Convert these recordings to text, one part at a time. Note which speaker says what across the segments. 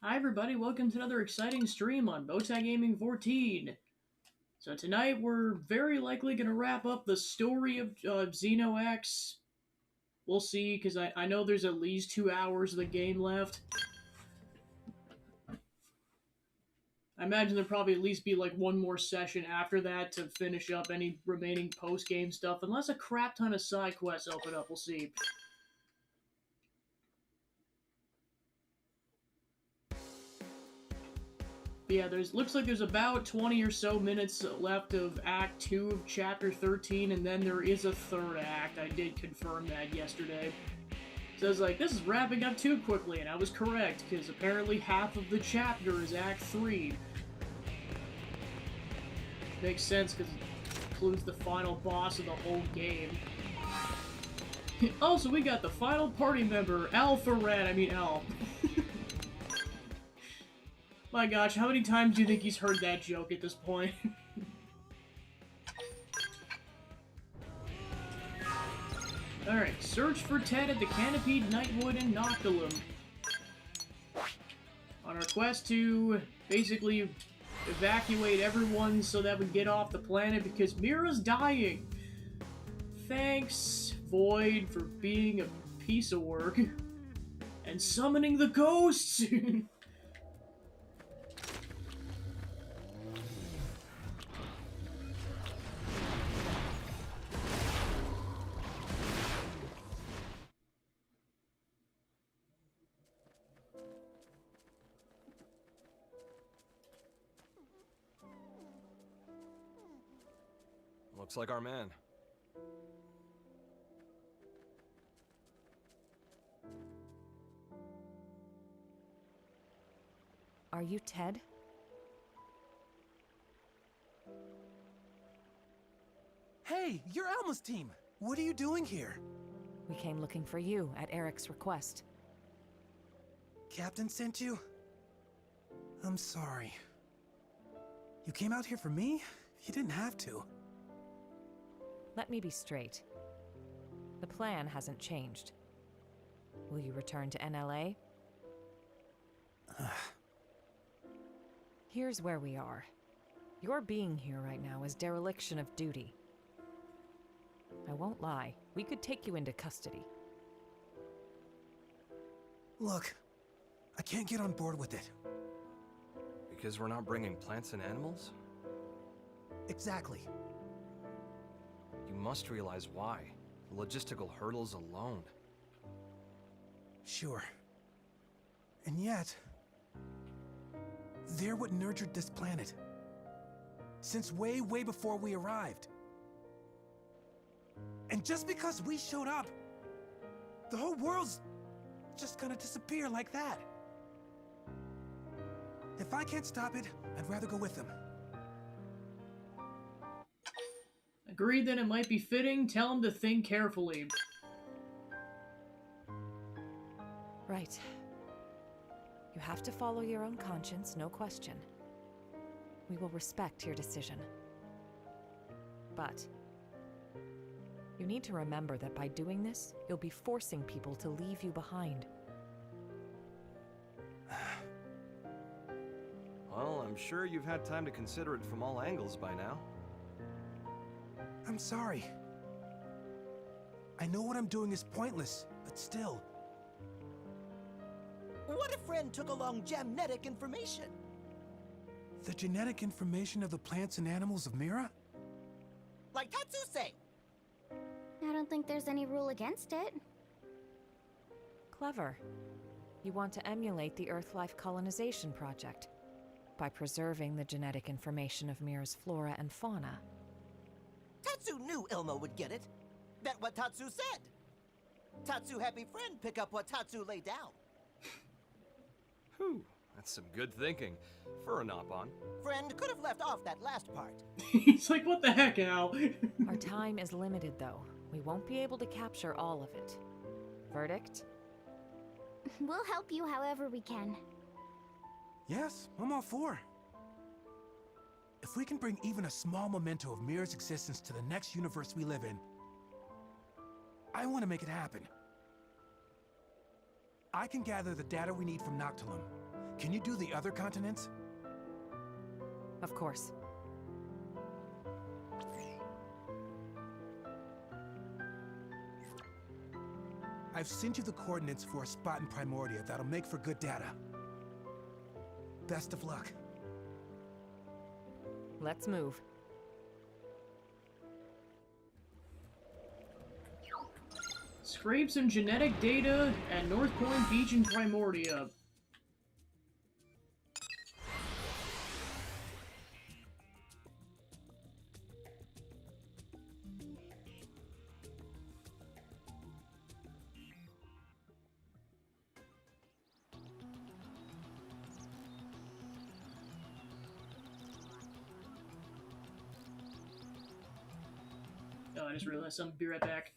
Speaker 1: Hi everybody, welcome to another exciting stream on Bowtie Gaming 14. So tonight we're very likely going to wrap up the story of Xeno X. We'll see, because I know there's at least 2 hours of the game left. I imagine there'll probably at least be like one more session after that to finish up any remaining post-game stuff, unless a crap ton of side quests open up, we'll see. But yeah, looks like there's about 20 or so minutes left of Act 2 of Chapter 13, and then there is a third act. I did confirm that yesterday. So I was like, this is wrapping up too quickly, and I was correct, because apparently half of the chapter is Act 3. Makes sense, because it includes the final boss of the whole game. Also, we got the final party member, Alpha Red, Al. My gosh, how many times do you think he's heard that joke at this point? Alright, search for Ted at the Canopied Nightwood in Noctilum. On our quest to basically evacuate everyone so that we get off the planet because Mira's dying. Thanks, Void, for being a piece of work. And summoning the ghosts!
Speaker 2: Looks like our man.
Speaker 3: Are you Ted?
Speaker 4: Hey, you're Alma's team! What are you doing here?
Speaker 3: We came looking for you at Eric's request.
Speaker 4: Captain sent you? I'm sorry. You came out here for me? You didn't have to.
Speaker 3: Let me be straight. The plan hasn't changed. Will you return to NLA? Here's where we are. Your being here right now is dereliction of duty. I won't lie, we could take you into custody.
Speaker 4: Look, I can't get on board with it.
Speaker 2: Because we're not bringing plants and animals?
Speaker 4: Exactly.
Speaker 2: You must realize why. The logistical hurdles alone.
Speaker 4: Sure. And yet, they're what nurtured this planet. Since way, way before we arrived. And just because we showed up, the whole world's just gonna disappear like that. If I can't stop it, I'd rather go with them.
Speaker 1: Agreed that it might be fitting, tell him to think carefully.
Speaker 3: Right. You have to follow your own conscience, no question. We will respect your decision. But you need to remember that by doing this, you'll be forcing people to leave you behind.
Speaker 2: Well, I'm sure you've had time to consider it from all angles by now.
Speaker 4: I'm sorry. I know what I'm doing is pointless, but still.
Speaker 5: What if Ren took along genetic information?
Speaker 4: The genetic information of the plants and animals of Mira?
Speaker 5: Like Tatsuse!
Speaker 6: I don't think there's any rule against it.
Speaker 3: Clever. You want to emulate the Earth-life colonization project by preserving the genetic information of Mira's flora and fauna.
Speaker 5: Tatsu knew Ilma would get it. That what Tatsu said. Tatsu happy friend pick up what Tatsu laid down.
Speaker 2: Whew, that's some good thinking. For a Nopon.
Speaker 5: Friend could have left off that last part.
Speaker 1: He's like, what the heck, Al?
Speaker 3: Our time is limited, though. We won't be able to capture all of it. Verdict?
Speaker 6: We'll help you however we can.
Speaker 4: Yes, I'm all for. If we can bring even a small memento of Mira's existence to the next universe we live in, I want to make it happen. I can gather the data we need from Noctilum, Can you do the other continents?
Speaker 3: Of course.
Speaker 4: I've sent you the coordinates for a spot in Primordia that'll make for good data. Best of luck.
Speaker 3: Let's move.
Speaker 1: Scrape some genetic data at North Point Beach in Primordia. Oh, I just realized something. Be right back.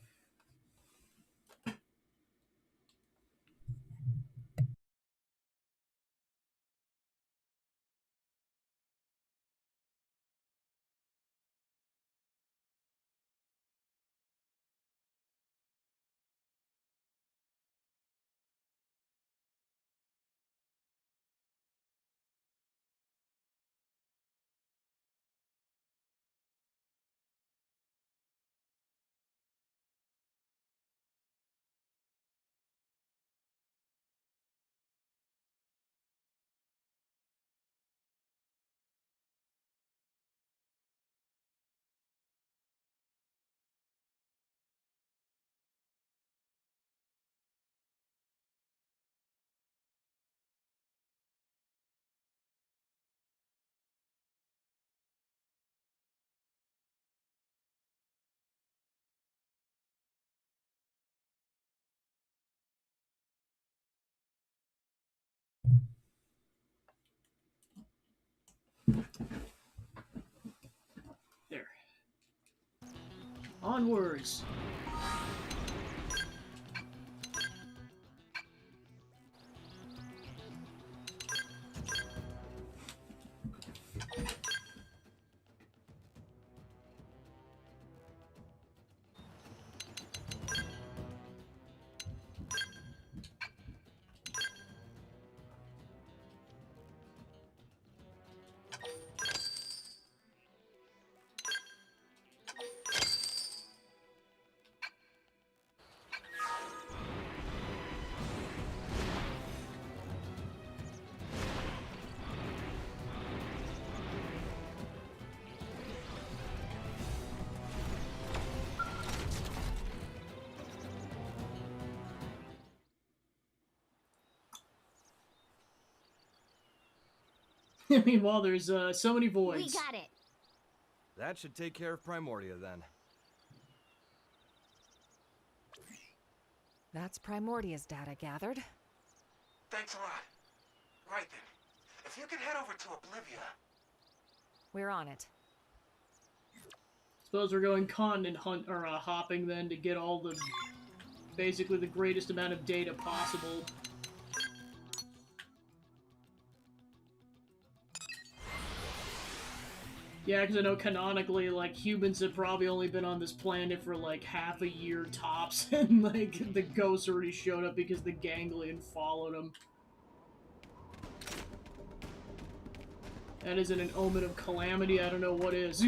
Speaker 1: There. Onwards. Meanwhile, there's so many voids.
Speaker 6: We got it.
Speaker 2: That should take care of Primordia then.
Speaker 3: That's Primordia's data gathered.
Speaker 4: Thanks a lot. Right then. If you could head over to Oblivia.
Speaker 3: We're on it.
Speaker 1: Suppose we're going continent hunt or hopping then to get all the basically the greatest amount of data possible. Yeah, because I know canonically, like, humans have probably only been on this planet for, like, half a year tops, and, like, the ghosts already showed up because the ganglion followed them. That isn't an omen of calamity, I don't know what is.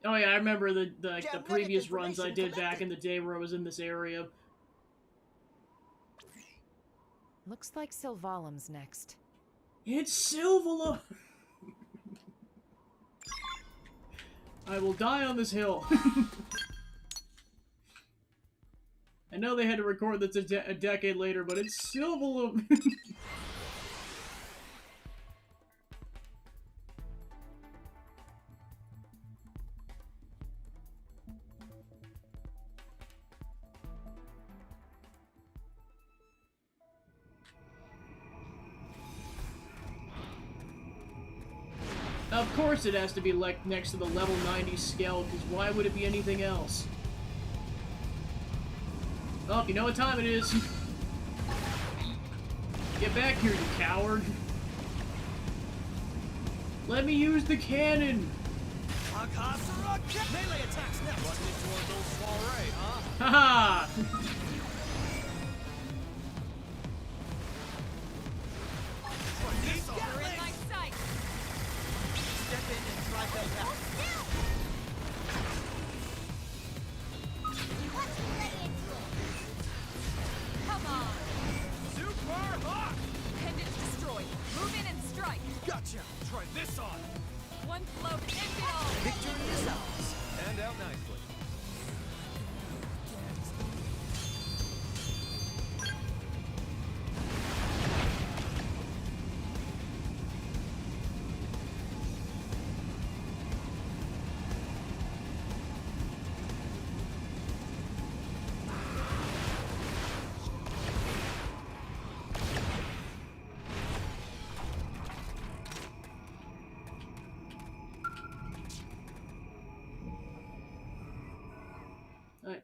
Speaker 1: Oh yeah, I remember the previous runs I did back in the day where I was in this area.
Speaker 3: Looks like Sylvalem's next.
Speaker 1: It's Sylvala! I will die on this hill. I know they had to record this a decade later, but it's Sylvala! Of course it has to be like next to the level 90 scale, because why would it be anything else? Oh, you know what time it is. Get back here, you coward. Let me use the cannon.
Speaker 2: Melee attacks now. Wasn't into one of those soiree, huh?
Speaker 1: Haha!
Speaker 5: Step in and drive them out.
Speaker 3: Come on!
Speaker 2: Super hot!
Speaker 3: Pendants destroyed. Move in and strike.
Speaker 2: Gotcha. Try this on.
Speaker 3: One blow ends it all.
Speaker 5: Victory is ours.
Speaker 2: And out nicely.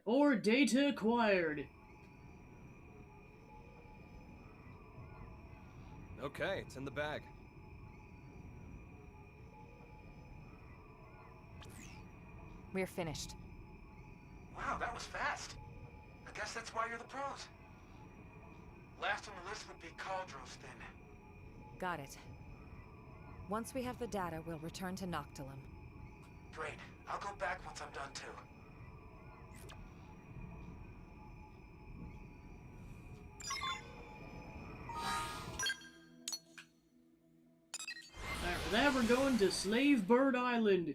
Speaker 1: Or data acquired.
Speaker 2: Okay, it's in the bag.
Speaker 3: We're finished.
Speaker 4: Wow, that was fast. I guess that's why you're the pros. Last on the list would be Cauldros, then.
Speaker 3: Got it. Once we have the data, we'll return to Noctilum.
Speaker 4: Great. I'll go back once I'm done, too.
Speaker 1: After that, we're going to Slave Bird Island.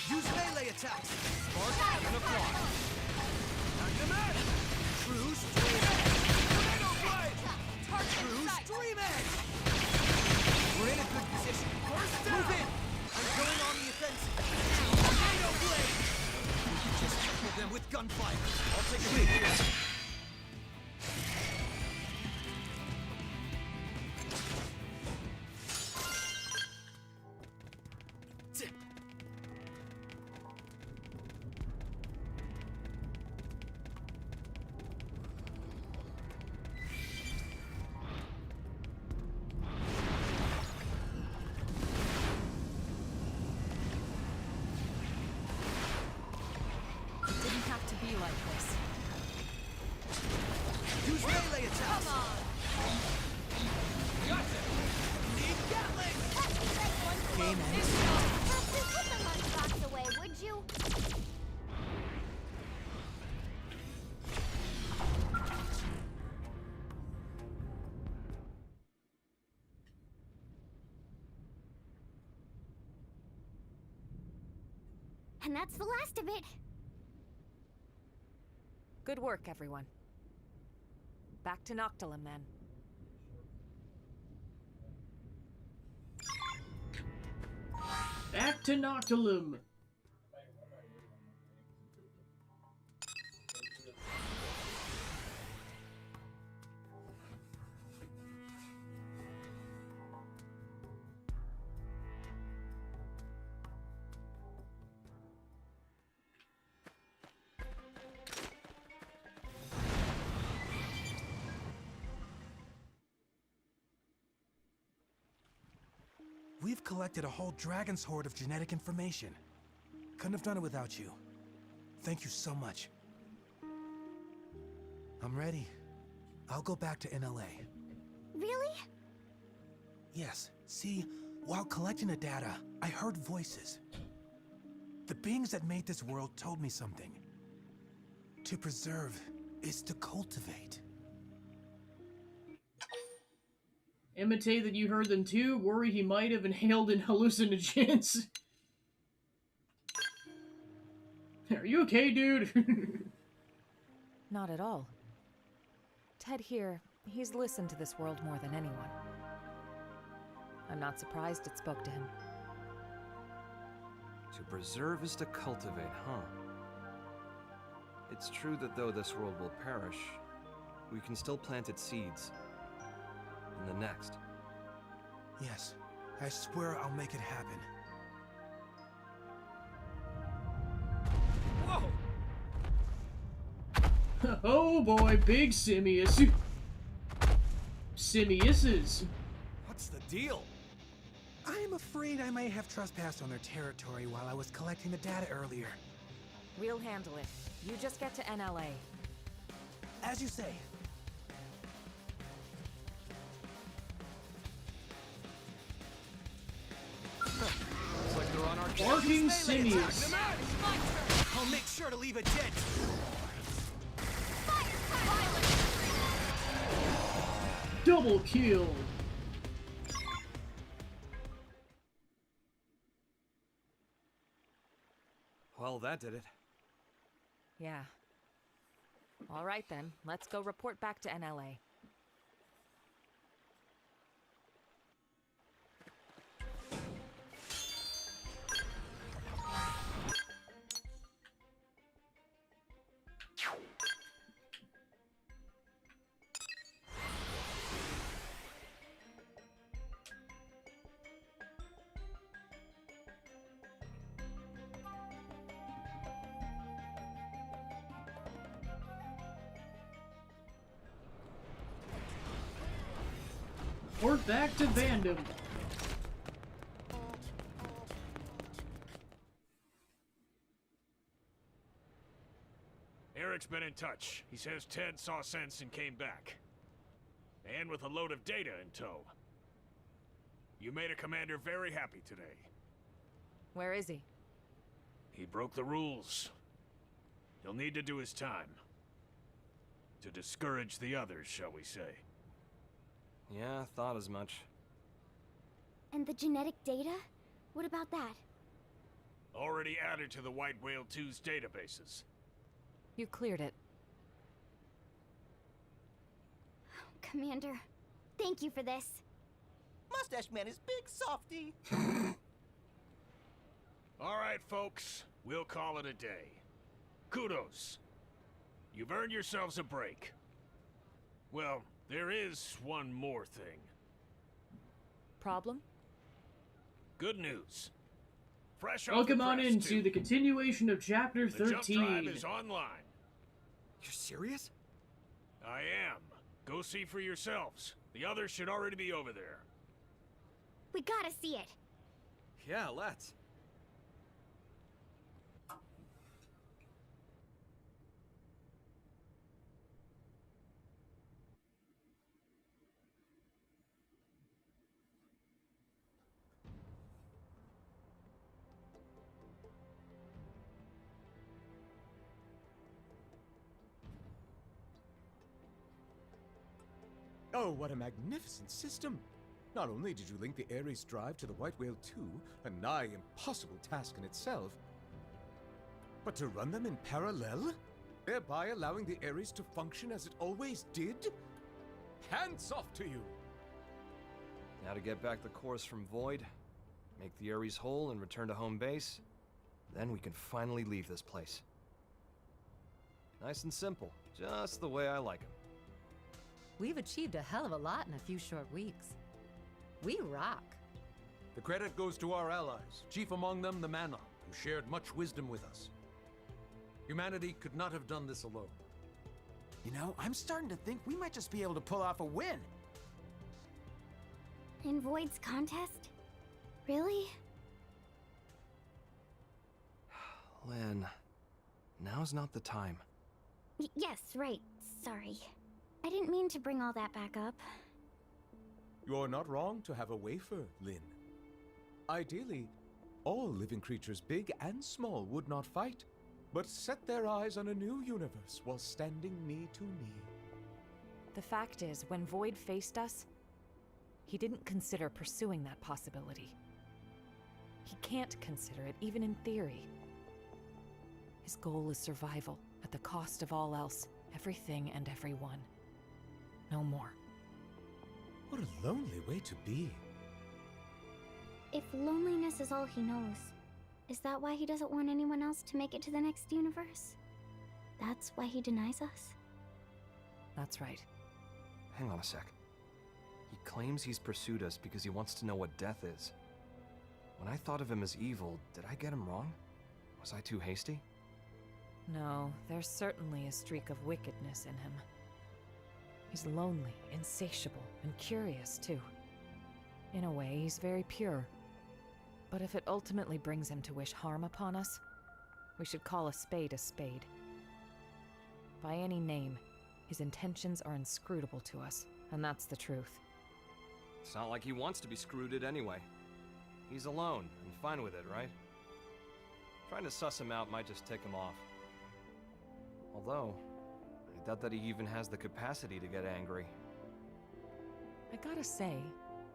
Speaker 5: Use melee attacks. Spark and apply. Knock them out. True Stream Edge. Tornado Blade. True Stream Edge. We're in a good position. Move in. I'm going on the offensive. Tornado Blade. We can just kill them with gunfire. I'll take a lead here. Use melee attacks. Come on.
Speaker 2: Gotcha.
Speaker 5: Need Gatling.
Speaker 6: Game
Speaker 5: ends.
Speaker 6: Put the lunchbox away, would you? And that's the last of it.
Speaker 3: Good work, everyone. Back to Noctilum, then.
Speaker 1: Back to Noctilum.
Speaker 4: We've collected a whole dragon's hoard of genetic information. Couldn't have done it without you. Thank you so much. I'm ready. I'll go back to NLA.
Speaker 6: Really?
Speaker 4: Yes. See, while collecting the data, I heard voices. The beings that made this world told me something. To preserve is to cultivate.
Speaker 1: Imitate that you heard them too. Worry he might have inhaled in hallucinogens. Are you okay, dude?
Speaker 3: Not at all. Ted here, he's listened to this world more than anyone. I'm not surprised it spoke to him.
Speaker 2: To preserve is to cultivate, huh? It's true that though this world will perish, we can still plant its seeds. In the next.
Speaker 4: Yes, I swear I'll make it happen.
Speaker 5: Whoa!
Speaker 1: Oh boy, big Simius. Simiuses.
Speaker 5: What's the deal?
Speaker 4: I'm afraid I may have trespassed on their territory while I was collecting the data earlier.
Speaker 3: We'll handle it. You just get to NLA.
Speaker 4: As you say.
Speaker 5: Looks like they're on our
Speaker 1: Barking
Speaker 5: campus. Melee attack.
Speaker 1: Simius.
Speaker 5: Them out. I'll make sure to leave a dent.
Speaker 1: Double kill.
Speaker 2: Well, that did it.
Speaker 3: Yeah. All right then, let's go report back to NLA.
Speaker 1: We're back to Vandom.
Speaker 7: Eric's been in touch. He says Ted saw sense and came back. And with a load of data in tow. You made a commander very happy today.
Speaker 3: Where is he?
Speaker 7: He broke the rules. He'll need to do his time. To discourage the others, shall we say.
Speaker 2: Yeah, thought as much.
Speaker 6: And the genetic data? What about that?
Speaker 7: Already added to the White Whale 2's databases.
Speaker 3: You cleared it.
Speaker 6: Commander, thank you for this.
Speaker 8: Mustache Man is big softy.
Speaker 7: All right, folks. We'll call it a day. Kudos. You've earned yourselves a break. Well, there is one more thing.
Speaker 3: Problem?
Speaker 7: Good news. Fresh off
Speaker 1: Welcome
Speaker 7: the
Speaker 1: on
Speaker 7: press,
Speaker 1: into
Speaker 7: too.
Speaker 1: the continuation of Chapter
Speaker 7: The jump
Speaker 1: 13.
Speaker 7: drive is online.
Speaker 2: You're serious?
Speaker 7: I am. Go see for yourselves. The others should already be over there.
Speaker 6: We gotta see it.
Speaker 2: Yeah, let's.
Speaker 9: Oh, what a magnificent system! Not only did you link the Ares drive to the White Whale 2, a nigh impossible task in itself, but to run them in parallel, thereby allowing the Ares to function as it always did? Hands off to you!
Speaker 2: Now to get back the cores from Void, make the Ares whole and return to home base, then we can finally leave this place. Nice and simple, just the way I like them.
Speaker 10: We've achieved a hell of a lot in a few short weeks. We rock.
Speaker 9: The credit goes to our allies, chief among them the Mana, who shared much wisdom with us. Humanity could not have done this alone.
Speaker 8: You know, I'm starting to think we might just be able to pull off a win.
Speaker 6: In Void's contest? Really?
Speaker 2: Lynn, now's not the time.
Speaker 6: Yes, right. Sorry. I didn't mean to bring all that back up.
Speaker 9: You're not wrong to have a wafer, Lynn. Ideally, all living creatures, big and small, would not fight, but set their eyes on a new universe while standing knee to knee.
Speaker 3: The fact is, when Void faced us, he didn't consider pursuing that possibility. He can't consider it, even in theory. His goal is survival, at the cost of all else, everything and everyone. No more.
Speaker 9: What a lonely way to be.
Speaker 6: If loneliness is all he knows, Is that why he doesn't want anyone else to make it to the next universe? That's why he denies us?
Speaker 3: That's right.
Speaker 2: Hang on a sec. He claims he's pursued us because he wants to know what death is. When I thought of him as evil, did I get him wrong? Was I too hasty?
Speaker 3: No, there's certainly a streak of wickedness in him. He's lonely, insatiable, and curious, too. In a way, he's very pure. But if it ultimately brings him to wish harm upon us, we should call a spade a spade. By any name, his intentions are inscrutable to us, and that's the truth.
Speaker 2: It's not like he wants to be screwed anyway. He's alone, and fine with it, right? Trying to suss him out might just tick him off. Although, I doubt that he even has the capacity to get angry.
Speaker 3: I gotta say,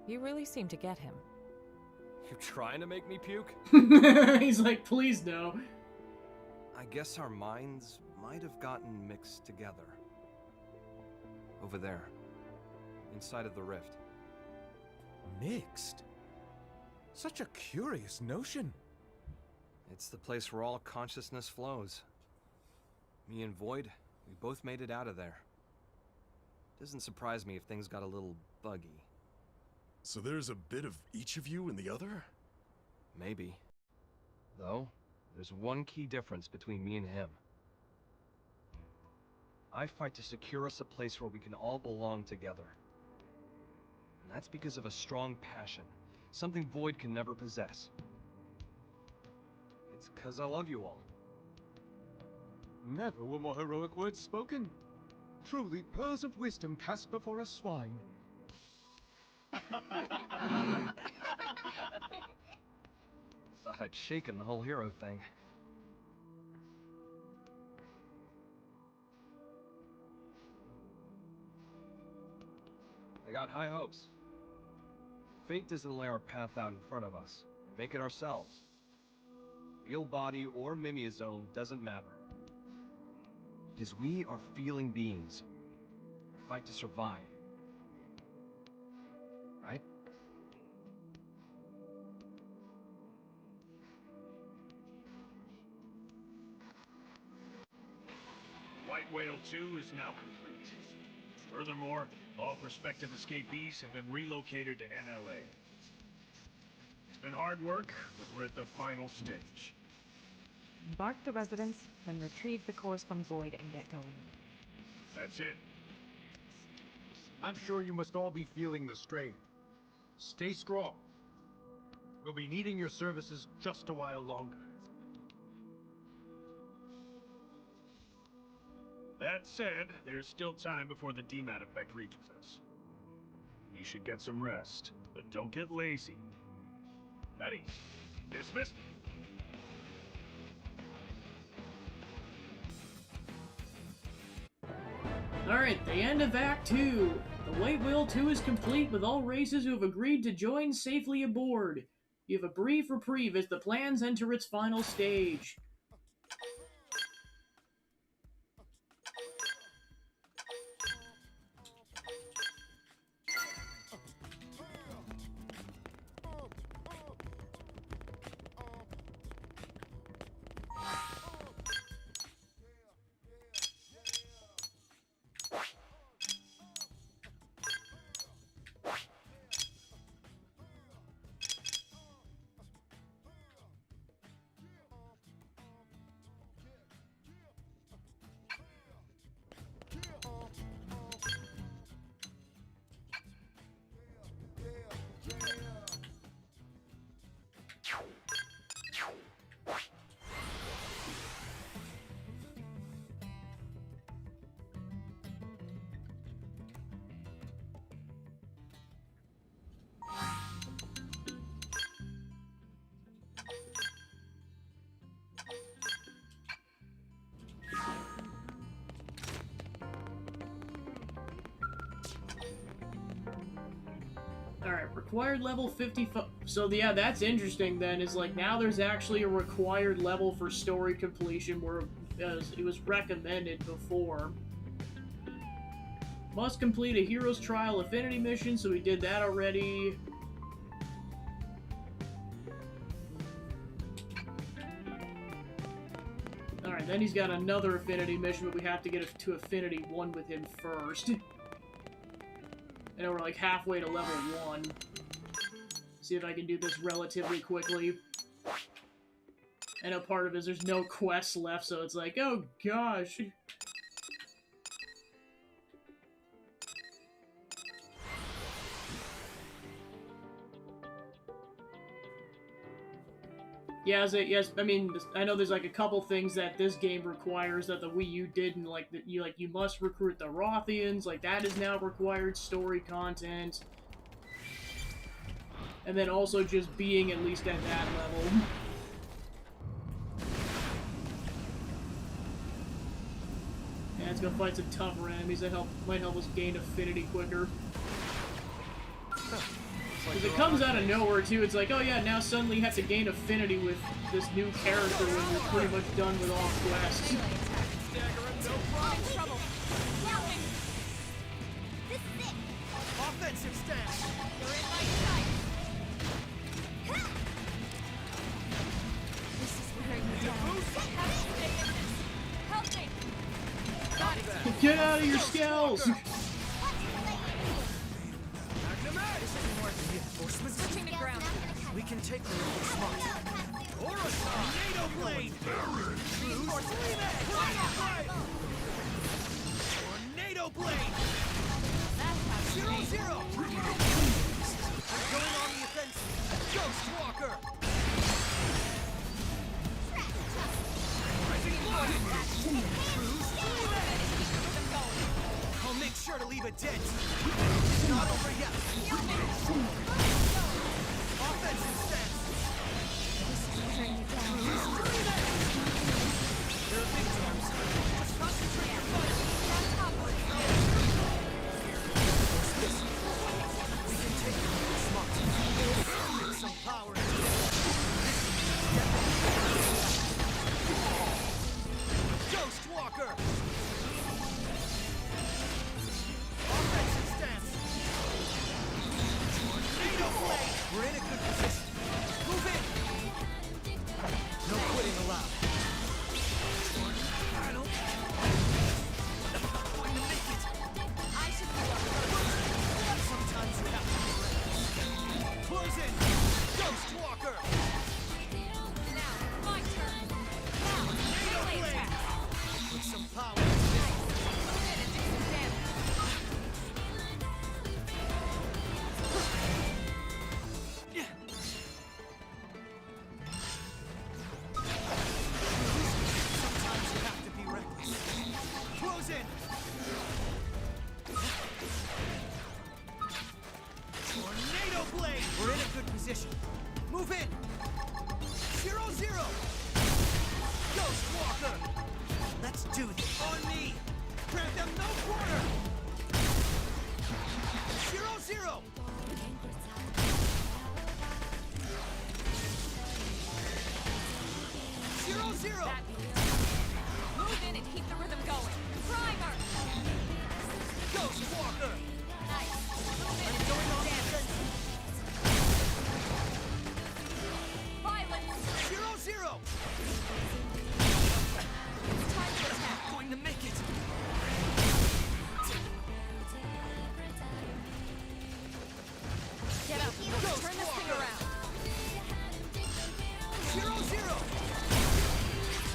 Speaker 3: you really seem to get him.
Speaker 2: You trying to make me puke?
Speaker 1: He's like, please no.
Speaker 2: I guess our minds might have gotten mixed together. Over there, inside of the rift.
Speaker 9: Mixed? Such a curious notion.
Speaker 2: It's the place where all consciousness flows. Me and Void, we both made it out of there. Doesn't surprise me if things got a little buggy.
Speaker 11: So there's a bit of each of you in the other?
Speaker 2: Maybe. Though, there's one key difference between me and him. I fight to secure us a place where we can all belong together. And that's because of a strong passion, something Void can never possess. It's 'cause I love you all.
Speaker 9: Never were more heroic words spoken. Truly, pearls of wisdom cast before a swine.
Speaker 2: Thought I'd shaken the whole hero thing. I got high hopes. Fate doesn't lay our path out in front of us. We make it ourselves. Real body or Mimiazone doesn't matter. Because we are feeling beings. We fight to survive. Right?
Speaker 7: White Whale 2 is now complete. Furthermore, all prospective escapees have been relocated to NLA. It's been hard work, but we're at the final stage.
Speaker 3: Embark the residents, then retrieve the cores from Void and get going.
Speaker 7: That's it.
Speaker 5: I'm sure you must all be feeling the strain. Stay strong. We'll be needing your services just a while longer.
Speaker 7: That said, there's still time before the DMAT effect reaches us. You should get some rest, but don't get lazy. Betty, dismissed.
Speaker 1: Alright, the end of Act 2. The White Whale 2 is complete with all races who have agreed to join safely aboard. You have a brief reprieve as the plans enter its final stage. Alright, required level 55. So yeah, that's interesting then, is like now there's actually a required level for story completion where it was recommended before. Must complete a Hero's Trial Affinity mission, so we did that already. Then he's got another Affinity mission, but we have to get to Affinity 1 with him first. And we're like halfway to level 1. See if I can do this relatively quickly. I know part of it is there's no quests left, so it's like, oh gosh. Yes, I mean, I know there's like a couple things that this game requires that the Wii U didn't, like that you must recruit the Rothians, like that is now required story content. And then also just being at least at that level. Yeah, it's gonna fight some tougher enemies that might help us gain affinity quicker. Because it comes out of nowhere, too. It's like, oh yeah, now suddenly you have to gain affinity with this new character when you're pretty much done with all quests.
Speaker 5: Offensive stance.
Speaker 12: You're in my sight. This is wearing me down. Help me. Got it.
Speaker 1: Get out of your scales!
Speaker 12: Switching to ground.
Speaker 5: We can take the little smart. Tornado blade! Tornado blade! Zero! I'm going on the offensive. Ghost Walker! Rising blood! I'll make sure to leave a dent. It's not over yet. Offensive stance.
Speaker 12: This is wearing me down.
Speaker 5: There are big terms. Just concentrate your fire. We can take it with smart. Bring some power into it. Ghost Walker. Offensive stance. Tornado blade. We're in a good position. Move in. No quitting allowed. Tornado. I'm not going to make it.
Speaker 12: I should be up
Speaker 5: Sometimes you have to be ready. Close in. Ghost Walker.
Speaker 12: now. My turn. Now.
Speaker 5: Tornado
Speaker 12: Melee
Speaker 5: blade.
Speaker 12: attack.
Speaker 5: Put some power.
Speaker 12: Move in and do some damage.
Speaker 5: Sometimes you have to be reckless. Close in. Tornado blade. We're in a good position. Move in. 0-0. Ghost Walker. Let's do this. On me. Grant them no quarter. 0-0. 0-0.
Speaker 12: That means. Move in and keep the rhythm going. Primer.
Speaker 5: Ghost Walker.
Speaker 12: Nice. Move in
Speaker 5: I'm
Speaker 12: and do
Speaker 5: going
Speaker 12: some
Speaker 5: on
Speaker 12: damage.
Speaker 5: defense.
Speaker 12: Violence.
Speaker 5: 0-0.
Speaker 12: It's time to attack.
Speaker 5: Going to make it.
Speaker 12: Get up.
Speaker 5: Ghost
Speaker 12: Turn this thing
Speaker 5: Walker.
Speaker 12: around.
Speaker 5: 0-0.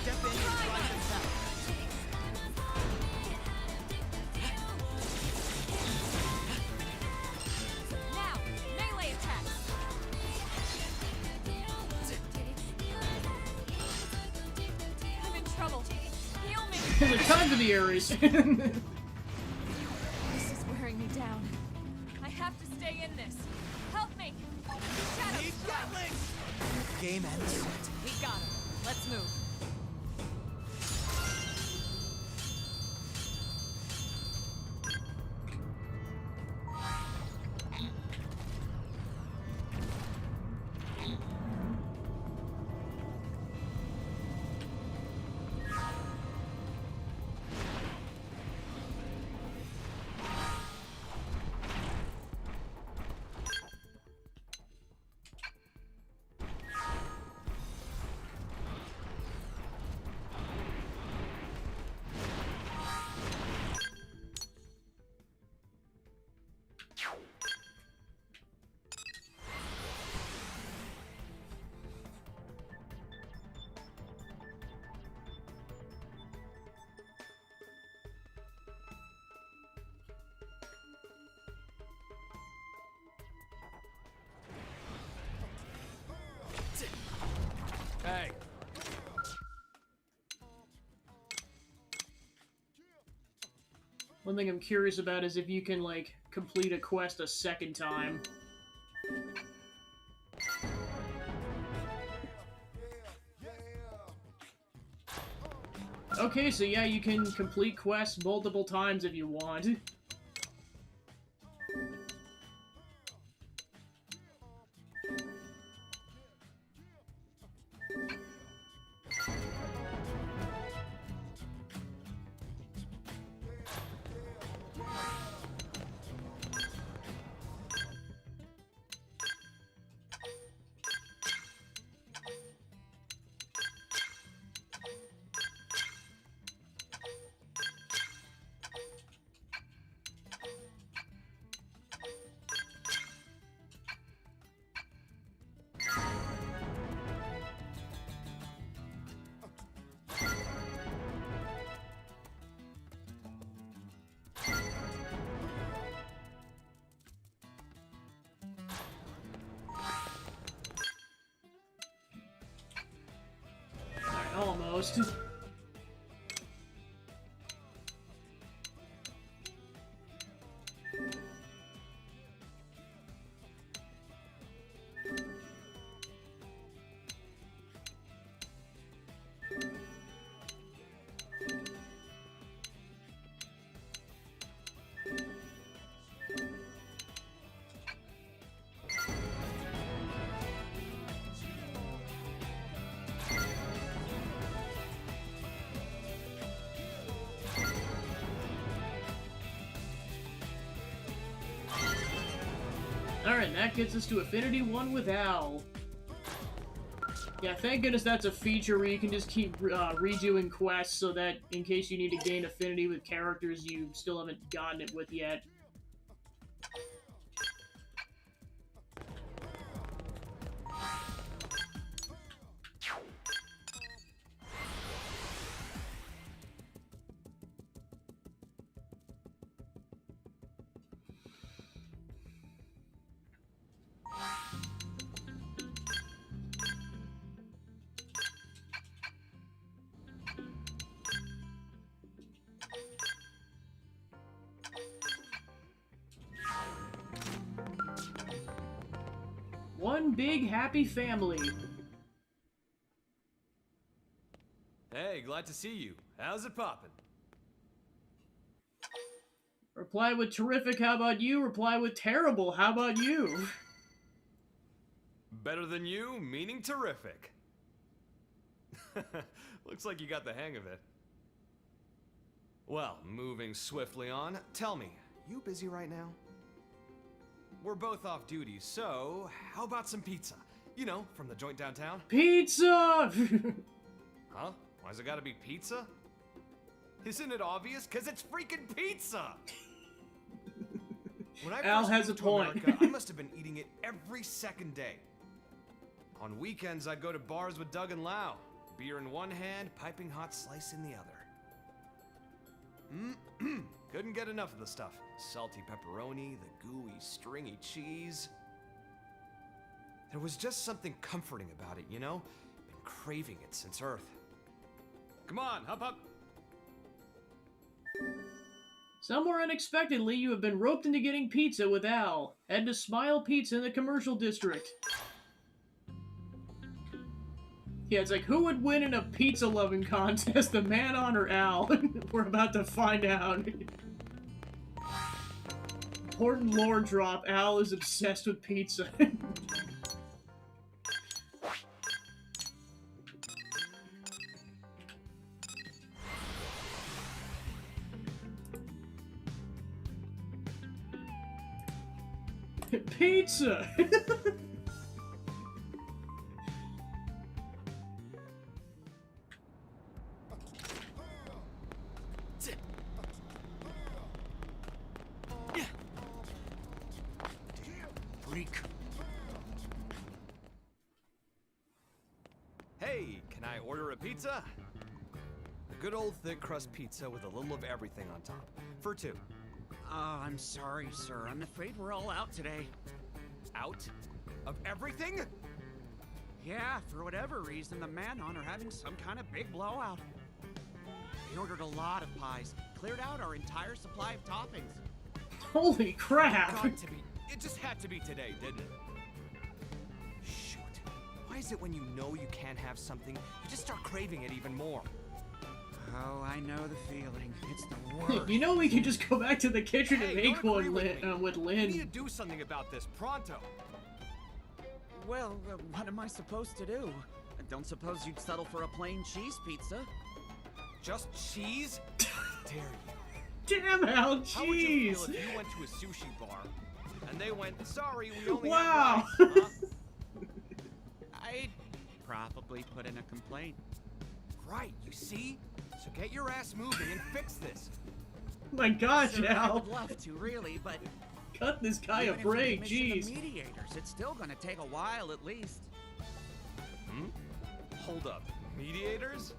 Speaker 5: Step in and drive them back.
Speaker 12: Now, melee attack. I'm in trouble. Heal me.
Speaker 1: It's like, time for the Ares.
Speaker 12: This is wearing me down. I have to stay in this. Help me. Shadow
Speaker 5: Need
Speaker 12: strike.
Speaker 5: Gatling. Game ends.
Speaker 12: We got him. Let's move.
Speaker 1: One thing I'm curious about is if you can, like, complete a quest a second time. Okay, so yeah, you can complete quests multiple times if you want. Almost. Alright, that gets us to Affinity 1 with Al. Yeah, thank goodness that's a feature where you can just keep redoing quests so that in case you need to gain affinity with characters you still haven't gotten it with yet. One big happy family.
Speaker 2: Hey, glad to see you. How's it poppin'?
Speaker 1: Reply with terrific, how about you? Reply with terrible, how about you?
Speaker 2: Better than you, meaning terrific. Looks like you got the hang of it. Well, moving swiftly on, tell me, you busy right now? We're both off duty, so how about some pizza? You know, from the joint downtown?
Speaker 1: Pizza!
Speaker 2: Huh? Why's it gotta be pizza? Isn't it obvious? 'Cause it's freaking pizza! When I
Speaker 1: Al
Speaker 2: first
Speaker 1: has
Speaker 2: moved
Speaker 1: a
Speaker 2: to
Speaker 1: point.
Speaker 2: America, I must have been eating it every second day. On weekends, I'd go to bars with Doug and Lau. Beer in one hand, piping hot slice in the other. Couldn't get enough of the stuff. Salty pepperoni, the gooey, stringy cheese. There was just something comforting about it, you know? Been craving it since Earth. Come on, hop up!
Speaker 1: Somewhere unexpectedly, you have been roped into getting pizza with Al. Head to Smile Pizza in the commercial district. Yeah, it's like, who would win in a pizza-loving contest, the Man-On or Al? We're about to find out. Important lore drop, Al is obsessed with pizza. Pizza!
Speaker 5: Freak.
Speaker 2: Hey, can I order a pizza? A good old thick crust pizza with a little of everything on top. For two.
Speaker 5: I'm sorry, sir. I'm afraid we're all out today.
Speaker 2: Out? Of everything?
Speaker 5: Yeah, for whatever reason, the Man-On are having some kind of big blowout. They ordered a lot of pies,
Speaker 8: cleared out our entire supply of toppings.
Speaker 1: Holy crap!
Speaker 2: Got to be. It just had to be today, didn't it? Shoot. Why is it when you know you can't have something, you just start craving it even more?
Speaker 8: Oh, I know the feeling. It's the worst.
Speaker 1: You know we could just go back to the kitchen and make one with
Speaker 2: We
Speaker 1: Lynn.
Speaker 2: need to do something about this pronto.
Speaker 8: Well, what am I supposed to do? I don't suppose you'd settle for a plain cheese pizza?
Speaker 2: Just cheese? Dare you?
Speaker 1: Damn, Al,
Speaker 2: How would you feel
Speaker 1: cheese!
Speaker 2: if you went to a sushi bar and they went, sorry, we only
Speaker 1: Wow.
Speaker 2: have rice, huh?
Speaker 8: I'd probably put in a complaint.
Speaker 2: Right, you see? So get your ass moving and fix this.
Speaker 1: My gosh,
Speaker 8: Sure, I
Speaker 1: Al!
Speaker 8: would love to, really, but
Speaker 1: Cut this guy a
Speaker 8: even if we
Speaker 1: break,
Speaker 8: commission the
Speaker 1: jeez.
Speaker 8: mediators, it's still gonna take a while at least.
Speaker 2: Hmm? Hold up. Mediators?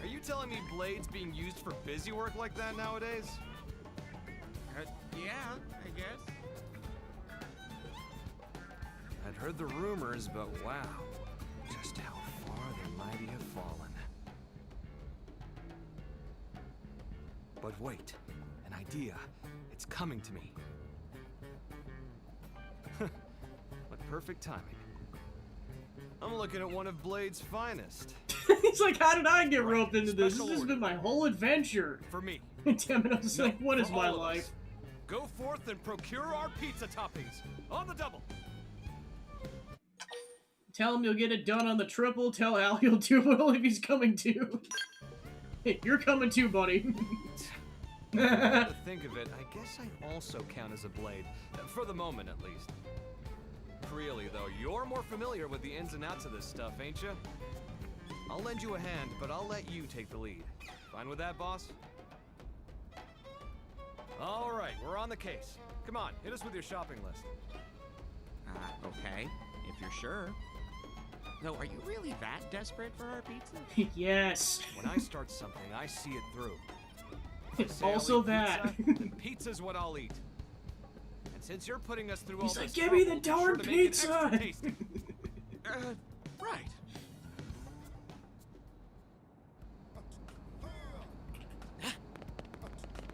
Speaker 2: Are you telling me Blade's being used for busy work like that nowadays?
Speaker 8: Yeah, I guess.
Speaker 2: I'd heard the rumors, but wow. Just how far the mighty have fallen. But wait. An idea. It's coming to me. What perfect timing. I'm looking at one of Blade's finest.
Speaker 1: He's like, how did I get
Speaker 2: Right,
Speaker 1: roped into this? This
Speaker 2: special
Speaker 1: has
Speaker 2: order.
Speaker 1: been my whole adventure.
Speaker 2: For me.
Speaker 1: Damn it, I was
Speaker 2: No,
Speaker 1: like, what is
Speaker 2: for
Speaker 1: my
Speaker 2: all of
Speaker 1: life?
Speaker 2: us. Go forth and procure our pizza toppings. On the double.
Speaker 1: Tell him you'll get it done on the triple. Tell Al he'll do it only if he's coming too. Hey, you're coming too, buddy.
Speaker 2: To think of it, I guess I also count as a Blade. For the moment, at least. Really, though, you're more familiar with the ins and outs of this stuff, ain't you? I'll lend you a hand, but I'll let you take the lead. Fine with that, boss? All right, we're on the case. Come on, hit us with your shopping list.
Speaker 8: Okay, if you're sure. Though, are you really that desperate for our pizza?
Speaker 1: Yes.
Speaker 2: When I start something, I see it through. If I say I'll
Speaker 1: Also
Speaker 2: eat
Speaker 1: that.
Speaker 2: Pizza, then pizza's what I'll eat. And since you're putting us through all
Speaker 1: He's
Speaker 2: this
Speaker 1: like, give me the
Speaker 2: trouble, be sure
Speaker 1: darn
Speaker 2: to make it extra
Speaker 1: pizza!
Speaker 2: tasty.
Speaker 8: Right.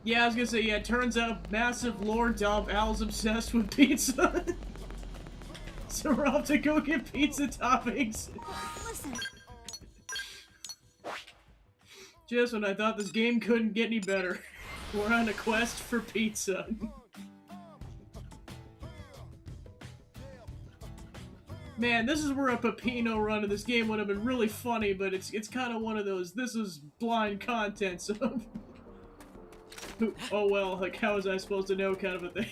Speaker 1: Yeah, I was gonna say, yeah, it turns out massive lore dump, Al's obsessed with pizza. So we're off to go get pizza toppings.
Speaker 6: Listen.
Speaker 1: Just when I thought this game couldn't get any better. We're on a quest for pizza. Man, this is where a Pepino run of this game would have been really funny, but it's kind of one of those, this is blind content, so... Oh well, like how was I supposed to know kind of a thing.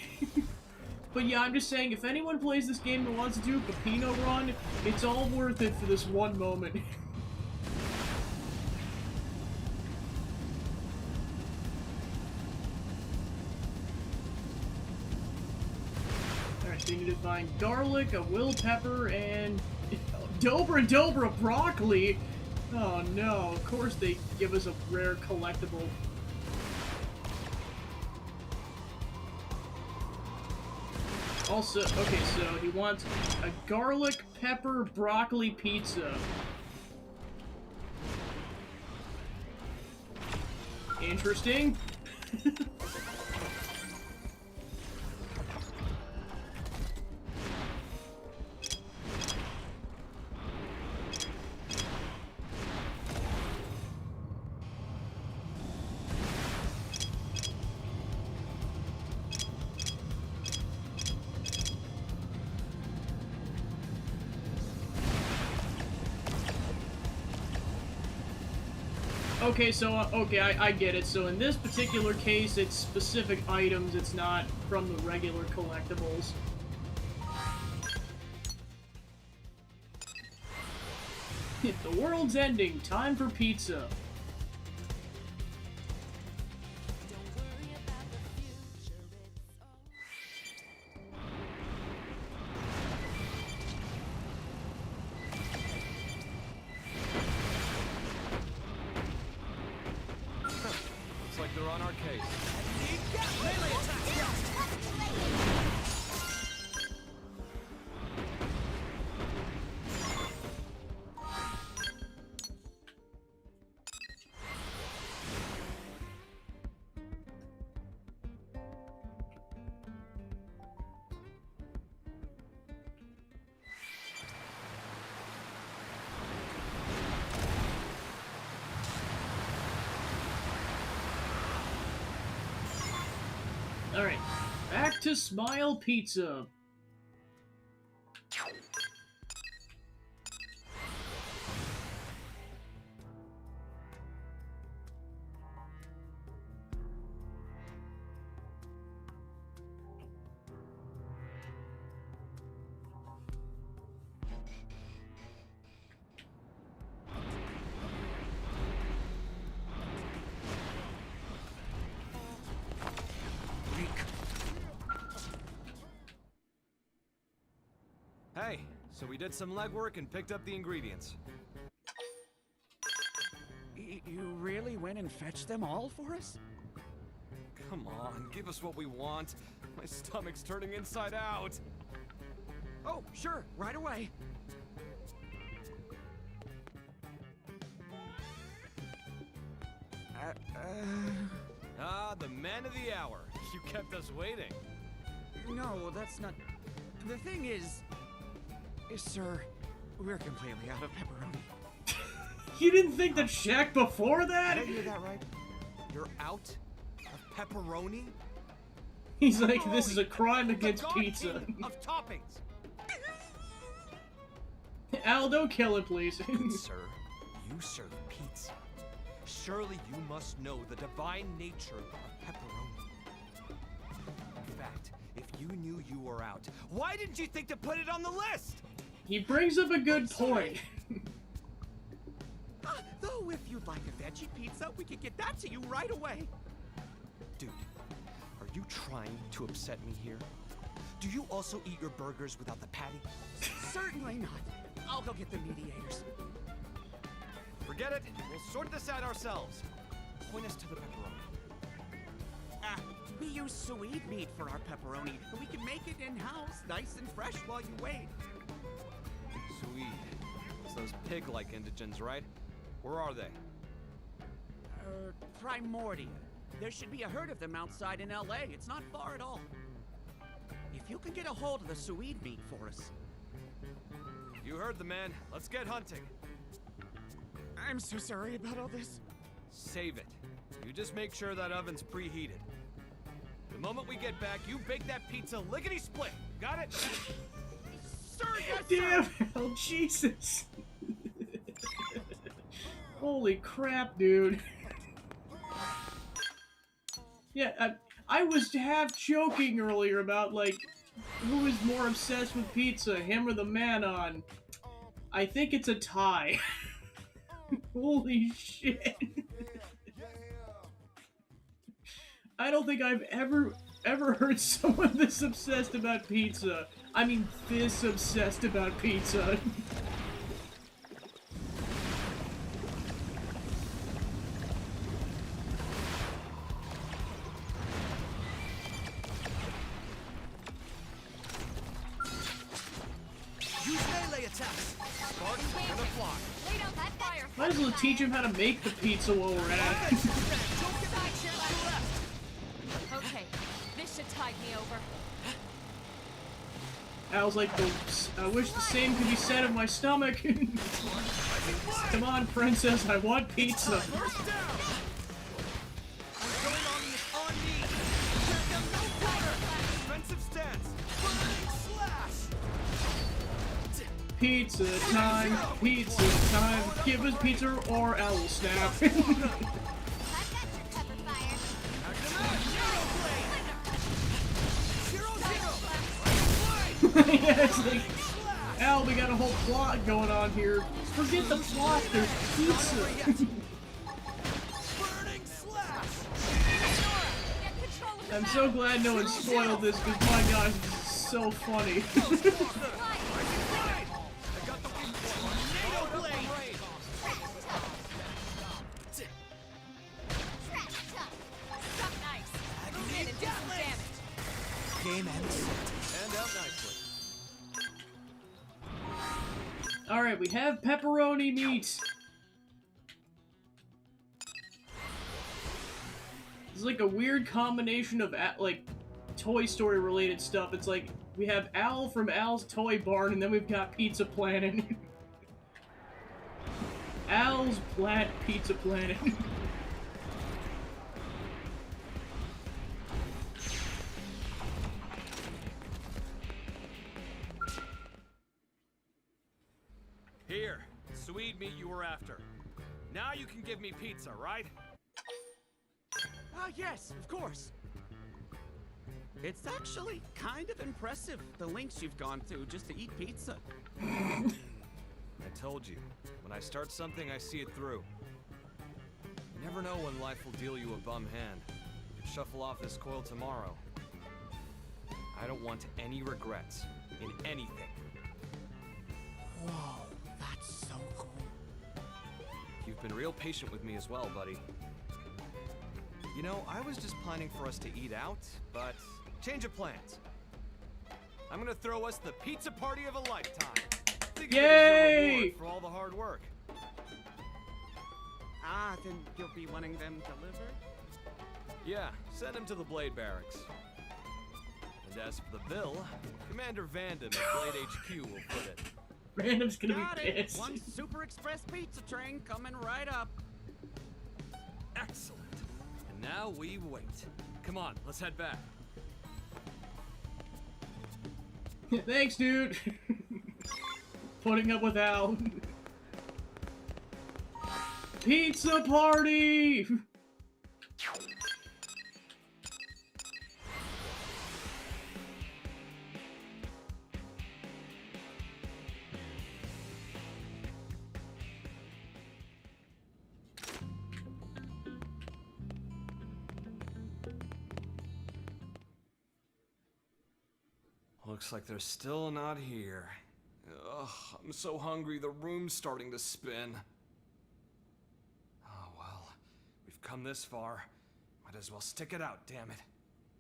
Speaker 1: But yeah, I'm just saying, if anyone plays this game and wants to do a Pepino run, it's all worth it for this one moment. Alright, so you need to find garlic, a will pepper, and... Dobra broccoli! Oh no, of course they give us a rare collectible. Also, okay, so he wants a garlic pepper broccoli pizza. Interesting. Okay, so, okay, I get it. So in this particular case, it's specific items, it's not from the regular collectibles. The world's ending, time for pizza.
Speaker 2: Looks like they're on our case.
Speaker 1: Alright, back to Smile Pizza.
Speaker 2: Hey, so we did some legwork and picked up the ingredients.
Speaker 8: You really went and fetched them all for us?
Speaker 2: Come on, give us what we want. My stomach's turning inside out.
Speaker 8: Oh, sure, right away.
Speaker 2: Ah, the man of the hour. You kept us waiting.
Speaker 8: No, that's not... The thing is, sir, we're completely out of pepperoni.
Speaker 1: You didn't think to check before that?
Speaker 2: Did I hear that right? You're out of pepperoni?
Speaker 1: He's like, this is a crime against pizza.
Speaker 2: Of toppings.
Speaker 1: Al, don't kill him, please.
Speaker 2: Good sir, you serve pizza. Surely you must know the divine nature of pepperoni. In fact, if you knew you were out, why didn't you think to put it on the list?
Speaker 1: He brings up a good point.
Speaker 8: Though if you'd like a veggie pizza, we could get that to you right away.
Speaker 2: Dude, are you trying to upset me here? Do you also eat your burgers without the patty?
Speaker 8: Certainly not. I'll go get the mediators.
Speaker 2: Forget it. We'll sort this out ourselves. Point us to the pepperoni.
Speaker 8: We use sweet meat for our pepperoni, and we can make it in-house, nice and fresh while you wait.
Speaker 2: Sweet. It's those pig-like indigents, right? Where are they?
Speaker 8: Primordia. There should be a herd of them outside in LA. It's not far at all. If you can get a hold of the sweet meat for us.
Speaker 2: You heard the man. Let's get hunting.
Speaker 8: I'm so sorry about all this.
Speaker 2: Save it. You just make sure that oven's preheated. The moment we get back, you bake that pizza lickety-split. Got it?
Speaker 8: Sir, yes,
Speaker 1: Damn,
Speaker 8: sir.
Speaker 1: Al, Jesus. Holy crap, dude. Yeah, I was half joking earlier about, like, who is more obsessed with pizza, him or the man on. I think it's a tie. Holy shit. I don't think I've ever heard someone this obsessed about pizza. I mean, this obsessed about pizza.
Speaker 2: Use melee attacks. Sparks gonna fly.
Speaker 12: Lay down that fire.
Speaker 1: Might as well teach him how to make the pizza while we're at it.
Speaker 12: Okay, this should tide me over.
Speaker 1: Al's like, I wish the same could be said of my stomach. Come on, princess, I want pizza.
Speaker 2: First down. What's going on me? Defensive stance. Burning slash.
Speaker 1: Pizza time, pizza time. Give us pizza or Al will snap. Yeah, it's like, Al, we got a whole plot going on here. Forget the plot, there's pizza. I'm so glad no one spoiled this, because my gosh, this is so funny.
Speaker 2: Game ends. And out nicely.
Speaker 1: Alright, we have pepperoni meat. It's like a weird combination of, like, Toy Story related stuff. It's like, we have Al from Al's Toy Barn, and then we've got Pizza Planet. Al's Pizza Planet.
Speaker 5: Swede meat you were after. Now you can give me pizza, right?
Speaker 8: Ah, yes, of course. It's actually kind of impressive, the lengths you've gone through just to eat pizza.
Speaker 2: I told you, when I start something, I see it through. You never know when life will deal you a bum hand. You could shuffle off this coil tomorrow. I don't want any regrets in anything.
Speaker 8: Whoa, that's so cool.
Speaker 2: You've been real patient with me as well, buddy. You know, I was just planning for us to eat out, but change of plans. I'm gonna throw us the pizza party of a lifetime. Think of it as your
Speaker 1: Yay!
Speaker 2: reward for all the hard work.
Speaker 8: Ah, then you'll be wanting them delivered?
Speaker 2: Yeah, send him to the Blade Barracks. And as for the bill, Commander Vandam at Blade HQ will foot it.
Speaker 1: Random's gonna
Speaker 8: Got
Speaker 1: be
Speaker 8: it!
Speaker 1: pissed.
Speaker 8: One Super Express pizza train coming right up.
Speaker 2: Excellent. And now we wait. Come on, let's head back.
Speaker 1: Thanks, dude. Putting up with Al. Pizza party!
Speaker 2: Looks like they're still not here. Ugh, I'm so hungry, the room's starting to spin. Oh well, we've come this far. Might as well stick it out, damn it.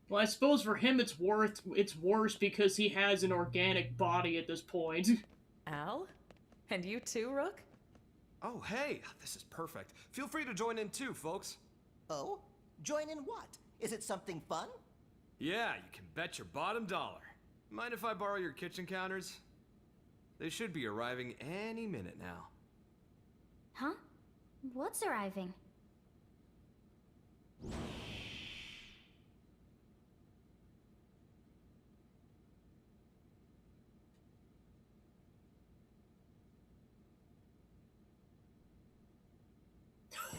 Speaker 1: Well, I suppose for him it's worse because he has an organic body at this point.
Speaker 3: Al? And you too, Rook?
Speaker 2: Oh hey, this is perfect. Feel free to join in too, folks.
Speaker 13: Oh? Join in what? Is it something fun?
Speaker 2: Yeah, you can bet your bottom dollar. Mind if I borrow your kitchen counters? They should be arriving any minute now.
Speaker 6: Huh? What's arriving?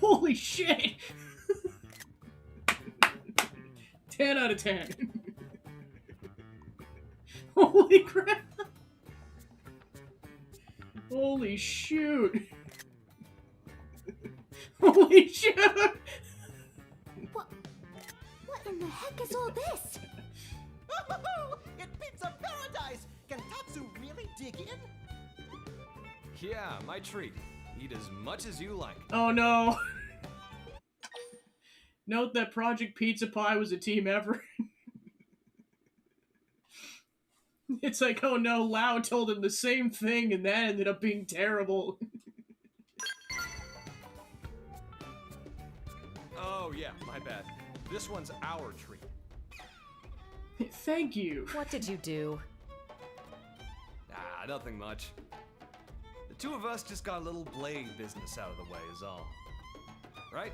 Speaker 1: Holy shit! 10 out of 10. Holy crap! Holy shoot! Holy shoot!
Speaker 6: What in the heck is all this?
Speaker 13: It's pizza paradise! Can Tatsu really dig in?
Speaker 2: Yeah, my treat. Eat as much as you like.
Speaker 1: Oh no! Note that Project Pizza Pie was a team effort. It's like, oh no, Lau told him the same thing and that ended up being terrible.
Speaker 2: Oh yeah, my bad. This one's our treat.
Speaker 1: Thank you.
Speaker 3: What did you do?
Speaker 2: Ah, nothing much. The two of us just got a little blade business out of the way is all. Right?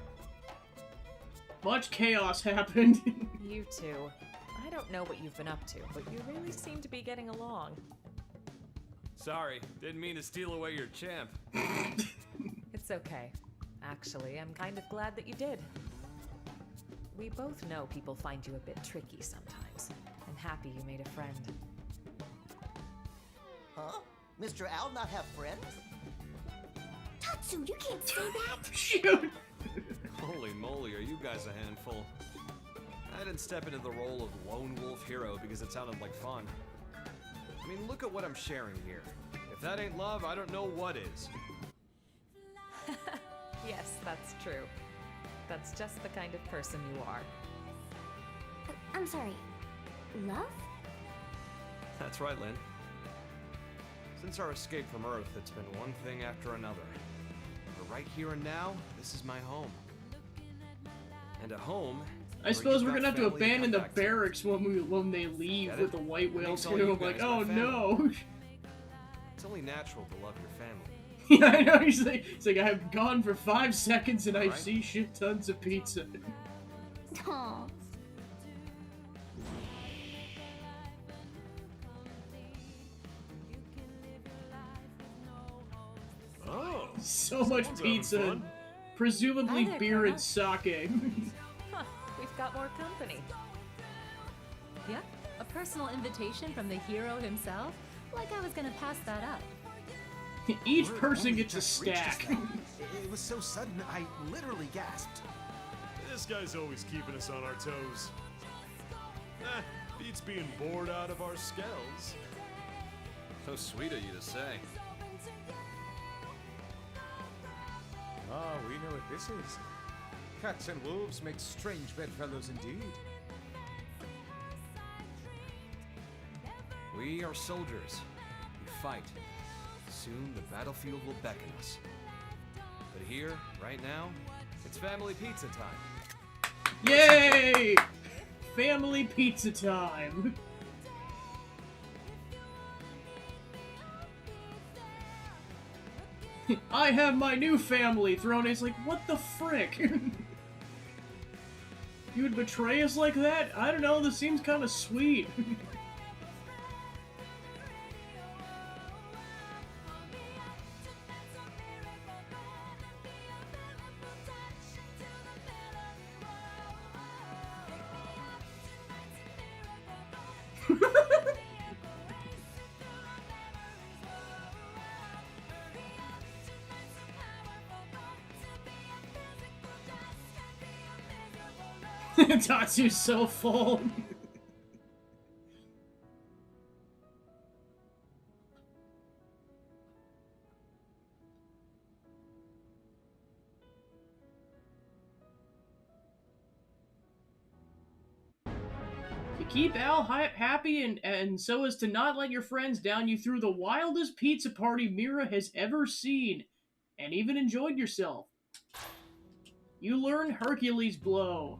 Speaker 1: Much chaos happened.
Speaker 3: You two. I don't know what you've been up to, but you really seem to be getting along.
Speaker 2: Sorry, didn't mean to steal away your champ.
Speaker 3: It's okay. Actually, I'm kind of glad that you did. We both know people find you a bit tricky sometimes. I'm happy you made a friend.
Speaker 13: Huh? Mr. Al not have friends?
Speaker 6: Tatsu, you can't say that!
Speaker 1: Shoot!
Speaker 2: Holy moly, are you guys a handful? I didn't step into the role of lone wolf hero because it sounded like fun. I mean, look at what I'm sharing here. If that ain't love, I don't know what is.
Speaker 3: Yes, that's true. That's just the kind of person you are.
Speaker 6: I'm sorry. Love?
Speaker 2: That's right, Lynn. Since our escape from Earth, it's been one thing after another. But right here and now, this is my home. And a home...
Speaker 1: I suppose we're gonna have to abandon the barracks when they leave with the white whale too. I'm like, oh no.
Speaker 2: It's only natural to love your family.
Speaker 1: Yeah, I know. He's like, I've gone for 5 seconds and I see shit tons of pizza.
Speaker 6: Aww.
Speaker 11: Oh,
Speaker 1: So much
Speaker 11: Someone's having
Speaker 1: pizza,
Speaker 11: fun.
Speaker 1: presumably
Speaker 3: Hi there,
Speaker 1: beer and
Speaker 3: Colonel.
Speaker 1: sake.
Speaker 3: Huh, we've got more company.
Speaker 10: Yeah, a personal invitation from the hero himself? Like I was gonna pass that up.
Speaker 1: Each
Speaker 4: Word
Speaker 1: person
Speaker 4: only
Speaker 1: gets a
Speaker 4: just reached us
Speaker 1: stack.
Speaker 4: now. It was so sudden, I literally gasped.
Speaker 11: This guy's always keeping us on our toes. Beats being bored out of our skells.
Speaker 2: So sweet of you to say.
Speaker 9: Ah, we know what this is. Cats and wolves make strange bedfellows indeed.
Speaker 2: We are soldiers. We fight. Soon the battlefield will beckon us. But here, right now, it's family pizza time.
Speaker 1: Yay! Family pizza time. I have my new family thrown. He's like, what the frick? You would betray us like that? I don't know, this seems kind of sweet. Tatsu's so full. To keep Al happy and so as to not let your friends down, you threw the wildest pizza party Mira has ever seen, and even enjoyed yourself. You learn Hercules Blow.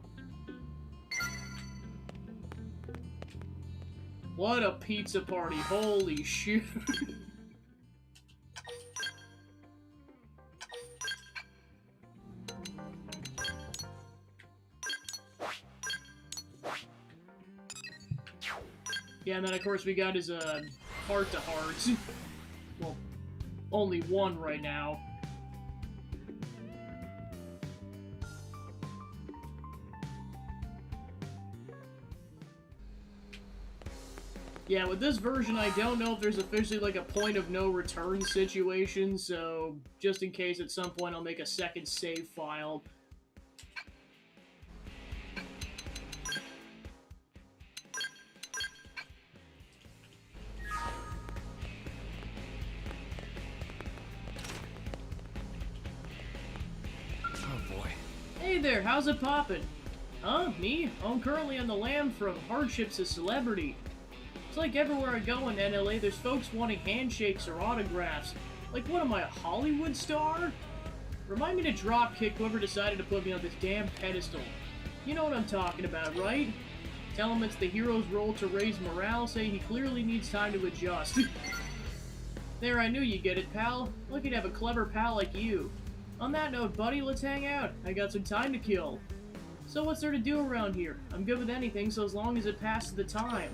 Speaker 1: What a pizza party, holy shit. Yeah, and then of course we got his heart-to-heart. Well, only one right now. Yeah, with this version, I don't know if there's officially like a point of no return situation, so just in case at some point I'll make a second save file.
Speaker 2: Oh boy.
Speaker 1: Hey there, how's it poppin'? Huh? Me? I'm currently on the lam from hardships to celebrity. It's like everywhere I go in NLA, there's folks wanting handshakes or autographs. Like, what am I, a Hollywood star? Remind me to dropkick whoever decided to put me on this damn pedestal. You know what I'm talking about, right? Tell him it's the hero's role to raise morale, say he clearly needs time to adjust. There, I knew you'd get it, pal. Lucky to have a clever pal like you. On that note, buddy, let's hang out. I got some time to kill. So what's there to do around here? I'm good with anything, so as long as it passes the time.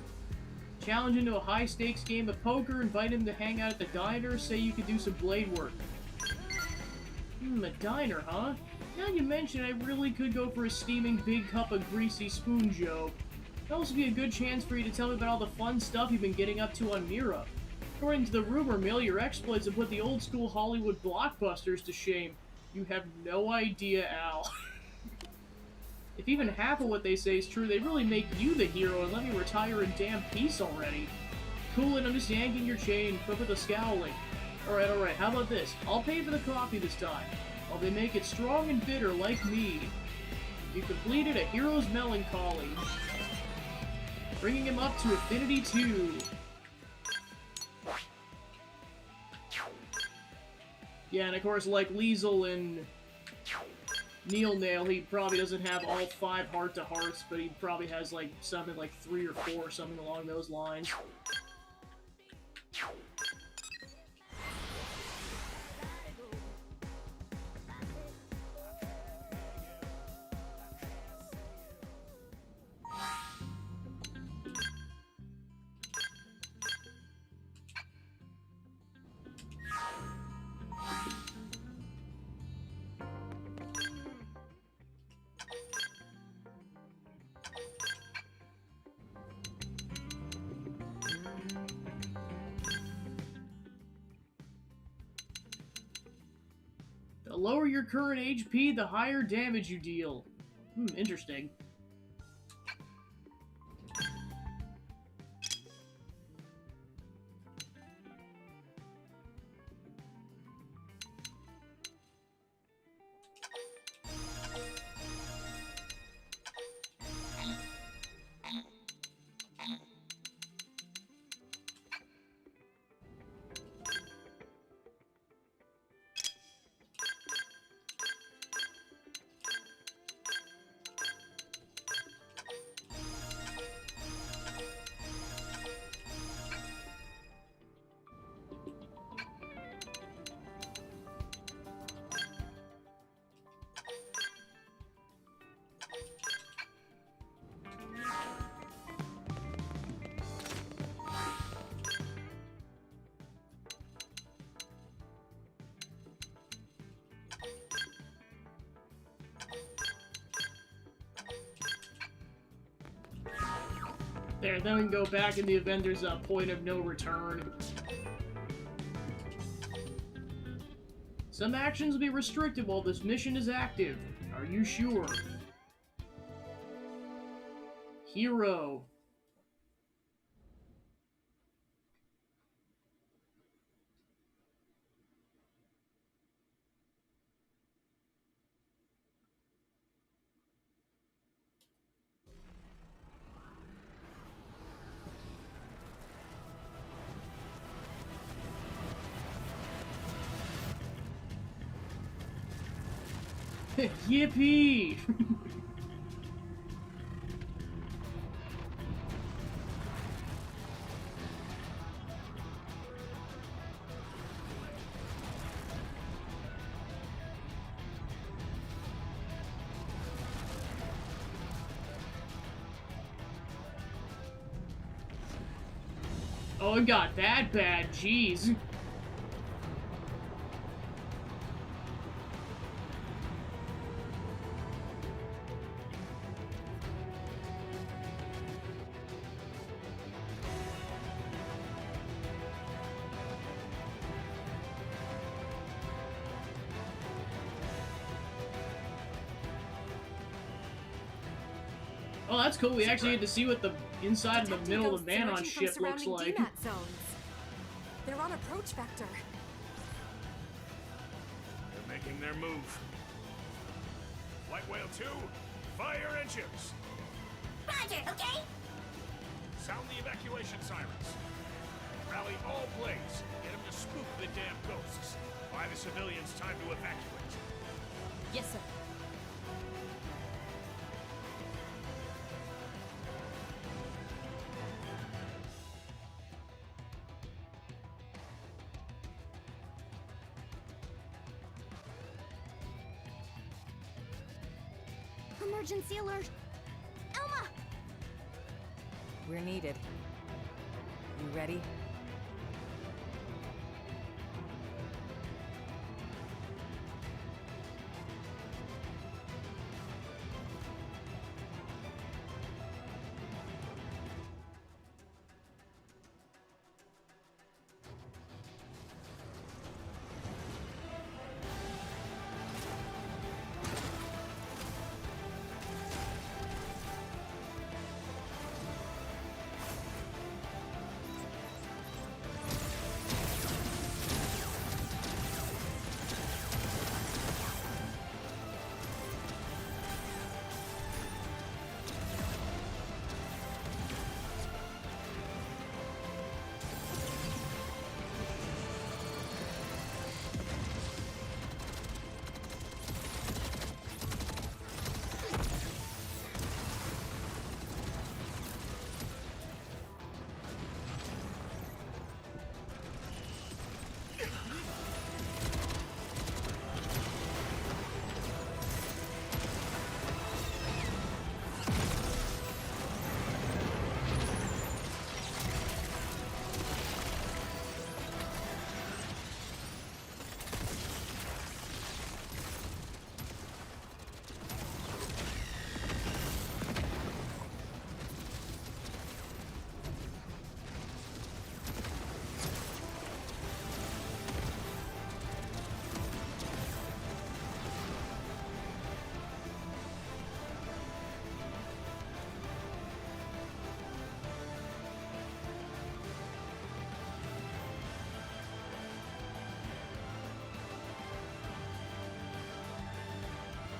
Speaker 1: Challenge into a high-stakes game of poker, invite him to hang out at the diner, say you could do some blade work. A diner, huh? Now you mention, I really could go for a steaming big cup of greasy spoon joke. That'll also be a good chance for you to tell me about all the fun stuff you've been getting up to on Mira. According to the rumor mill, your exploits have put the old-school Hollywood blockbusters to shame. You have no idea, Al. If even half of what they say is true, they really make you the hero and let me retire in damn peace already. Cool, and I'm just yanking your chain, but with a scowling. Alright, how about this? I'll pay for the coffee this time, while they make it strong and bitter like me. You completed a hero's melancholy, bringing him up to Affinity 2. Yeah, and of course, like Liesel and Neil Nail, he probably doesn't have all 5 heart-to-hearts, but he probably has like something like 3 or 4, something along those lines. lower your current HP, the higher damage you deal. Interesting. There, then we can go back in the event there's a point of no return. Some actions will be restricted while this mission is active. Are you sure? Hero. Yippee! Oh, it got that bad, jeez. Oh, that's cool. We actually get to see what the inside of the middle of the Manon ship looks like.
Speaker 12: They're on approach vector.
Speaker 7: They're making their move. White Whale 2, fire engines!
Speaker 6: Roger, okay?
Speaker 7: Sound the evacuation sirens. Rally all blades. Get them to spook the damn ghosts. Buy the civilians time to evacuate.
Speaker 12: Yes, sir.
Speaker 6: Emergency alert! Elma!
Speaker 3: We're needed. You ready?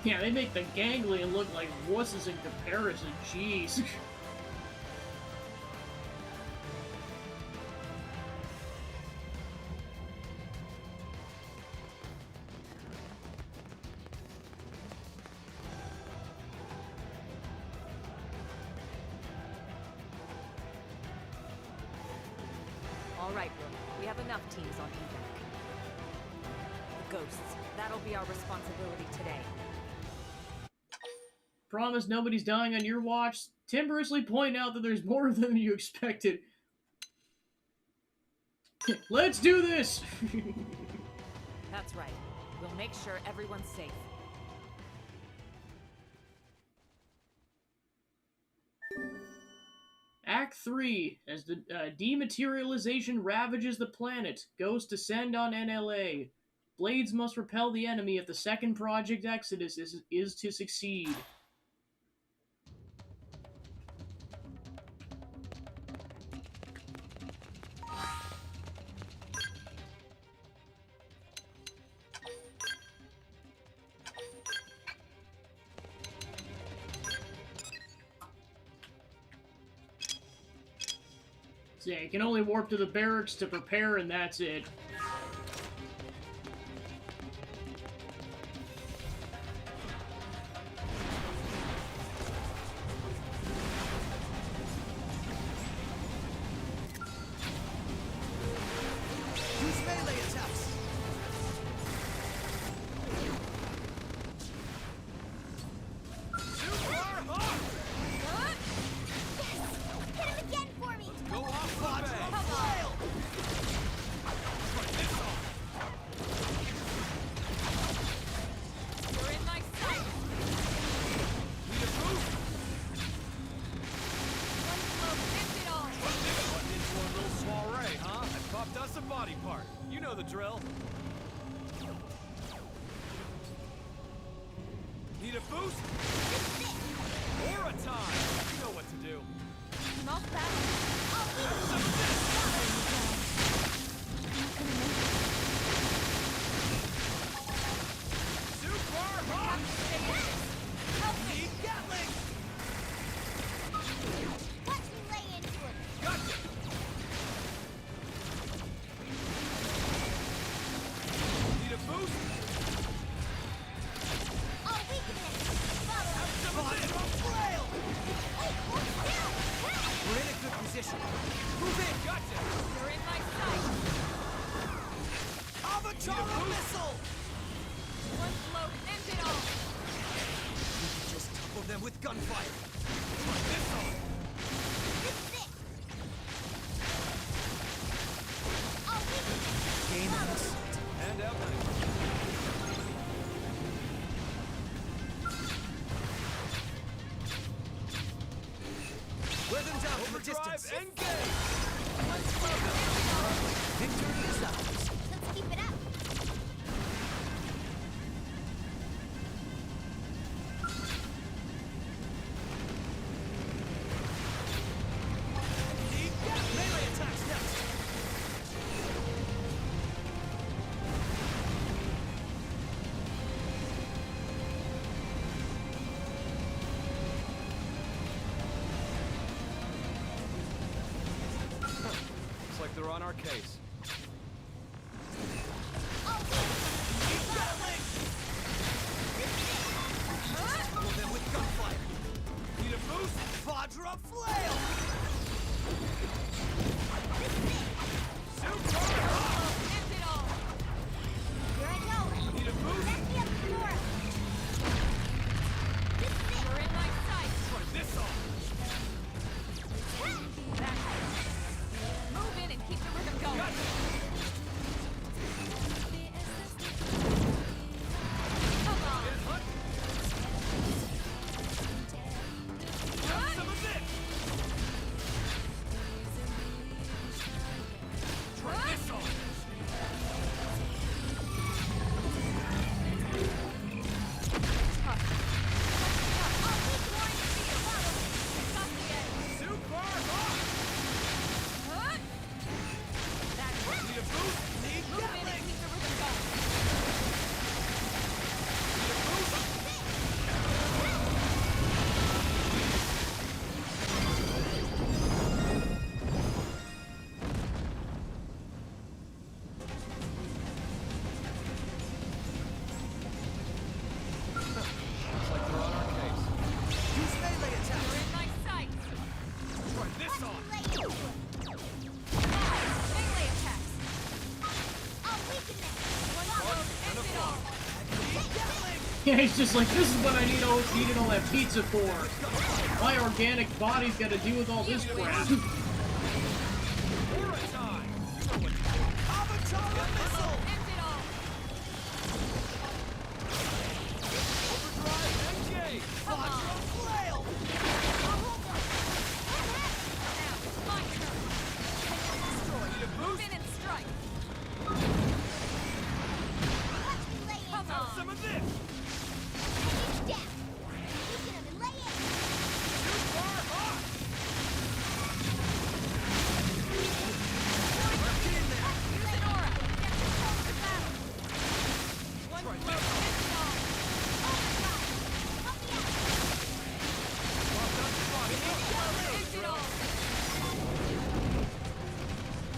Speaker 1: Yeah, they make the ganglion look like wusses in comparison. Jeez.
Speaker 3: All right, Will. We have enough teams on evac. The ghosts. That'll be our responsibility today.
Speaker 1: Promise nobody's dying on your watch. Timorously point out that there's more than you expected. Let's do this!
Speaker 3: That's right. We'll make sure everyone's safe.
Speaker 1: Act 3. As the dematerialization ravages the planet, ghosts descend on NLA. Blades must repel the enemy if the second Project Exodus is to succeed. So yeah, you can only warp to the barracks to prepare, and that's it.
Speaker 5: Use melee attacks. Super hard.
Speaker 6: Hit him again for me!
Speaker 5: Go off the bed. Flail. Try this on.
Speaker 12: You're in my sight!
Speaker 5: Need a boost?
Speaker 12: One blow, end it all!
Speaker 2: Putting into a little soiree, huh? I popped us a body part. You know the drill.
Speaker 5: Need a boost?
Speaker 2: Or a time. You know what to do.
Speaker 12: Not bad.
Speaker 5: Some of this. Super hot.
Speaker 12: Help me!
Speaker 5: Need Gatling.
Speaker 6: Watch me lay into him!
Speaker 5: Gotcha. Need a boost?
Speaker 6: I'll weaken him! Follow me!
Speaker 5: Some of this. Flail. We're in a good position. Move in. Gotcha.
Speaker 12: You're in my sight!
Speaker 5: Avatar missile.
Speaker 12: One blow, end it all!
Speaker 5: We can just topple them with gunfire. Try this on.
Speaker 6: This is it! I'll weaken him!
Speaker 5: Game in sight.
Speaker 2: And out night.
Speaker 5: Wear them down from a distance.
Speaker 2: Engage!
Speaker 5: Victory is ours.
Speaker 6: Let's keep it up!
Speaker 5: Need melee attacks next.
Speaker 2: Looks like they're on our case.
Speaker 5: Need Gatling. Topple them with gunfire. Need a boost? Vajra flail. Super hot.
Speaker 12: End it all!
Speaker 6: Here I go!
Speaker 5: Need a boost?
Speaker 6: Back me up some more! This is it!
Speaker 12: You're in my sight!
Speaker 5: Try this on.
Speaker 12: Back. Move in and keep the rhythm going!
Speaker 5: Gotcha.
Speaker 12: Come on!
Speaker 5: Get hut. Have some of this.
Speaker 1: Yeah, he's just like, this is what I needed all that pizza for. My organic body's got to deal with all this crap.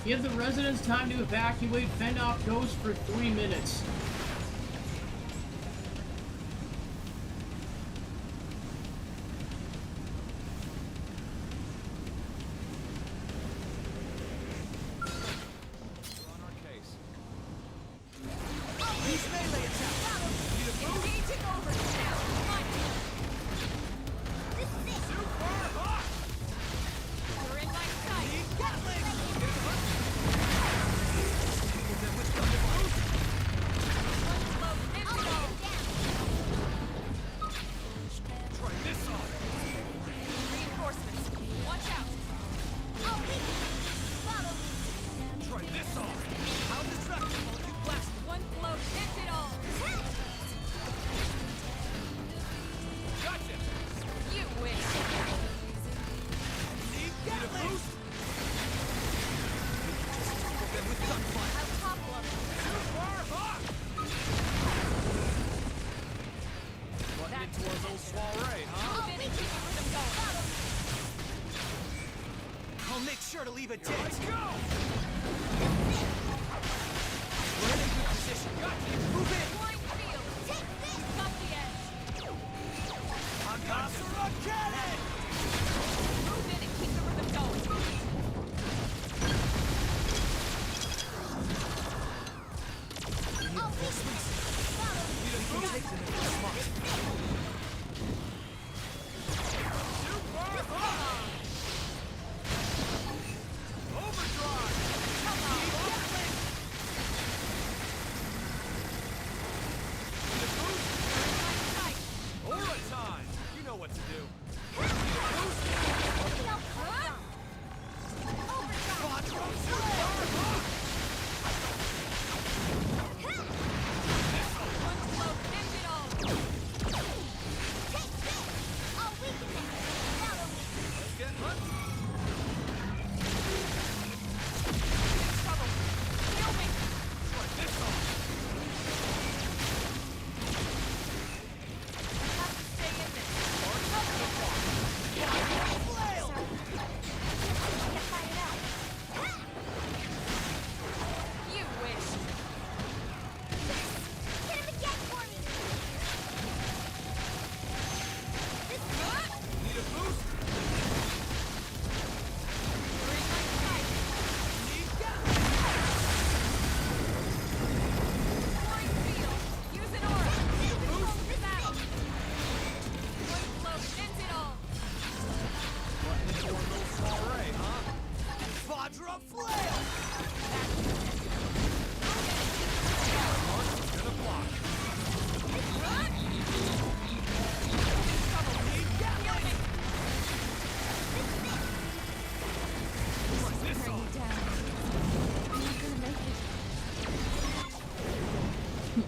Speaker 1: Give the residents time to evacuate. Fend off ghosts for 3 minutes.
Speaker 13: I'll make sure to leave a dent.
Speaker 5: Let's go!
Speaker 13: We're in a good position. Move in.
Speaker 12: Blind field. Take this. Got the edge.
Speaker 13: I'm a cannon.
Speaker 12: Move in and keep the rhythm going.
Speaker 13: Reinforcements. We can take them in this spot.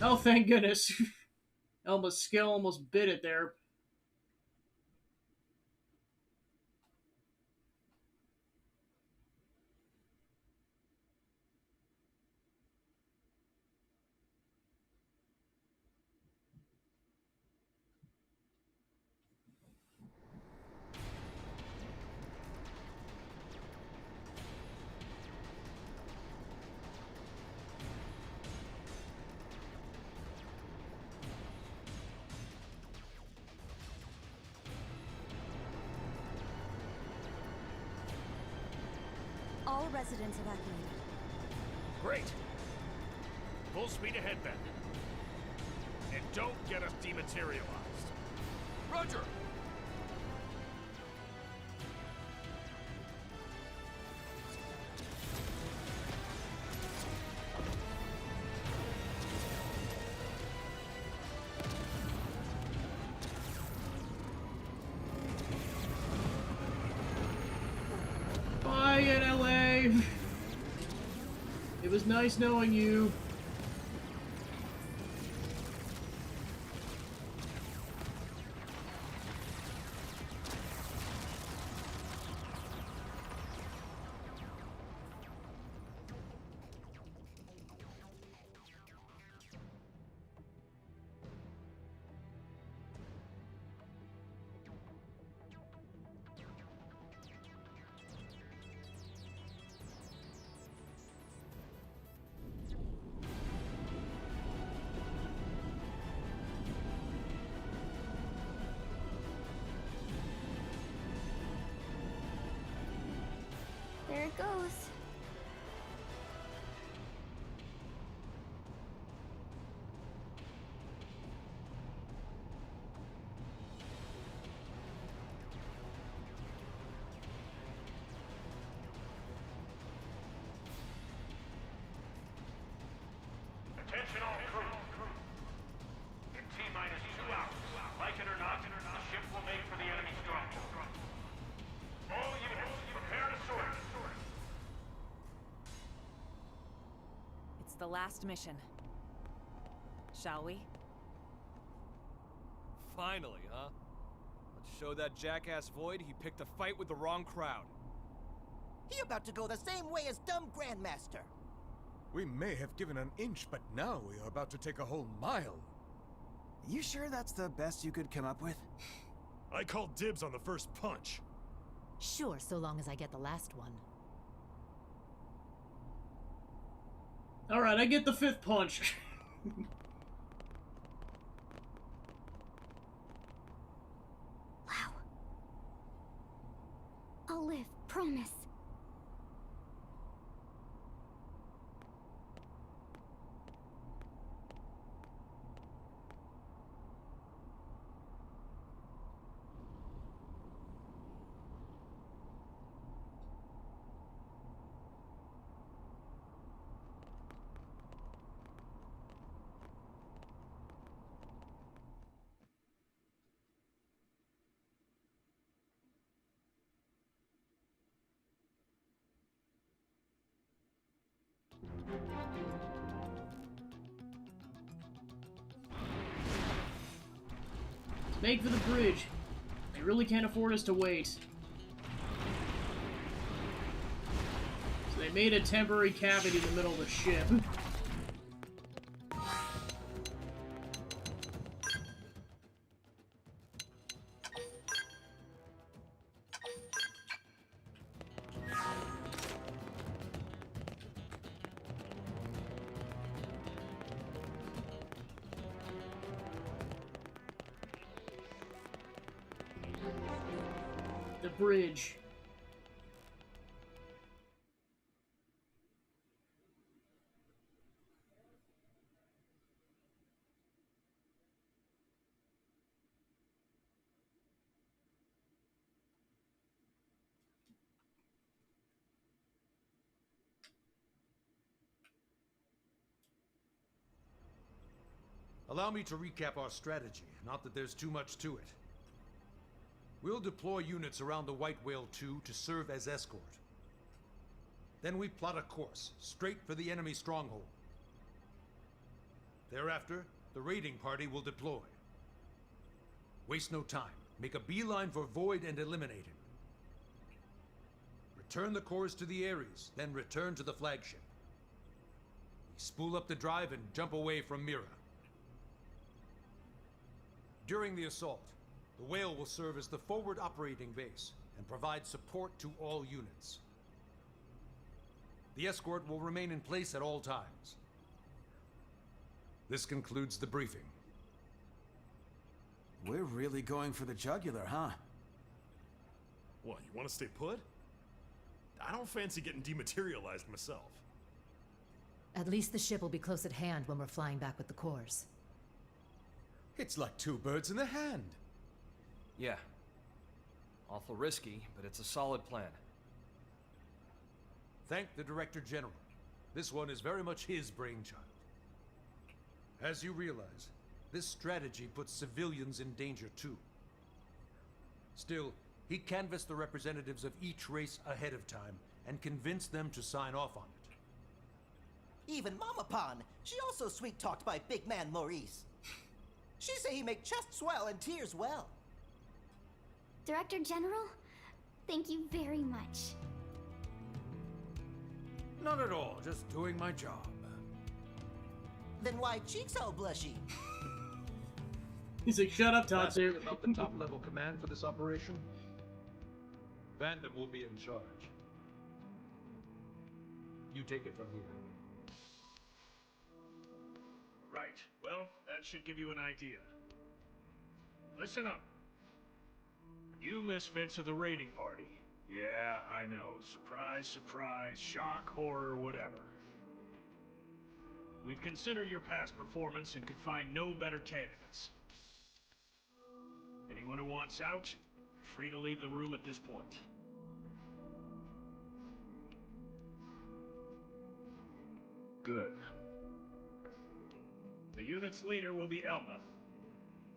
Speaker 1: Oh, thank goodness. Skill almost bit it there.
Speaker 6: All residents evacuated.
Speaker 7: Great. Full speed ahead then.
Speaker 11: and don't get us dematerialized.
Speaker 5: Roger!
Speaker 1: Bye, NLA. It was nice knowing you.
Speaker 6: There it goes.
Speaker 7: Attention all crew. In T-minus 2 hours, like it or not, the ship will make for the enemy stronghold. All units, prepare to sort.
Speaker 3: It's the last mission. Shall we?
Speaker 2: Finally, huh? Let's show that jackass Void he picked a fight with the wrong crowd.
Speaker 13: He about to go the same way as dumb Grandmaster.
Speaker 9: We may have given an inch, but now we are about to take a whole mile.
Speaker 5: You sure that's the best you could come up with?
Speaker 11: I called dibs on the first punch.
Speaker 10: Sure, so long as I get the last one.
Speaker 1: Alright, I get the 5th punch.
Speaker 6: Wow. I'll live, promise.
Speaker 1: Make for the bridge. They really can't afford us to wait. So they made a temporary cavity in the middle of the ship. The bridge.
Speaker 14: Allow me to recap our strategy, not that there's too much to it. We'll deploy units around the White Whale 2 to serve as escort. Then we plot a course, straight for the enemy stronghold. Thereafter, the raiding party will deploy. Waste no time. Make a beeline for Void and eliminate him. Return the cores to the Ares, then return to the flagship. We spool up the drive and jump away from Mira. During the assault, the Whale will serve as the forward operating base and provide support to all units. The escort will remain in place at all times. This concludes the briefing.
Speaker 5: We're really going for the jugular, huh?
Speaker 11: What, you want to stay put? I don't fancy getting dematerialized myself.
Speaker 10: At least the ship will be close at hand when we're flying back with the cores.
Speaker 9: It's like two birds in the hand.
Speaker 2: Yeah. Awful risky, but it's a solid plan.
Speaker 14: Thank the Director General. This one is very much his brainchild. As you realize, this strategy puts civilians in danger too. Still, he canvassed the representatives of each race ahead of time and convinced them to sign off on it.
Speaker 13: Even Mama Pan, she also sweet-talked by big man Maurice. She say he make chest swell and tears well.
Speaker 6: Director General, thank you very much.
Speaker 14: Not at all, just doing my job.
Speaker 13: Then why cheeks all blushy?
Speaker 1: He's like, shut up, Tatsu.
Speaker 14: About the top-level command for this operation? Vandam will be in charge. You take it from here.
Speaker 7: Right. Well, that should give you an idea. Listen up. You misfits are the raiding party. Yeah, I know. Surprise, surprise, shock, horror, whatever. We've considered your past performance and could find no better candidates. Anyone who wants out, free to leave the room at this point. Good. The unit's leader will be Elma.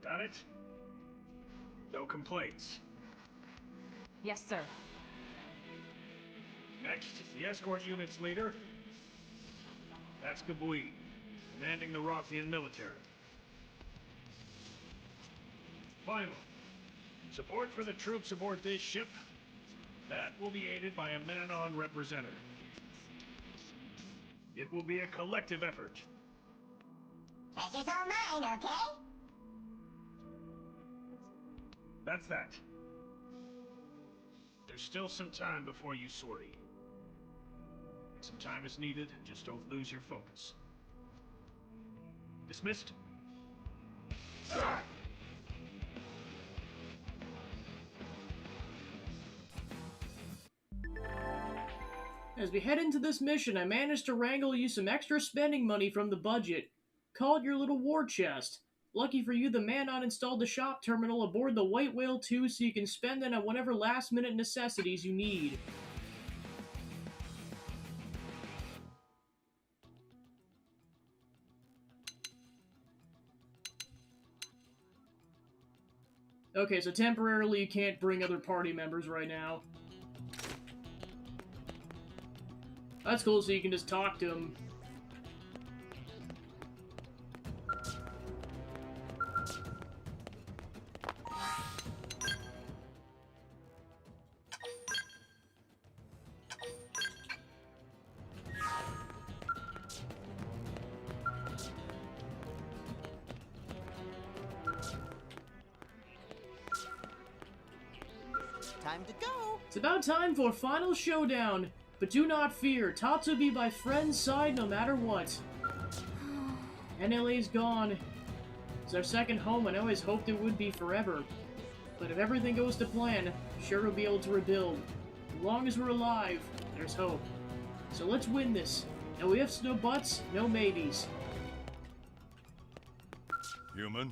Speaker 7: Got it? No complaints.
Speaker 3: Yes, sir.
Speaker 7: Next, the escort unit's leader. That's Gabui, commanding the Rothian military. Finally, support for the troops aboard this ship. That will be aided by a Manon representative. It will be a collective effort.
Speaker 15: This is all mine, okay?
Speaker 7: That's that. There's still some time before you sortie. Some time is needed, just don't lose your focus. Dismissed?
Speaker 1: As we head into this mission, I managed to wrangle you some extra spending money from the budget. Call it your little war chest. Lucky for you, the Manon installed the shop terminal aboard the White Whale 2 so you can spend it on whatever last-minute necessities you need. Okay, so temporarily you can't bring other party members right now. That's cool, so you can just talk to them.
Speaker 13: Time to go.
Speaker 1: It's about time for a final showdown, but do not fear, Tatsu will be by friend's side no matter what. NLA's gone. It's our second home and I always hoped it would be forever. But if everything goes to plan, sure we'll be able to rebuild. As long as we're alive, there's hope. So let's win this. No ifs, no buts, no maybes.
Speaker 11: Human?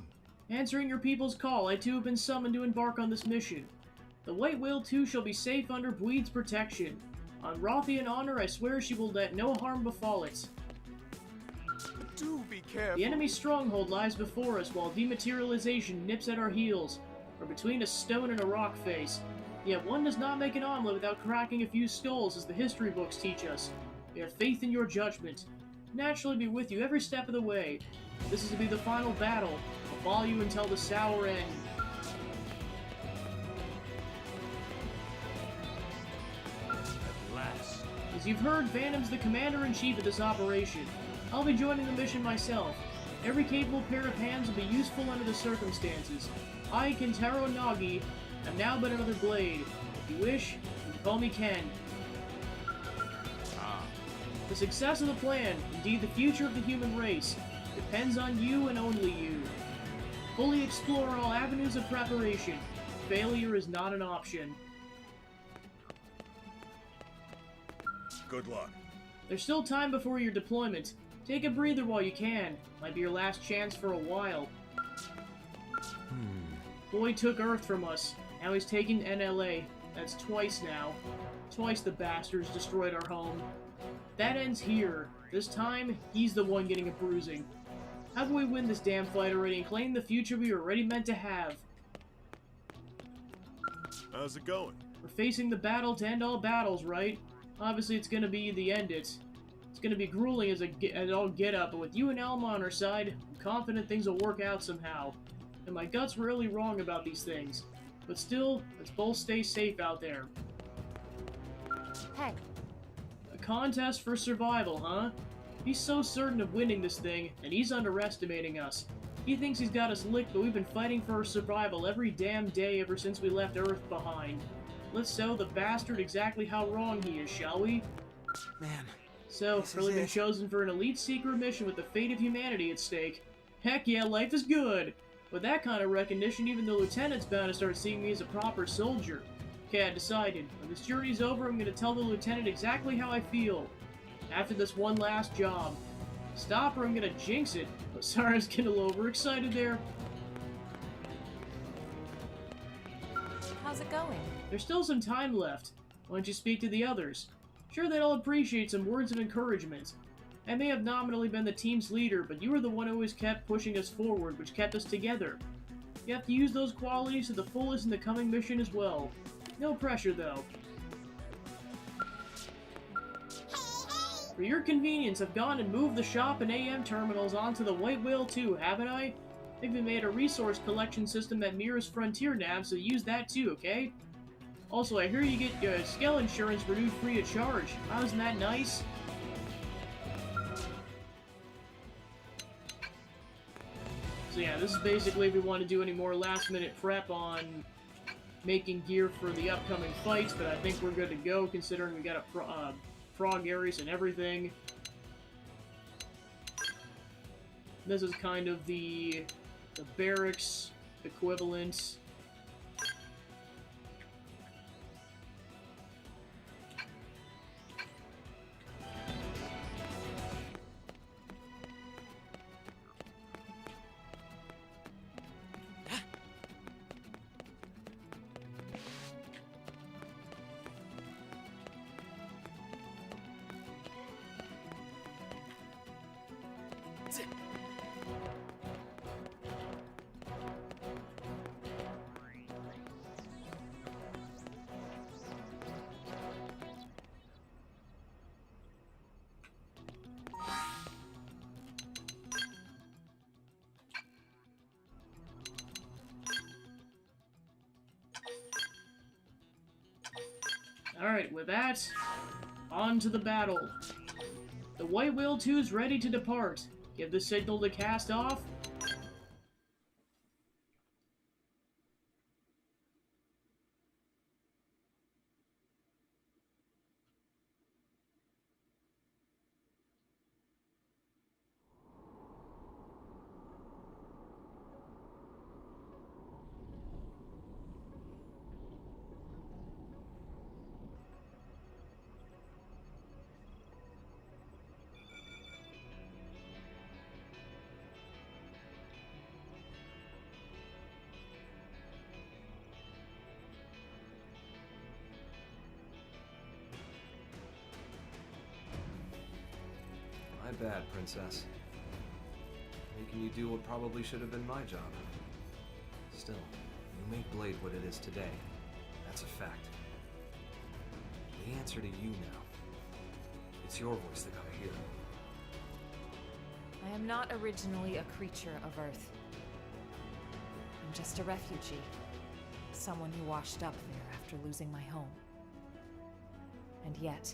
Speaker 1: Answering your people's call, I too have been summoned to embark on this mission. The White Whale 2 shall be safe under Bweed's protection. On Rothian honor, I swear she will let no harm befall it.
Speaker 9: Do be careful.
Speaker 1: The enemy's stronghold lies before us, while dematerialization nips at our heels. We're between a stone and a rock face. Yet one does not make an omelet without cracking a few skulls, as the history books teach us. We have faith in your judgment. Naturally be with you every step of the way. This is to be the final battle. I'll follow you until the sour end. As you've heard, Phantom's the commander-in-chief of this operation. I'll be joining the mission myself. Every capable pair of hands will be useful under the circumstances. I, Kentaro Nagi, am now but another blade. If you wish, you can call me Ken. The success of the plan, indeed the future of the human race, depends on you and only you. Fully explore all avenues of preparation. Failure is not an option.
Speaker 11: Good luck.
Speaker 1: There's still time before your deployment. Take a breather while you can. Might be your last chance for a while. Boy took Earth from us. Now he's taking NLA. That's twice now. Twice the bastards destroyed our home. That ends here. This time, he's the one getting a bruising. How can we win this damn fight already and claim the future we were already meant to have?
Speaker 11: How's it going?
Speaker 1: We're facing the battle to end all battles, right? Obviously, it's gonna be the end it. It's gonna be grueling as all get up, but with you and Elma on our side, I'm confident things will work out somehow. And my gut's really wrong about these things. But still, let's both stay safe out there.
Speaker 3: Hey.
Speaker 1: A contest for survival, huh? He's so certain of winning this thing, and he's underestimating us. He thinks he's got us licked, but we've been fighting for our survival every damn day ever since we left Earth behind. Let's show the bastard exactly how wrong he is, shall we?
Speaker 4: Man.
Speaker 1: So, really been chosen for an elite secret mission with the fate of humanity at stake. Heck yeah, life is good! With that kind of recognition, even the lieutenant's bound to start seeing me as a proper soldier. Okay, I decided. When this journey's over, I'm gonna tell the lieutenant exactly how I feel. After this one last job. Stop or I'm gonna jinx it. Oh, sorry, I was getting a little overexcited there.
Speaker 3: How's it going?
Speaker 1: There's still some time left. Why don't you speak to the others? Sure, they'd all appreciate some words of encouragement. I may have nominally been the team's leader, but you were the one who always kept pushing us forward, which kept us together. You have to use those qualities to the fullest in the coming mission as well. No pressure, though. For your convenience, I've gone and moved the shop and AM terminals onto the White Whale 2, haven't I? I've even made a resource collection system at Mira's Frontier nav, so use that too, okay? Also, I hear you get your scale insurance renewed free of charge. Wow, isn't that nice? So yeah, this is basically if we want to do any more last-minute prep on making gear for the upcoming fights, but I think we're good to go considering we got a frog Ares and everything. This is kind of the barracks equivalent. Alright, with that, on to the battle. The White Whale 2 is ready to depart. Give the signal to cast off.
Speaker 2: My bad, Princess. Making you do what probably should have been my job. Still, you made Blade what it is today. That's a fact. The answer to you now. It's your voice they gotta hear.
Speaker 3: I am not originally a creature of Earth. I'm just a refugee. Someone who washed up there after losing my home. And yet,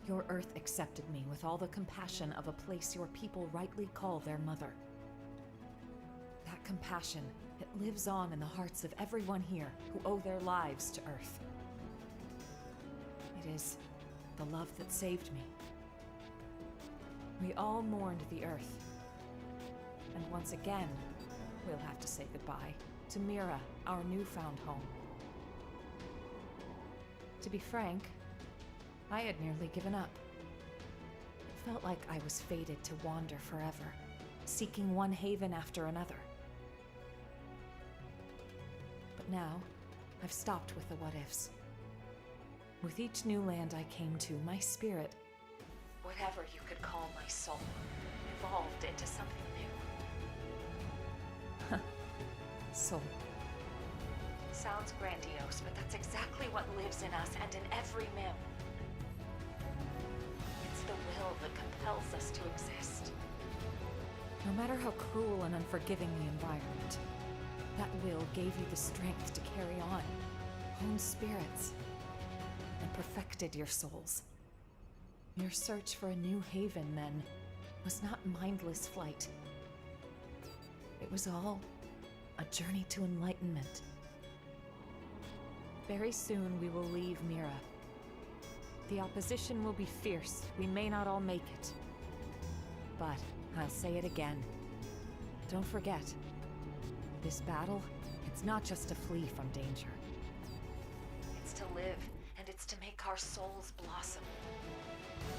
Speaker 3: your Earth accepted me with all the compassion of a place your people rightly call their mother. That compassion, it lives on in the hearts of everyone here who owe their lives to Earth. It is the love that saved me. We all mourned the Earth. And once again, we'll have to say goodbye to Mira, our newfound home. To be frank, I had nearly given up. It felt like I was fated to wander forever, seeking one haven after another. But now, I've stopped with the what-ifs. With each new land I came to, my spirit, whatever you could call my soul, evolved into something new. Soul. Sounds grandiose, but that's exactly what lives in us and in every Mim. It's the will that compels us to exist. No matter how cruel and unforgiving the environment, that will gave you the strength to carry on, honed spirits, and perfected your souls. Your search for a new haven, then, was not mindless flight. It was all a journey to enlightenment. Very soon we will leave Mira. The opposition will be fierce. We may not all make it. But I'll say it again. Don't forget, this battle, it's not just to flee from danger. It's to live, and it's to make our souls blossom.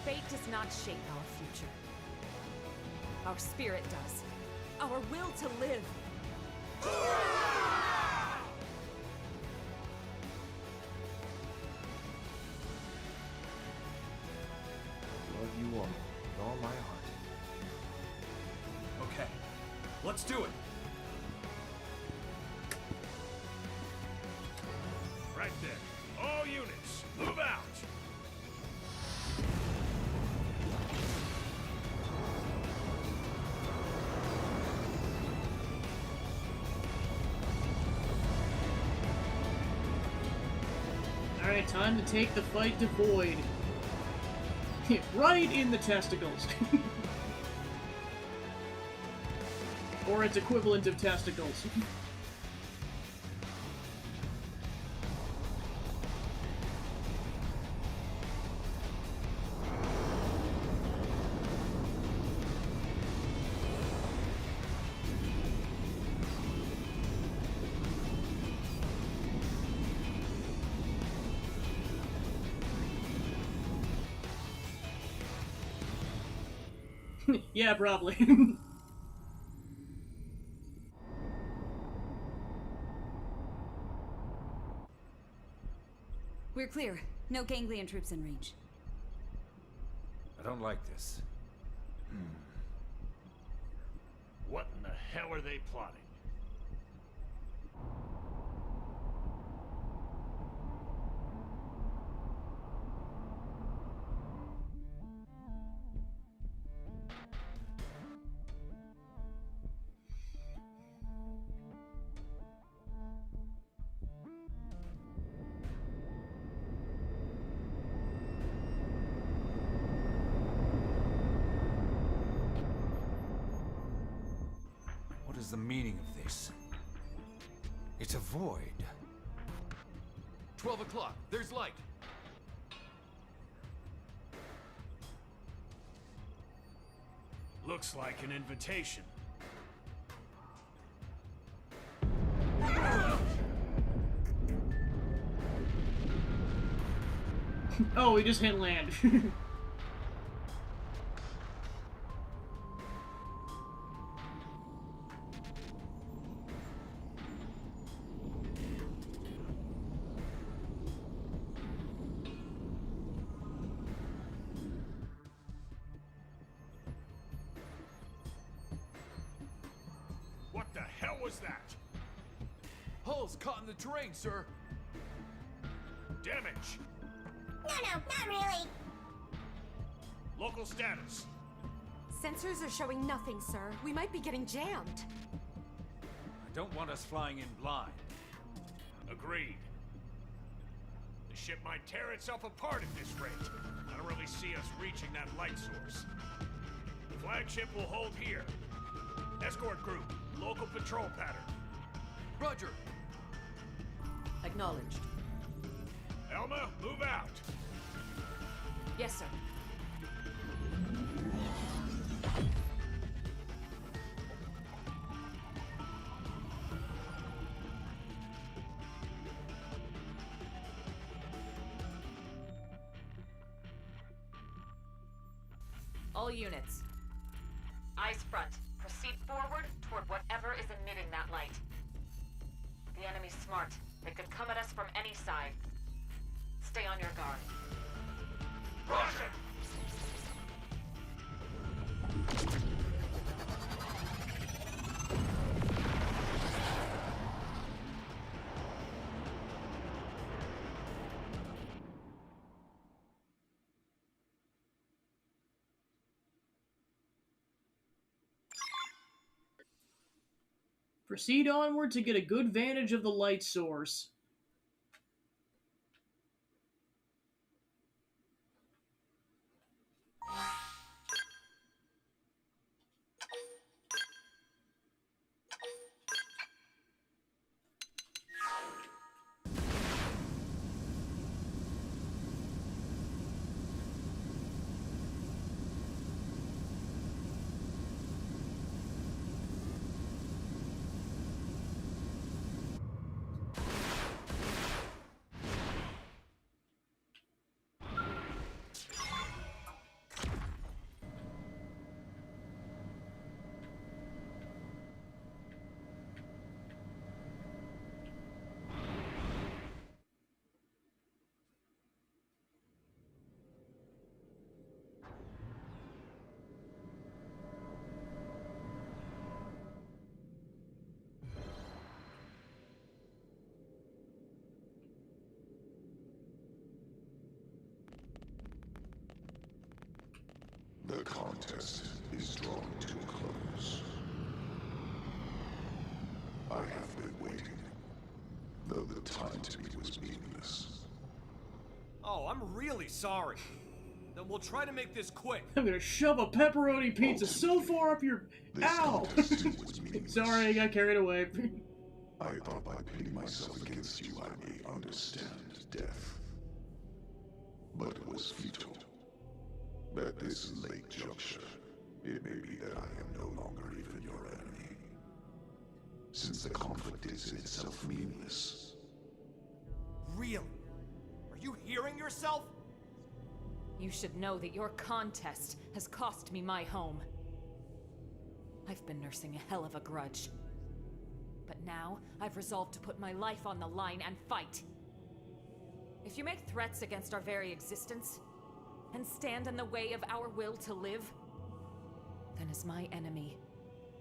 Speaker 3: Fate does not shape our future. Our spirit does. Our will to live.
Speaker 2: Love you all with all my heart.
Speaker 11: Okay, let's do it.
Speaker 7: Right there. All units, move out!
Speaker 1: Alright, time to take the fight to Void. Right in the testicles. Or its equivalent of testicles. Yeah, probably.
Speaker 16: We're clear. No ganglion troops in range.
Speaker 14: I don't like this.
Speaker 7: What in the hell are they plotting?
Speaker 14: What is the meaning of this? It's a void.
Speaker 5: 12 o'clock. There's light.
Speaker 7: Looks like an invitation.
Speaker 1: Oh, we just hit land.
Speaker 7: What the hell was that?
Speaker 5: Hull's caught in the terrain, sir.
Speaker 7: Damage.
Speaker 15: No, not really.
Speaker 7: Local status.
Speaker 12: Sensors are showing nothing, sir. We might be getting jammed.
Speaker 14: I don't want us flying in blind.
Speaker 7: Agreed. The ship might tear itself apart at this rate. I don't really see us reaching that light source. The flagship will hold here. Escort group, local patrol pattern.
Speaker 5: Roger.
Speaker 16: Acknowledged.
Speaker 7: Elma, move out.
Speaker 16: Yes, sir.
Speaker 3: All units. Eyes front. Proceed forward toward whatever is emitting that light. The enemy's smart. They could come at us from any side. Stay on your guard.
Speaker 7: Russian!
Speaker 1: Proceed onward to get a good vantage of the light source.
Speaker 17: The contest is drawing to a close. I have been waiting, though the time to me was meaningless.
Speaker 2: Oh, I'm really sorry. Then we'll try to make this quick.
Speaker 1: I'm gonna shove a pepperoni pizza so far up your... Ow! Sorry, I got carried away.
Speaker 17: I thought by pitting myself against you I may understand death. But it was futile. At this late juncture, it may be that I am no longer even your enemy. Since the conflict is in itself meaningless.
Speaker 2: Really? Are you hearing yourself?
Speaker 3: You should know that your contest has cost me my home. I've been nursing a hell of a grudge. But now, I've resolved to put my life on the line and fight. If you make threats against our very existence, and stand in the way of our will to live, then as my enemy,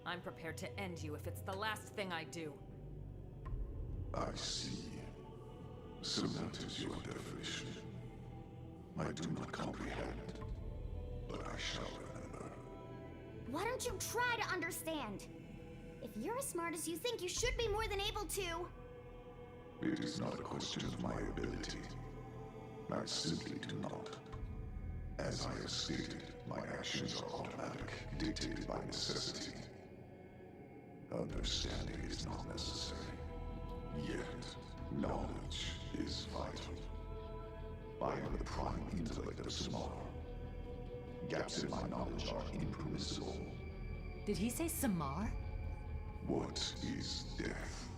Speaker 3: I'm prepared to end you if it's the last thing I do.
Speaker 17: I see. So that is your definition. I do not comprehend, but I shall remember.
Speaker 15: Why don't you try to understand? If you're as smart as you think, you should be more than able to.
Speaker 17: It is not a question of my ability. I simply do not. As I have stated, my actions are automatic, dictated by necessity. Understanding is not necessary. Yet, knowledge is vital. I am the prime intellect of Samar. Gaps in my knowledge are impermissible.
Speaker 10: Did he say Samar?
Speaker 17: What is death?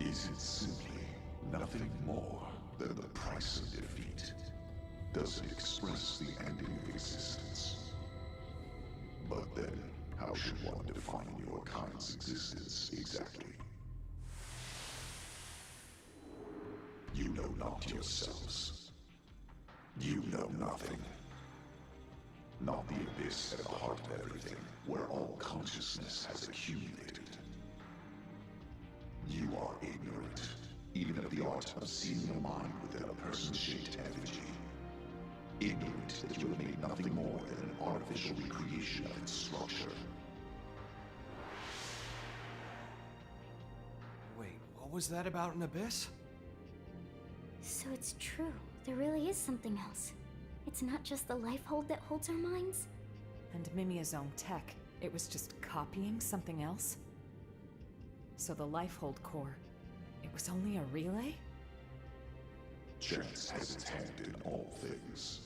Speaker 17: Is it simply nothing more than the price of defeat? Does it express the ending of existence? But then, how should one define your kind's existence exactly? You know not yourselves. You know nothing. Not the abyss at the heart of everything, where all consciousness has accumulated. You are ignorant, even of the art of seeing a mind within a person-shaped effigy. Ignorant that you have made nothing more than an artificial recreation of its structure.
Speaker 2: Wait, what was that about an abyss?
Speaker 6: So it's true. There really is something else. It's not just the life hold that holds our minds.
Speaker 3: And Mimia's own tech, it was just copying something else? So the life hold core, it was only a relay?
Speaker 17: Chance has its hand in all things.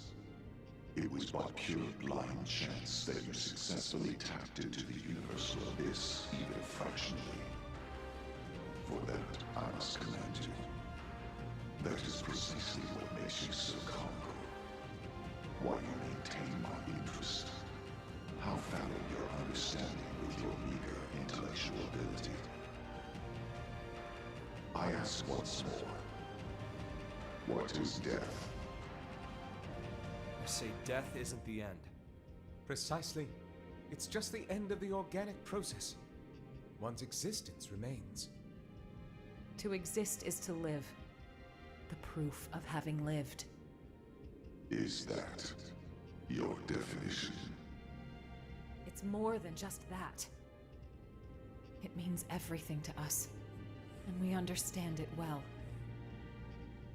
Speaker 17: It was but pure blind chance that you successfully tapped into the universal abyss, even fractionally. For that, I must commend you. That is precisely what makes you so calm. Why you maintain my interest. How fallow your understanding with your meager intellectual ability. ask once more. What is death?
Speaker 2: I say death isn't the end.
Speaker 9: Precisely. It's just the end of the organic process. One's existence remains.
Speaker 3: To exist is to live. The proof of having lived.
Speaker 17: Is that your definition?
Speaker 3: It's more than just that. It means everything to us, and we understand it well.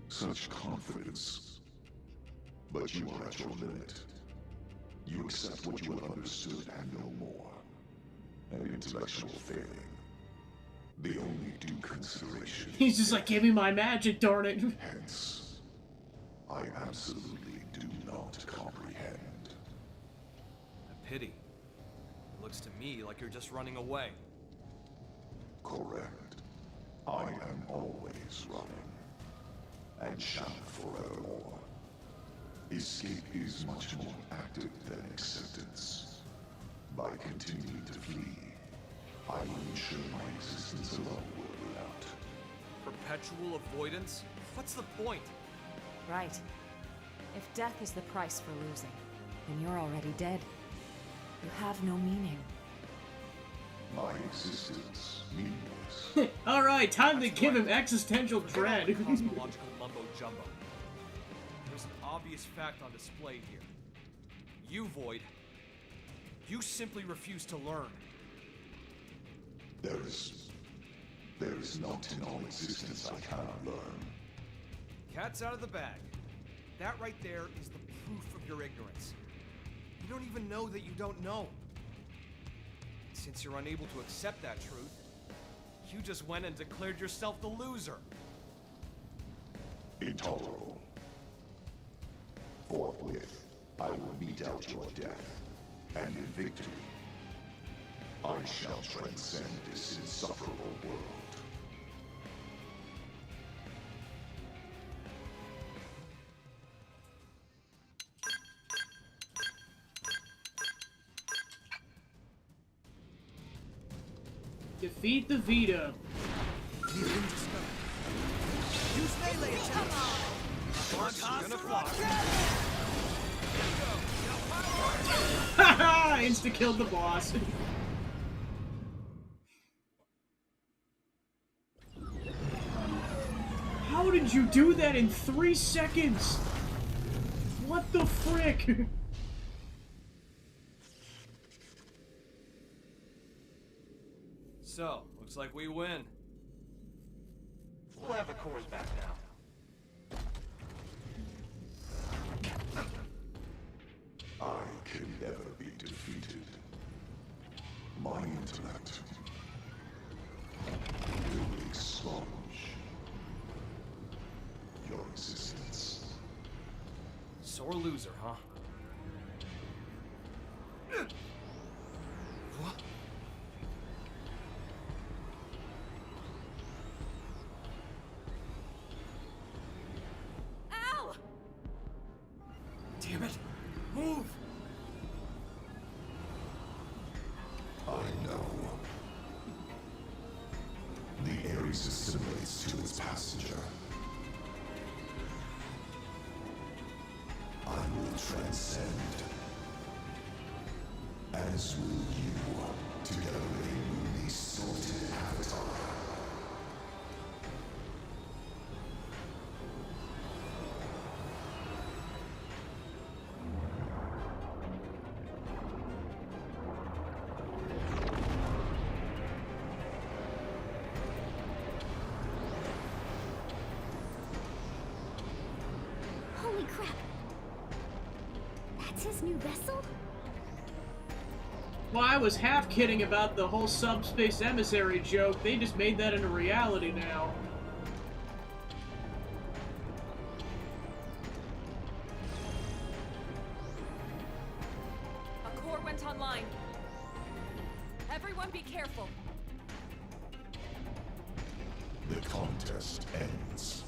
Speaker 17: Such confidence. But you are at your limit. You accept what you have understood and no more. An intellectual failing. The only due consideration.
Speaker 1: He's just like, give me my magic, darn it.
Speaker 17: Hence, I absolutely do not comprehend.
Speaker 2: A pity. It looks to me like you're just running away.
Speaker 17: Correct. I am always running, and shall forevermore. Escape is much more active than acceptance. By continuing to flee, I will ensure my existence alone will be out.
Speaker 2: Perpetual avoidance? What's the point?
Speaker 3: Right. If death is the price for losing, then you're already dead. You have no meaning.
Speaker 17: My existence meaningless.
Speaker 1: Alright, time to give him existential dread.
Speaker 2: Cosmological mumbo jumbo. There's an obvious fact on display here. You, Void, you simply refuse to learn.
Speaker 17: There is not in all existence I cannot learn.
Speaker 2: Cat's out of the bag. That right there is the proof of your ignorance. You don't even know that you don't know. Since you're unable to accept that truth, you just went and declared yourself the loser.
Speaker 17: Intolerable. Forthwith, I will mete out your death, and in victory, I shall transcend this insufferable world.
Speaker 1: Defeat the Vita.
Speaker 5: Use melee attacks.
Speaker 1: Haha! Insta-killed the boss. How did you do that in 3 seconds? What the frick?
Speaker 2: So, looks like we win.
Speaker 13: We'll have the cores back now.
Speaker 17: I can never be defeated. My intellect will expunge your existence.
Speaker 2: Sore loser, huh? What?
Speaker 12: Ow!
Speaker 2: Damn it! Move!
Speaker 17: I know. The Ares assimilates to its passenger. I will transcend. As will you, together with a newly sorted avatar.
Speaker 15: Holy crap! That's his new vessel?
Speaker 1: Well, I was half kidding about the whole subspace emissary joke. They just made that into reality now.
Speaker 12: A core went online. Everyone be careful.
Speaker 17: The contest ends.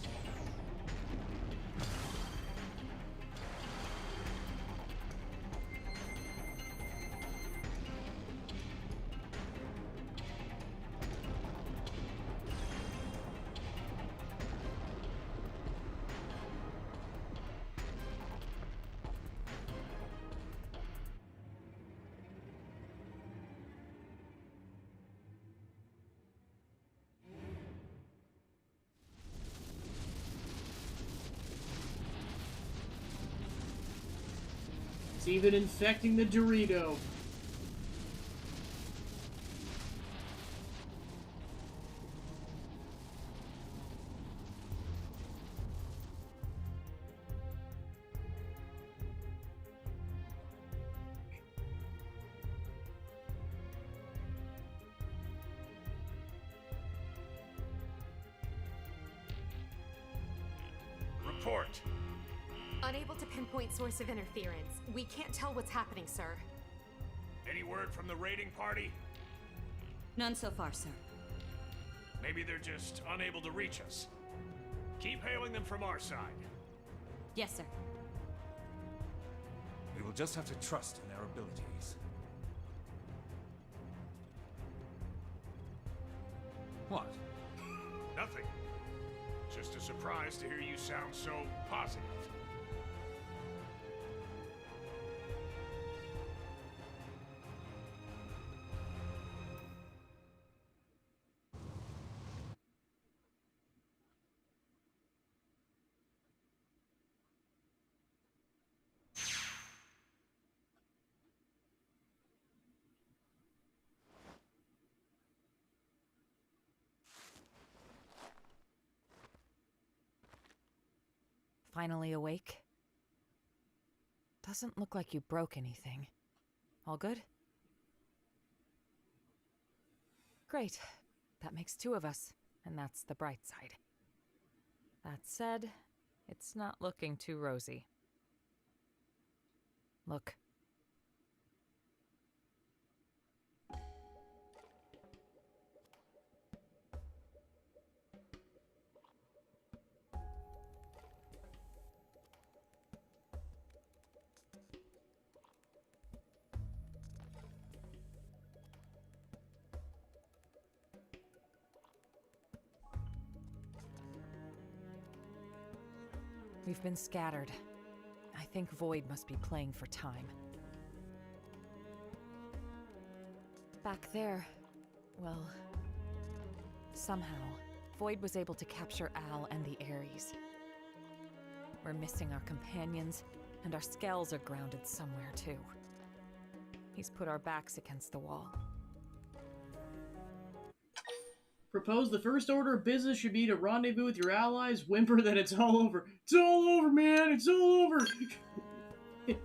Speaker 1: It's even infecting the Dorito.
Speaker 7: Report.
Speaker 18: Unable to pinpoint source of interference. We can't tell what's happening, sir.
Speaker 7: Any word from the raiding party?
Speaker 16: None so far, sir.
Speaker 7: Maybe they're just unable to reach us. Keep hailing them from our side.
Speaker 16: Yes, sir.
Speaker 9: We will just have to trust in their abilities. What?
Speaker 7: Nothing. Just a surprise to hear you sound so positive.
Speaker 3: Finally awake? Doesn't look like you broke anything. All good? Great. That makes 2 of us, and that's the bright side. That said, it's not looking too rosy. Look. We've been scattered. I think Void must be playing for time. Back there, well, somehow, Void was able to capture Al and the Ares. We're missing our companions, and our skells are grounded somewhere too. He's put our backs against the wall.
Speaker 1: Propose the first order of business should be to rendezvous with your allies, whimper that it's all over. It's all over, man! It's all over!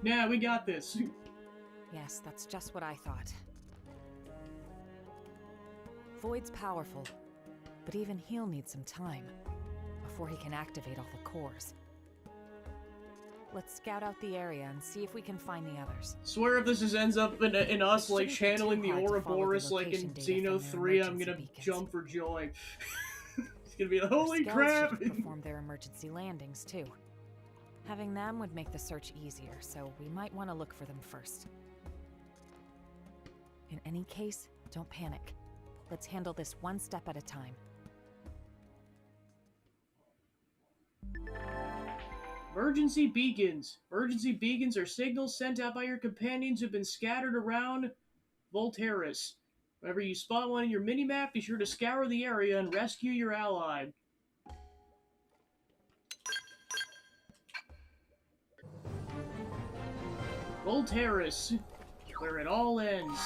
Speaker 1: Nah, we got this.
Speaker 3: Yes, that's just what I thought. Void's powerful, but even he'll need some time before he can activate all the cores. Let's scout out the area and see if we can find the others.
Speaker 1: Swear if this just ends up in us like channeling the Ouroboros like in Xeno 3, I'm gonna jump for joy. It's gonna be like, holy crap!
Speaker 3: Perform their emergency landings too. Having them would make the search easier, so we might want to look for them first. In any case, don't panic. Let's handle this one step at a time.
Speaker 1: Emergency beacons. Emergency beacons are signals sent out by your companions who've been scattered around Volterris. Whenever you spot one in your minimap, be sure to scour the area and rescue your ally. Volterris, where it all ends.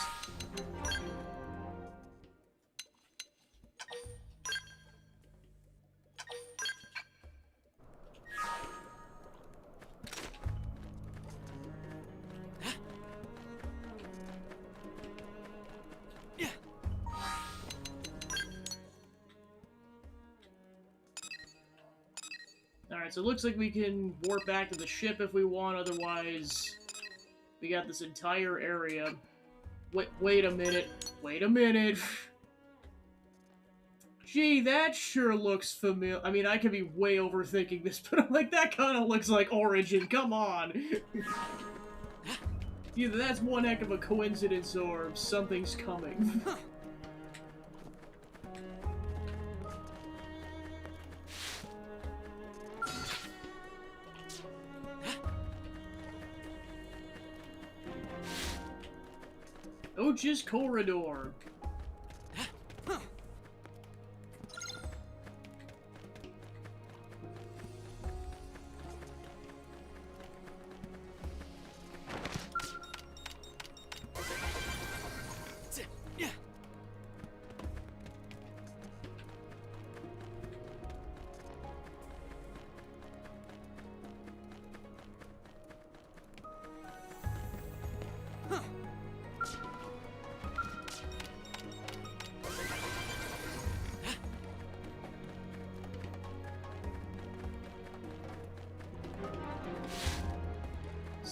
Speaker 1: Alright, so it looks like we can warp back to the ship if we want, otherwise we got this entire area. Wait a minute. Wait a minute. Gee, that sure looks familiar. I mean, I could be way overthinking this, but I'm like, that kind of looks like Origin, come on! Either that's one heck of a coincidence, or something's coming. Och's Corridor.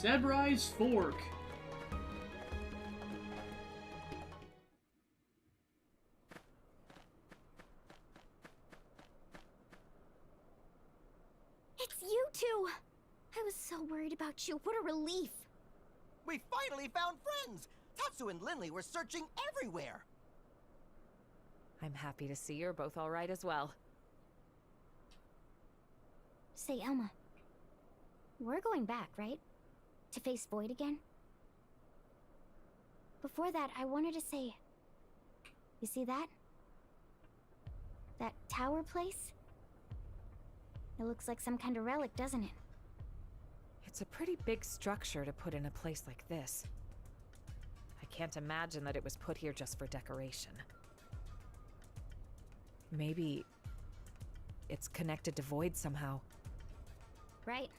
Speaker 1: Sebrai's Fork.
Speaker 15: It's you two! I was so worried about you. What a relief.
Speaker 13: We finally found friends! Tatsu and Linley were searching everywhere!
Speaker 3: I'm happy to see you're both all right as well.
Speaker 15: Say, Elma. We're going back, right? To face Void again? Before that, I wanted to say... You see that? That tower place? It looks like some kind of relic, doesn't it?
Speaker 3: It's a pretty big structure to put in a place like this. I can't imagine that it was put here just for decoration. Maybe it's connected to Void somehow.
Speaker 15: Right.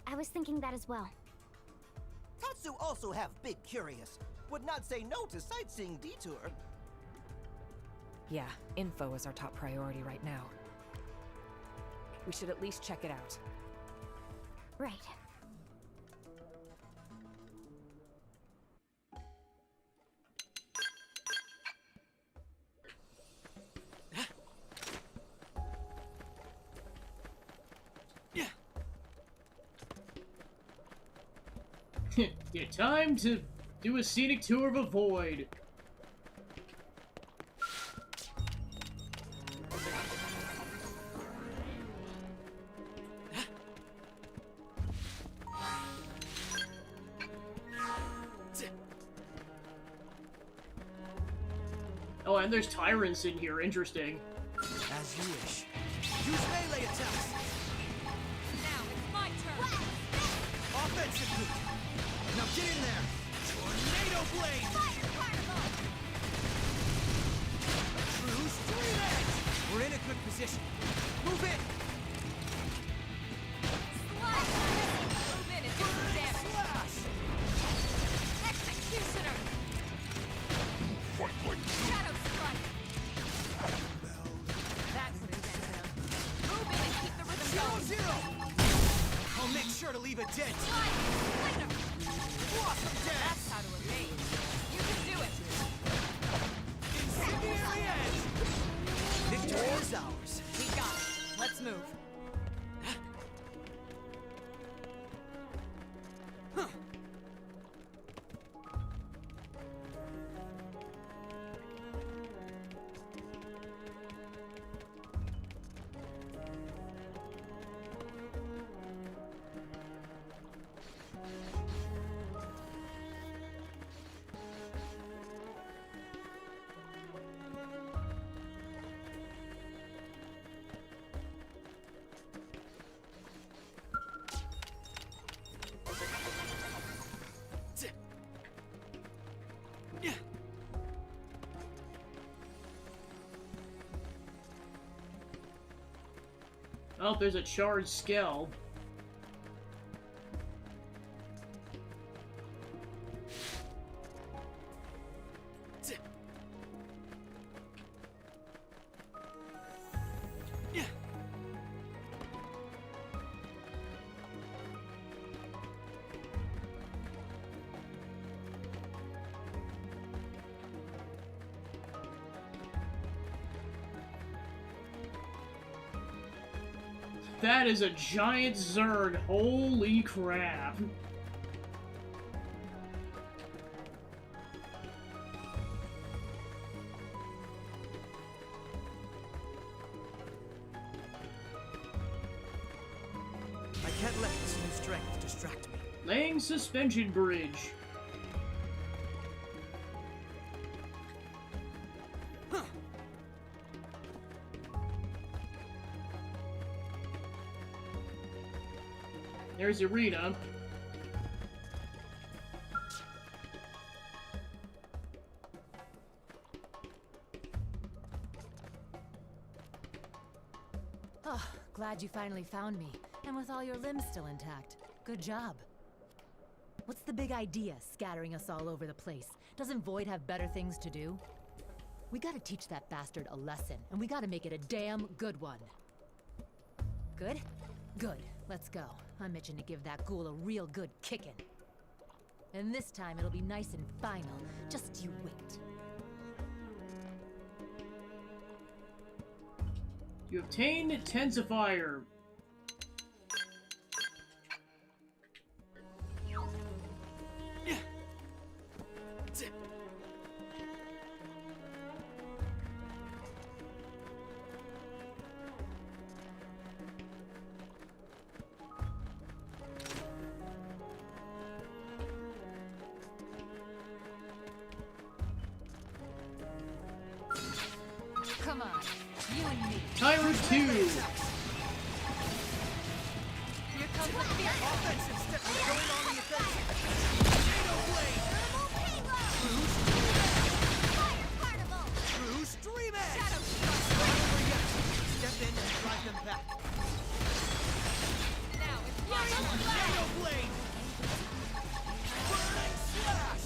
Speaker 15: I was thinking that as well.
Speaker 13: Tatsu also have big curious. Would not say no to sightseeing detour.
Speaker 3: Yeah, info is our top priority right now. We should at least check it out.
Speaker 15: Right.
Speaker 1: Yeah, time to do a scenic tour of a void. Oh, and there's tyrants in here. Interesting.
Speaker 5: As you wish. Use melee attacks!
Speaker 12: Now it's my turn!
Speaker 5: Offensive loot! Now get in there! Tornado blade!
Speaker 12: Fire carnival!
Speaker 5: True street edge! We're in a good position. Move in!
Speaker 12: Slash! Move in and do some damage!
Speaker 5: Slash!
Speaker 12: Executioner! Shadow strike! That's what it is. Move in and keep the rhythm going!
Speaker 5: Zero! I'll make sure to leave a dent!
Speaker 12: Slide! Splinter!
Speaker 5: Blossom dance!
Speaker 12: That's how to evade. You can do it!
Speaker 5: Incendiary edge! Victory is ours.
Speaker 12: We got it. Let's move.
Speaker 1: Oh, there's a charred skull. That is a giant Zerg. Holy crap.
Speaker 5: I can't let this new strength distract me.
Speaker 1: Laying suspension bridge. There's Irina.
Speaker 10: Oh, glad you finally found me. And with all your limbs still intact. Good job. What's the big idea, scattering us all over the place? Doesn't Void have better things to do? We gotta teach that bastard a lesson, and we gotta make it a damn good one. Good? Good. Let's go. I'm itching to give that ghoul a real good kicking. And this time it'll be nice and final. Just you wait.
Speaker 1: You obtain Tensifier.
Speaker 10: Come on, you and me.
Speaker 1: Tyrant 2.
Speaker 10: Here comes the fear.
Speaker 5: Offensive step is going on the offensive. Xenoblade! True Stream Edge!
Speaker 18: Shadow
Speaker 5: Not over yet. Step in and drive them back.
Speaker 18: Now it's fire.
Speaker 5: Xenoblade! Burning Slash!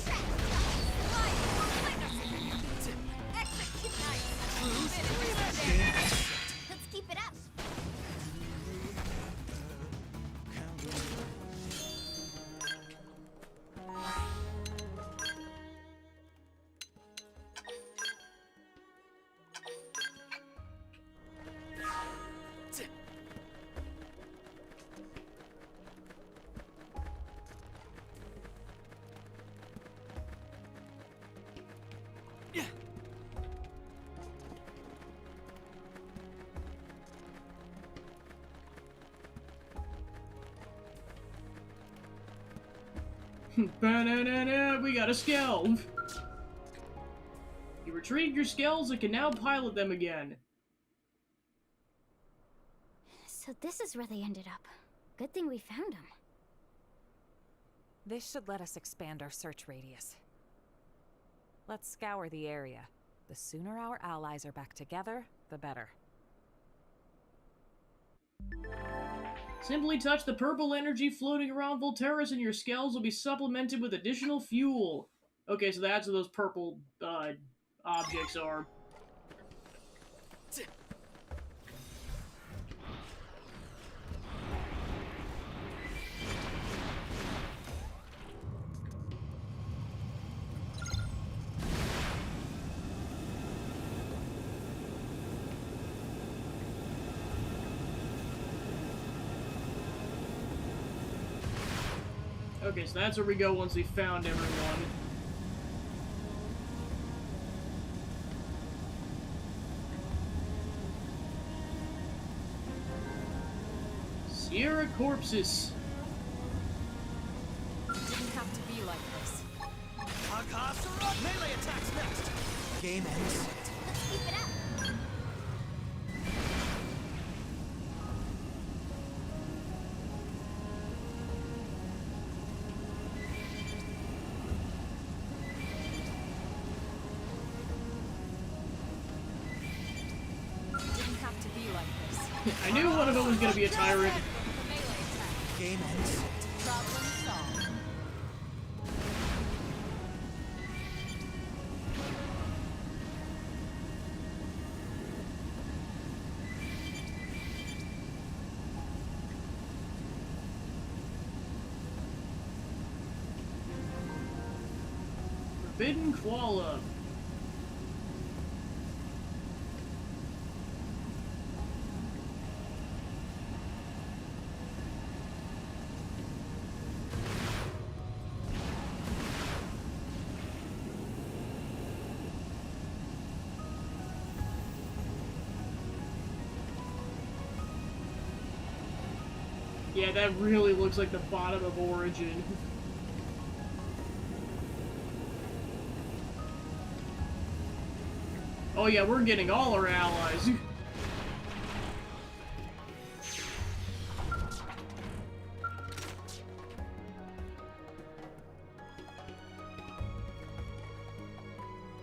Speaker 18: Execute nice.
Speaker 5: True Stream Edge!
Speaker 15: Let's keep it up.
Speaker 1: Ba-na-na-na, we got a Skelv. You retrieved your Skells and can now pilot them again.
Speaker 15: So this is where they ended up. Good thing we found them.
Speaker 3: This should let us expand our search radius. Let's scour the area. The sooner our allies are back together, the better.
Speaker 1: Simply touch the purple energy floating around Volterra's and your Skells will be supplemented with additional fuel. Okay, so that's what those purple, objects are. Okay, so that's where we go once we found everyone. Sierra Corpses.
Speaker 3: Didn't have to be like this.
Speaker 5: Akasura! Melee attacks next! Game ends.
Speaker 15: Let's keep it up.
Speaker 3: Didn't have to be like this.
Speaker 1: I knew one of them was gonna be a tyrant.
Speaker 5: Game ends.
Speaker 10: Problem solved.
Speaker 1: Forbidden Koala. Yeah, that really looks like the bottom of Origin. Oh yeah, we're getting all our allies.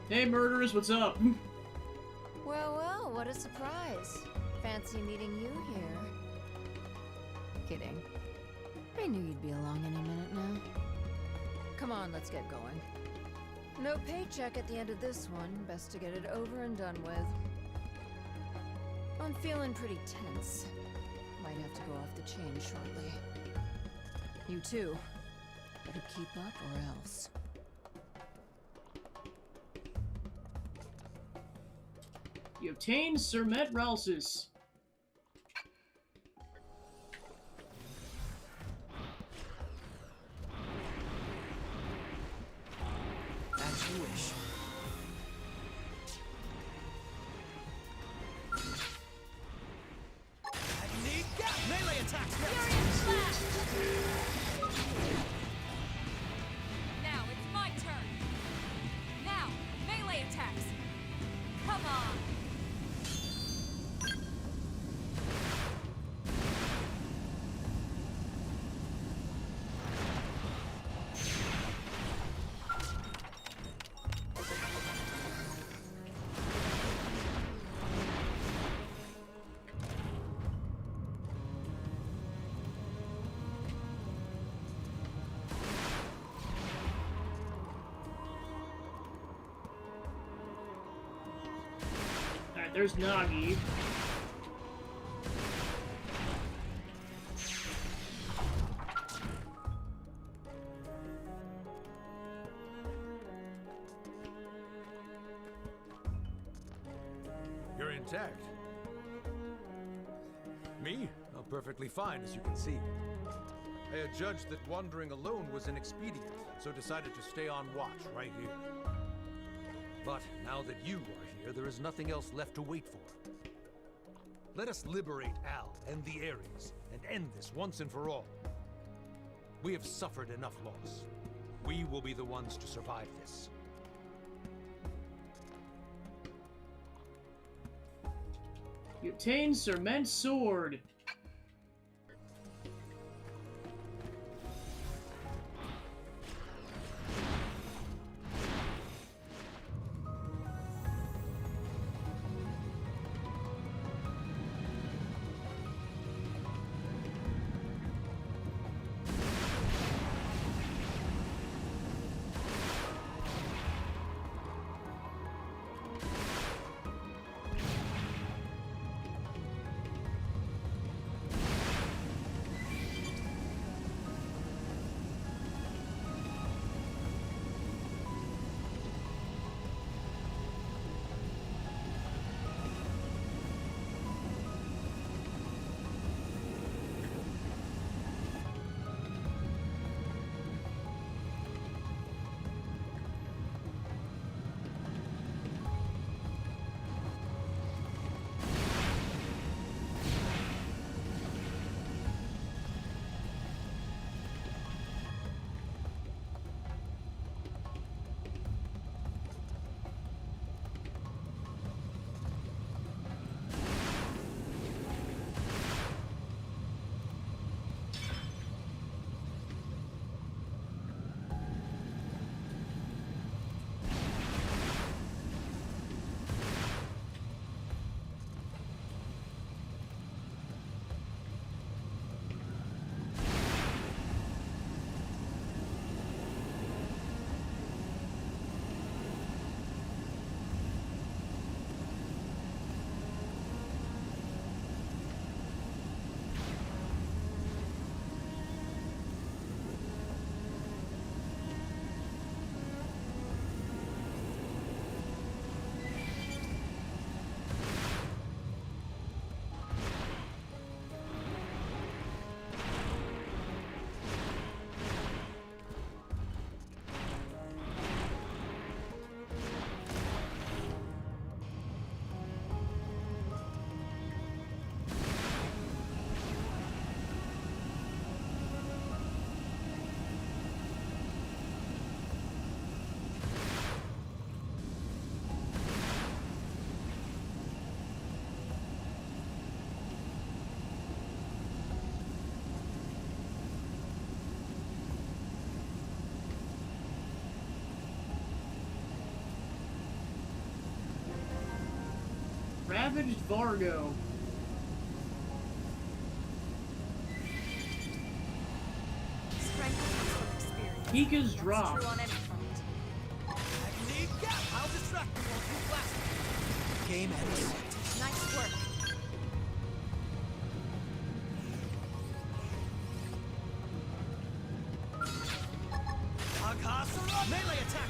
Speaker 1: Hey murderers, what's up?
Speaker 19: Well, well, what a surprise. Fancy meeting you here. Kidding. I knew you'd be along any minute now. Come on, let's get going. No paycheck at the end of this one. Best to get it over and done with. I'm feeling pretty tense. Might have to go off the chain shortly. You too. Better keep up or else.
Speaker 1: You obtain Sermet Ralsis.
Speaker 5: As you wish. Agni Gap! Melee attacks next!
Speaker 12: Furious Slash! Now it's my turn. Now, melee attacks. Come on.
Speaker 1: Alright, there's Nagi.
Speaker 14: You're intact. Me? Oh, perfectly fine, as you can see. I had judged that wandering alone was inexpedient, so decided to stay on watch right here. But now that you are here, there is nothing else left to wait for. Let us liberate Al and the Ares, and end this once and for all. We have suffered enough loss. We will be the ones to survive this.
Speaker 1: You obtain Serment's Sword. Ravaged Vargo. Pika's drop.
Speaker 5: I'll distract them while you blast. Game ends.
Speaker 18: Nice work.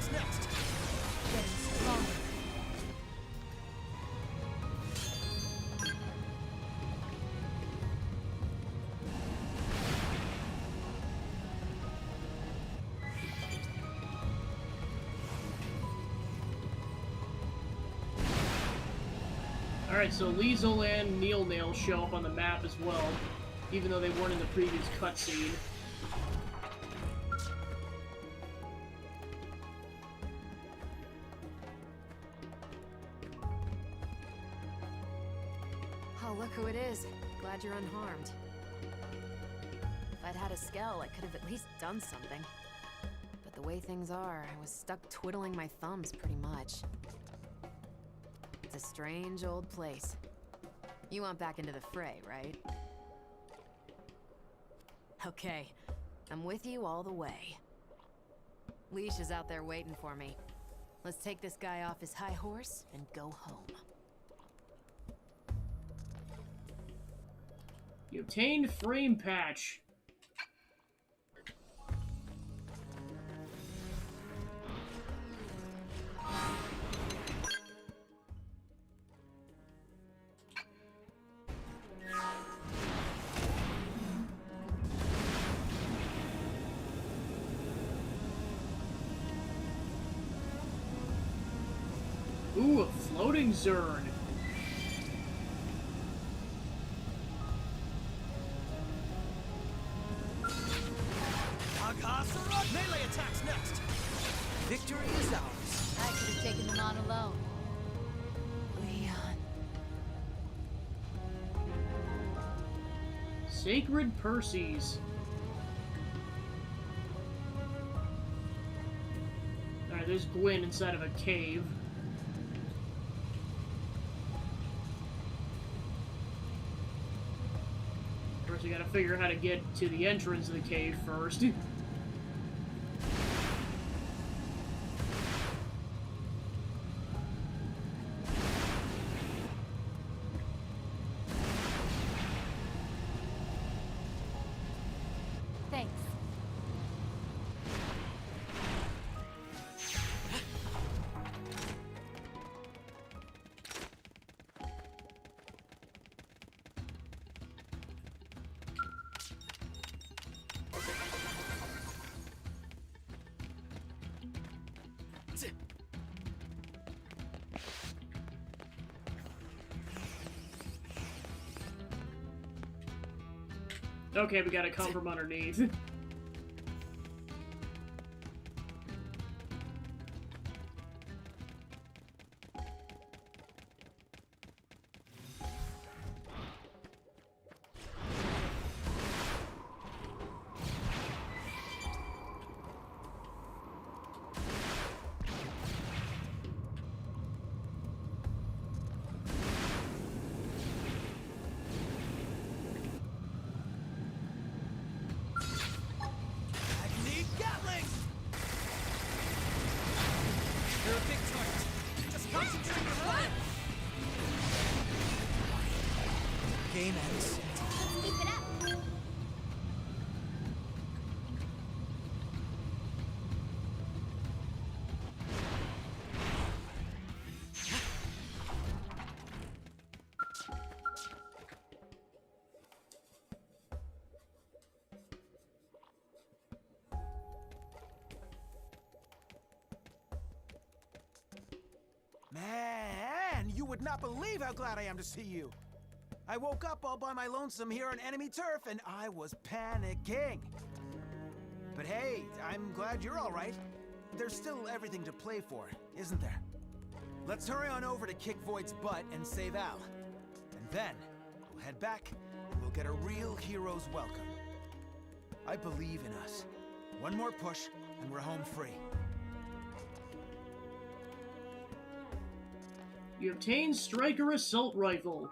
Speaker 5: attacks next.
Speaker 10: Getting stronger.
Speaker 1: Alright, so Liesel and Neil Nail show up on the map as well, even though they weren't in the previous cutscene.
Speaker 18: Oh, look who it is. Glad you're unharmed. If I'd had a Skell, I could have at least done something. But the way things are, I was stuck twiddling my thumbs pretty much. It's a strange old place. You want back into the fray, right? Okay, I'm with you all the way. Leash is out there waiting for me. Let's take this guy off his high horse and go home.
Speaker 1: You obtained Frame Patch. Ooh, a floating Zern.
Speaker 5: Melee attacks next. Victory is ours.
Speaker 10: I could have taken them on alone.
Speaker 18: Leon.
Speaker 1: Sacred Perseus. Alright, there's Gwyn inside of a cave. Of course, you gotta figure out how to get to the entrance of the cave first.
Speaker 10: Thanks.
Speaker 1: Okay, we gotta come from underneath.
Speaker 5: They're a big target. Just concentrate your fire. Game ends.
Speaker 15: Let's keep it up.
Speaker 4: Man, you would not believe how glad I am to see you. I woke up all by my lonesome here on enemy turf, and I was panicking. But hey, I'm glad you're all right. There's still everything to play for, isn't there? Let's hurry on over to kick Void's butt and save Al. And then, we'll head back, and we'll get a real hero's welcome. I believe in us. One more push, and we're home free.
Speaker 1: You obtain Striker Assault Rifle.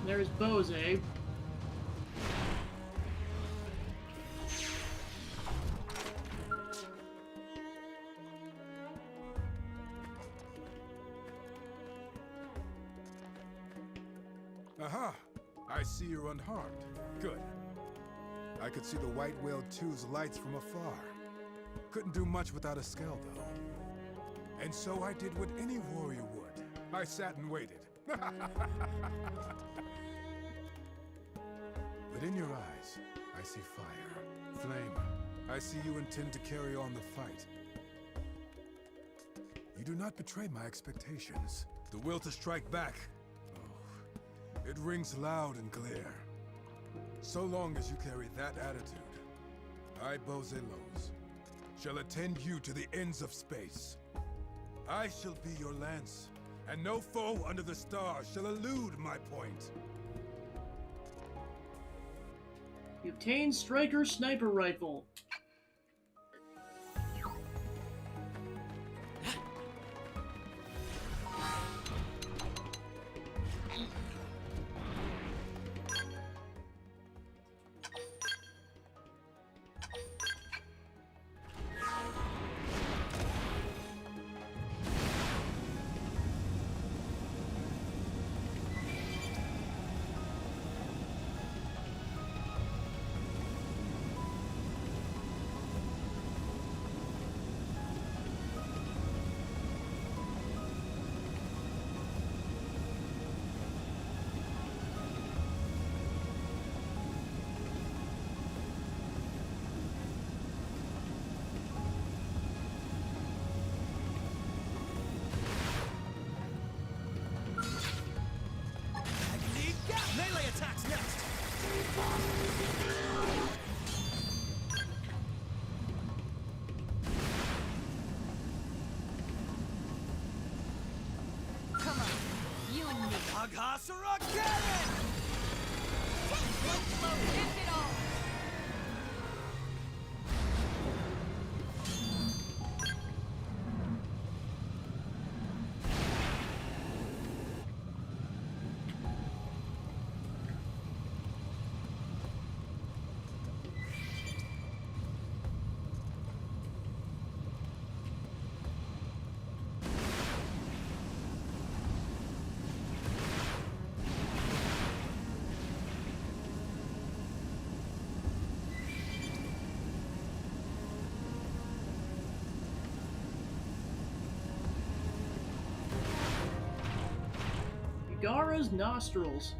Speaker 1: There's Bose.
Speaker 4: Aha! I see you're unharmed. Good. I could see the White Whale 2's lights from afar. Couldn't do much without a scale, though. And so I did what any warrior would. I sat and waited. But in your eyes, I see fire. Flame, I see you intend to carry on the fight. You do not betray my expectations. The will to strike back. Oh, it rings loud and clear. So long as you carry that attitude, I, Bose Lowe's, shall attend you to the ends of space. I shall be your lance, and no foe under the stars shall elude my point.
Speaker 1: You obtain Striker Sniper Rifle.
Speaker 5: Melee attacks next!
Speaker 12: Come on, you and me.
Speaker 5: Aghasura Cannon!
Speaker 12: Slow, hit it all!
Speaker 1: Gara's nostrils.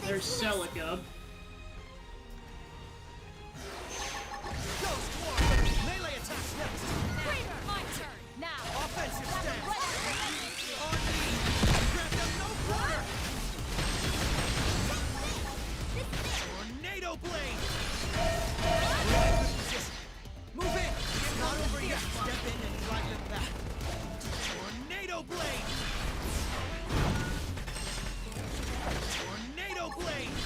Speaker 1: There's Celica.
Speaker 5: Melee attacks next!
Speaker 12: Now, my turn! Now!
Speaker 5: Offensive stance! On me! Grab them no quarter! Tornado blade! Move in! It's not over yet! Step in and drive them back! Tornado blade! Tornado blade!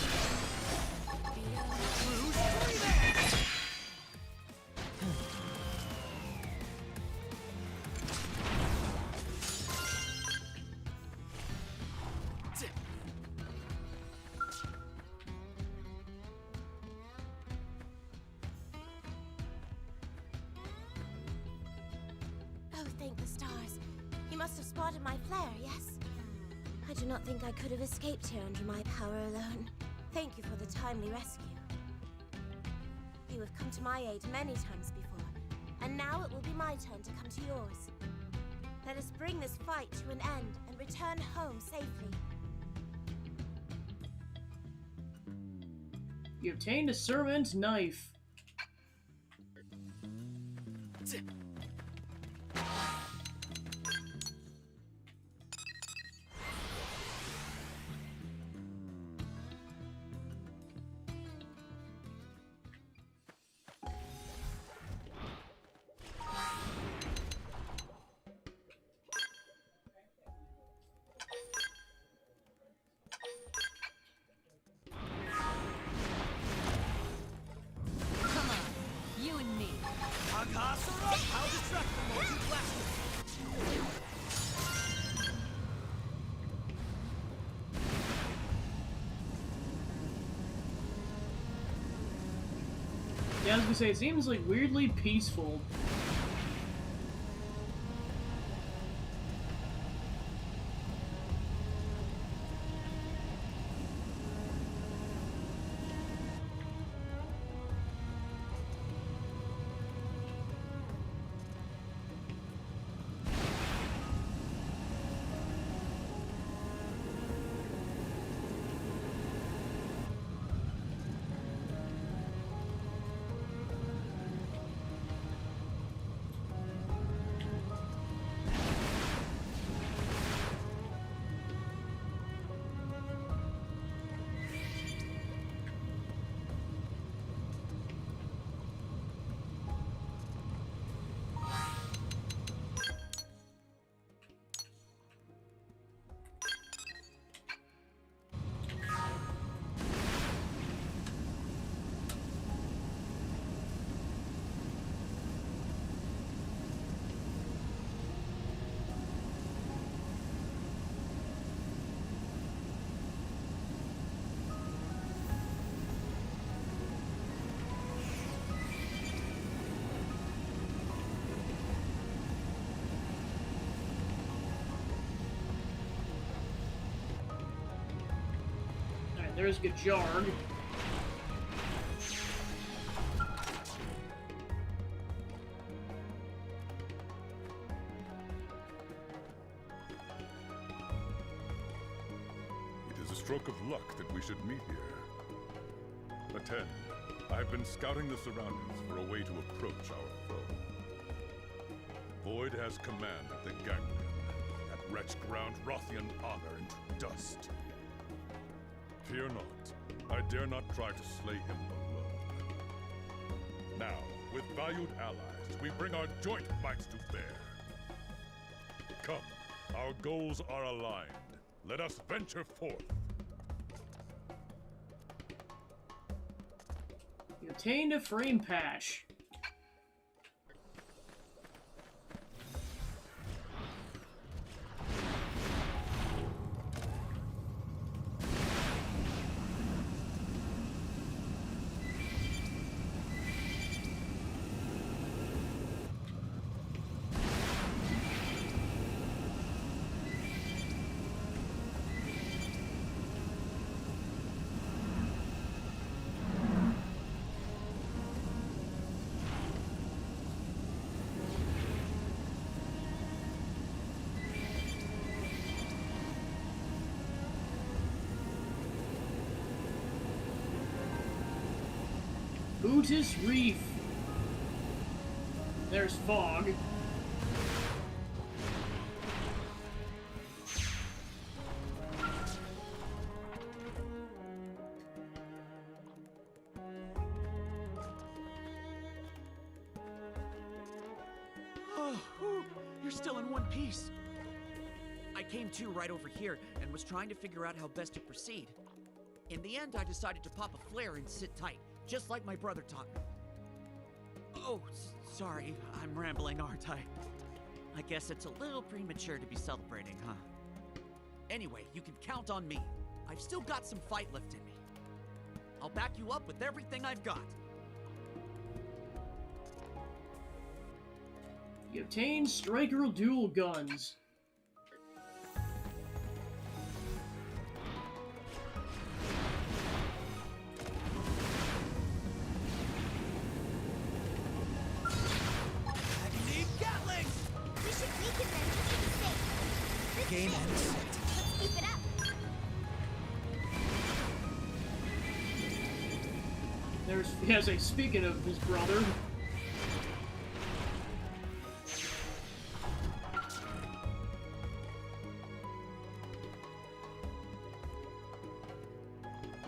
Speaker 5: True screaming!
Speaker 20: Oh, thank the stars. You must have spotted my flare, yes? I do not think I could have escaped here under my power alone. Thank you for the timely rescue. You have come to my aid many times before, and now it will be my turn to come to yours. Let us bring this fight to an end and return home safely.
Speaker 1: You obtained a servant's knife. Yeah, I was gonna say, it seems like weirdly peaceful. There's Gajarg.
Speaker 17: It is a stroke of luck that we should meet here. Attend. I've been scouting the surroundings for a way to approach our foe. Void has command of the Ganglion. That wretch ground Rothian honor into dust. Fear not. I dare not try to slay him alone. Now, with valued allies, we bring our joint mights to bear. Come, our goals are aligned. Let us venture forth.
Speaker 1: You obtained a frame patch. Bootis Reef. There's fog.
Speaker 8: Oh, whew, you're still in one piece. I came to right over here and was trying to figure out how best to proceed. In the end, I decided to pop a flare and sit tight, just like my brother taught me. Oh, sorry, I'm rambling, aren't I? I guess it's a little premature to be celebrating, huh? Anyway, you can count on me. I've still got some fight left in me. I'll back you up with everything I've got.
Speaker 1: You obtained Striker dual guns.
Speaker 5: Game ends.
Speaker 15: Let's keep it up.
Speaker 1: There's, yes, speaking of his brother.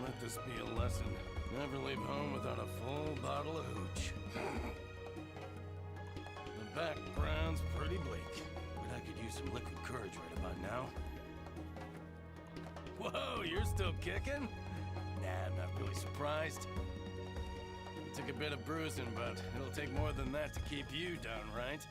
Speaker 21: Let this be a lesson. Never leave home without a full bottle of hooch. The background's pretty bleak, but I could use some liquid courage right about now. Whoa, you're still kicking? Nah, I'm not really surprised. It took a bit of bruising, but it'll take more than that to keep you down, right?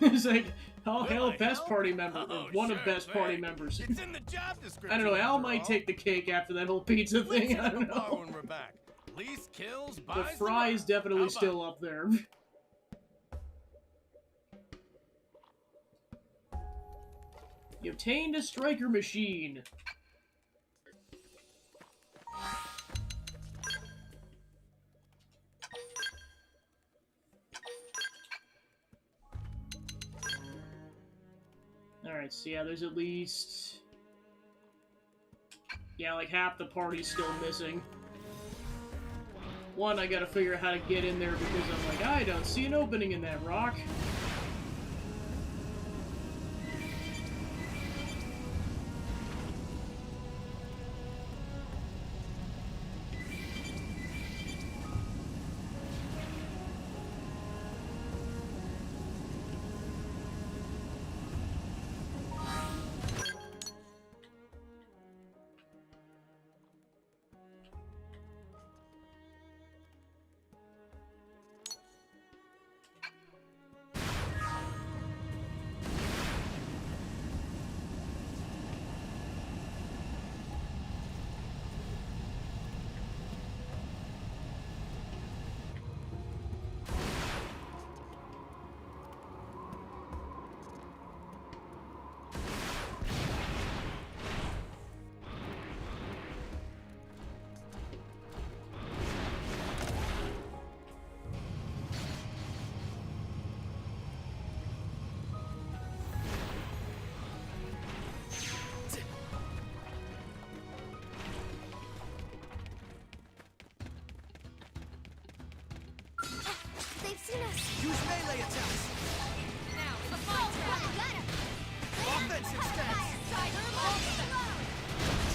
Speaker 1: It's like, oh, hell, best party member.
Speaker 21: Oh,
Speaker 1: one of
Speaker 21: sure
Speaker 1: best party
Speaker 21: thing.
Speaker 1: members.
Speaker 21: It's in the job description.
Speaker 1: I don't know, Al
Speaker 21: after
Speaker 1: might
Speaker 21: all.
Speaker 1: take the cake after that whole pizza
Speaker 21: Let's
Speaker 1: thing.
Speaker 21: hit
Speaker 1: I
Speaker 21: the
Speaker 1: don't
Speaker 21: bar
Speaker 1: know.
Speaker 21: when we're back. Least kills
Speaker 1: The
Speaker 21: buys
Speaker 1: fry is
Speaker 21: world.
Speaker 1: definitely
Speaker 21: How about
Speaker 1: still up there. You obtained a striker machine. Alright, so yeah, there's at least... Yeah, like half the party's still missing. One, I gotta figure out how to get in there because I'm like, I don't see an opening in that rock.
Speaker 5: They've seen us. Use melee attacks.
Speaker 12: Now, the fight trap.
Speaker 5: Offensive stance.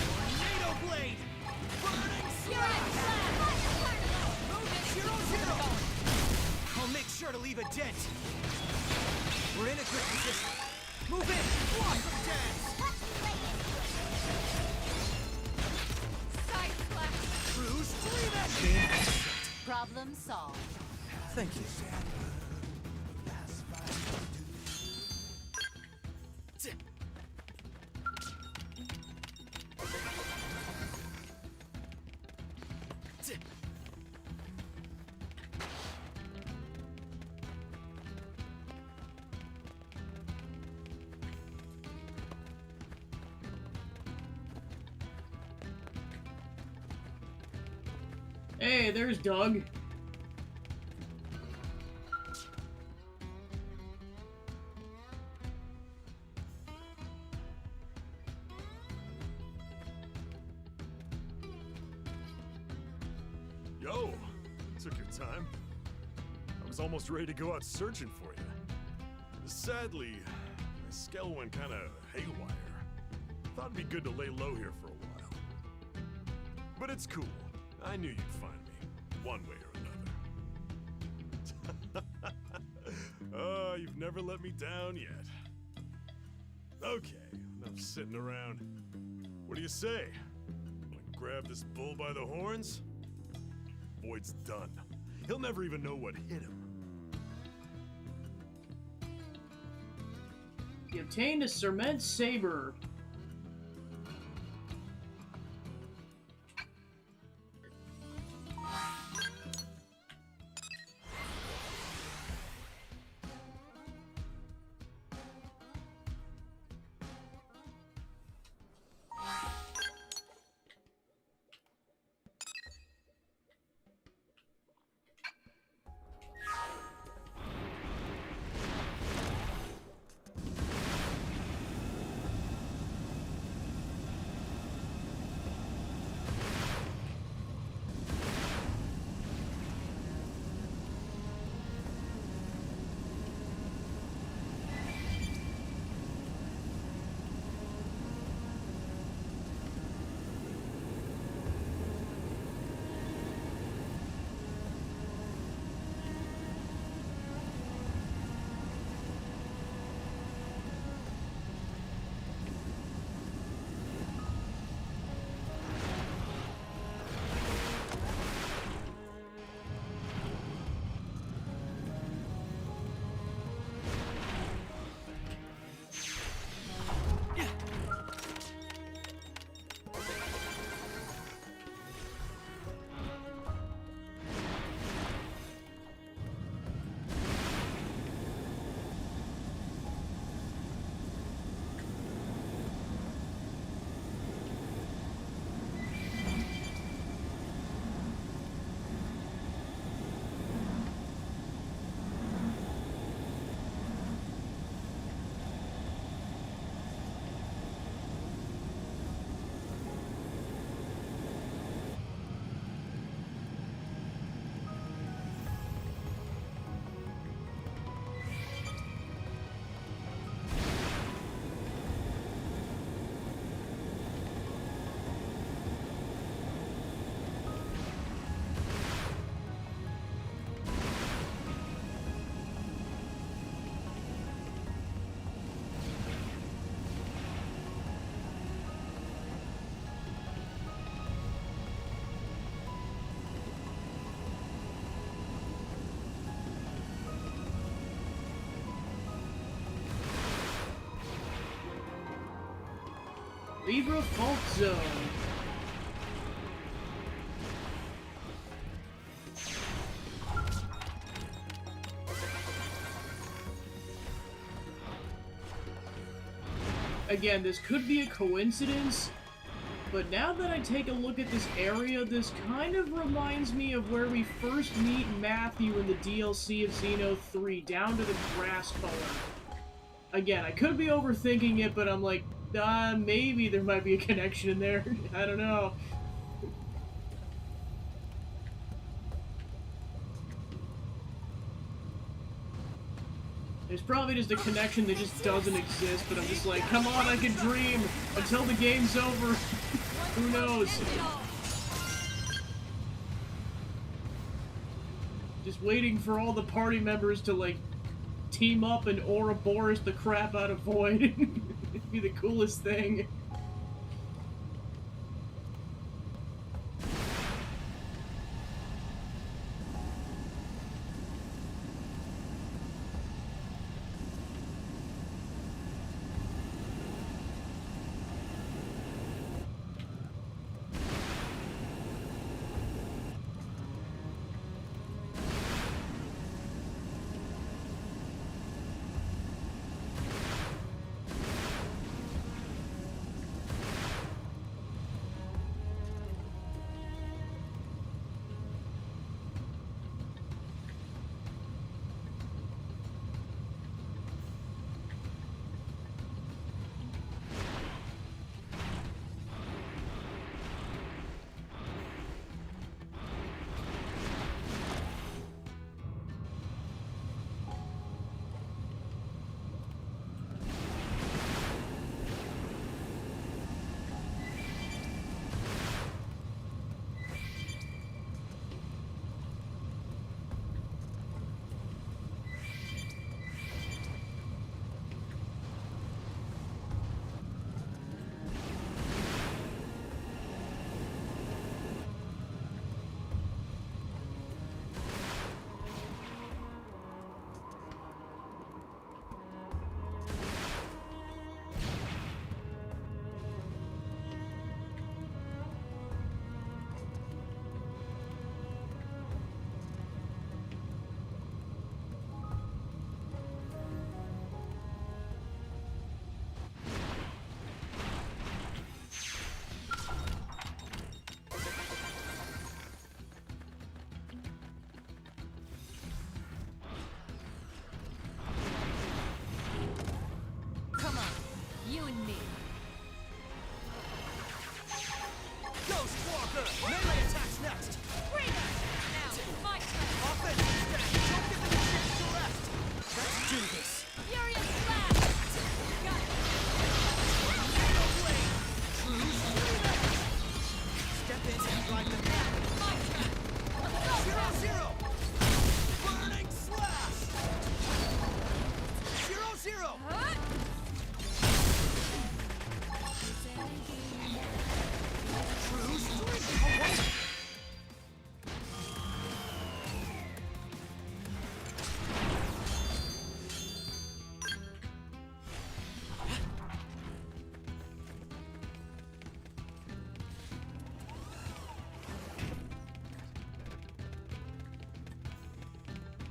Speaker 5: Tornado blade. Burning slash. Move it. 0-0. I'll make sure to leave a dent. We're in a good position. Move in. Blossom dance.
Speaker 12: Side slash.
Speaker 5: True stream action.
Speaker 10: Problem solved.
Speaker 5: Thank you.
Speaker 1: Hey, there's Doug.
Speaker 11: Yo, took your time. I was almost ready to go out searching for you. Sadly, my scale went kind of haywire. Thought it'd be good to lay low here for a while. But it's cool. I knew you'd find me, one way or another. Oh, you've never let me down yet. Okay, enough sitting around. What do you say? Wanna grab this bull by the horns? Void's done. He'll never even know what hit him.
Speaker 1: You obtained a cement saber. Libra Fault Zone. Again, this could be a coincidence, but now that I take a look at this area, this kind of reminds me of where we first meet Matthew in the DLC of Xeno 3, down to the grass color. Again, I could be overthinking it, but I'm like, maybe there might be a connection in there. I don't know. There's probably just a connection that just doesn't exist, but I'm just like, come on, I can dream until the game's over. Who knows? Just waiting for all the party members to, like, team up and Ouroboros the crap out of Void. It'd be the coolest thing.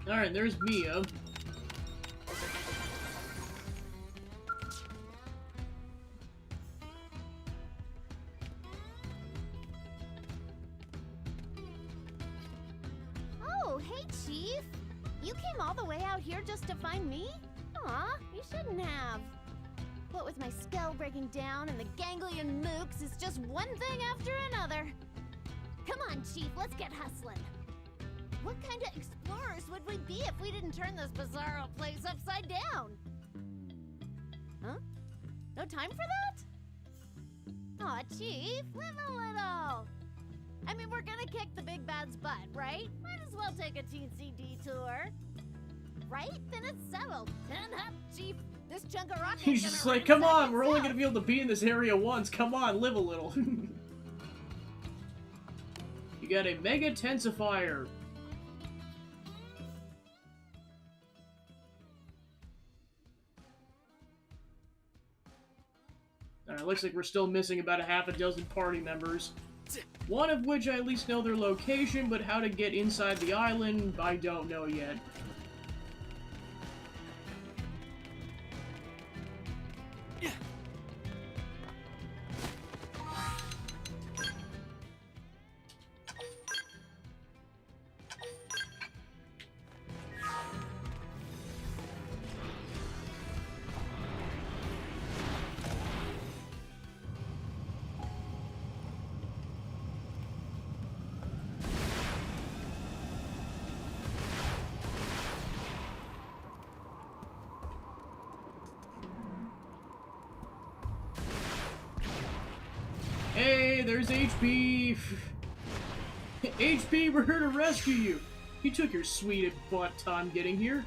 Speaker 1: Alright, there's Mia.
Speaker 6: Oh, hey, Chief! You came all the way out here just to find me? Aw, you shouldn't have. What with my skull breaking down and the ganglion mooks, it's just one thing after another. Come on, Chief, let's get hustling. What kind of explorers would we be if we didn't turn this bizarro place upside down? Huh? No time for that? Aw, Chief, live a little. I mean, we're gonna kick the big bad's butt, right? Might as well take a teensy detour. Right? Then it's settled. Turn up, Chief. This chunk of rock
Speaker 1: He's just like, come on, we're only gonna be able to be in this area once. Come on, live a little. You got a Mega Tensifier. Alright, looks like we're still missing about a half a dozen party members. One of which I at least know their location, but how to get inside the island, I don't know yet. Hey, there's HP! HP, we're here to rescue you! You took your sweet butt time getting here.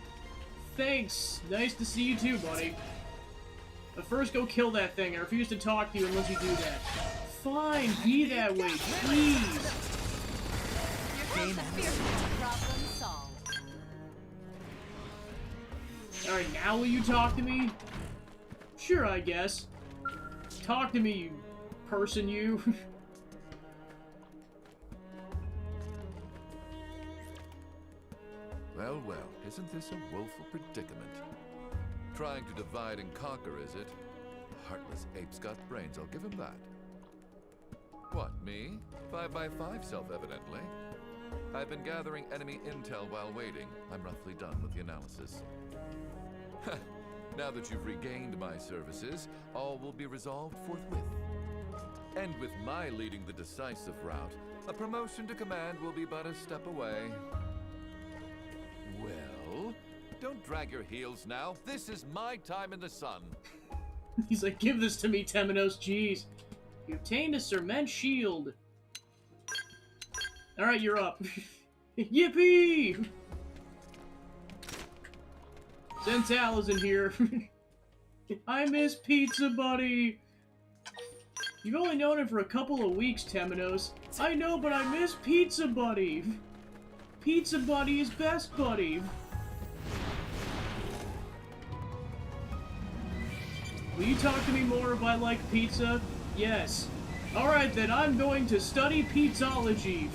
Speaker 1: Thanks. Nice to see you too, buddy. But first go kill that thing. I refuse to talk to you unless you do that. Fine, be that way, please!
Speaker 10: Problem solved.
Speaker 1: Alright, now will you talk to me? Sure, I guess. Talk to me, you person, you.
Speaker 2: Well, well, isn't this a woeful predicament? Trying to divide and conquer, is it? The heartless ape's got brains, I'll give him that. What, me? 5x5, self-evidently. I've been gathering enemy intel while waiting. I'm roughly done with the analysis. Now that you've regained my services, all will be resolved forthwith. And with my leading the decisive route, a promotion to command will be but a step away. Well, don't drag your heels now. This is my time in the sun.
Speaker 1: He's like, give this to me, Temenos, jeez. You obtained a Serment shield. Alright, you're up. Yippee! Zental is in here. I miss Pizza Buddy! You've only known him for a couple of weeks, Temenos. I know, but I miss Pizza Buddy! Pizza Buddy is best buddy! Will you talk to me more if I like pizza? Yes. Alright then, I'm going to study pizzology.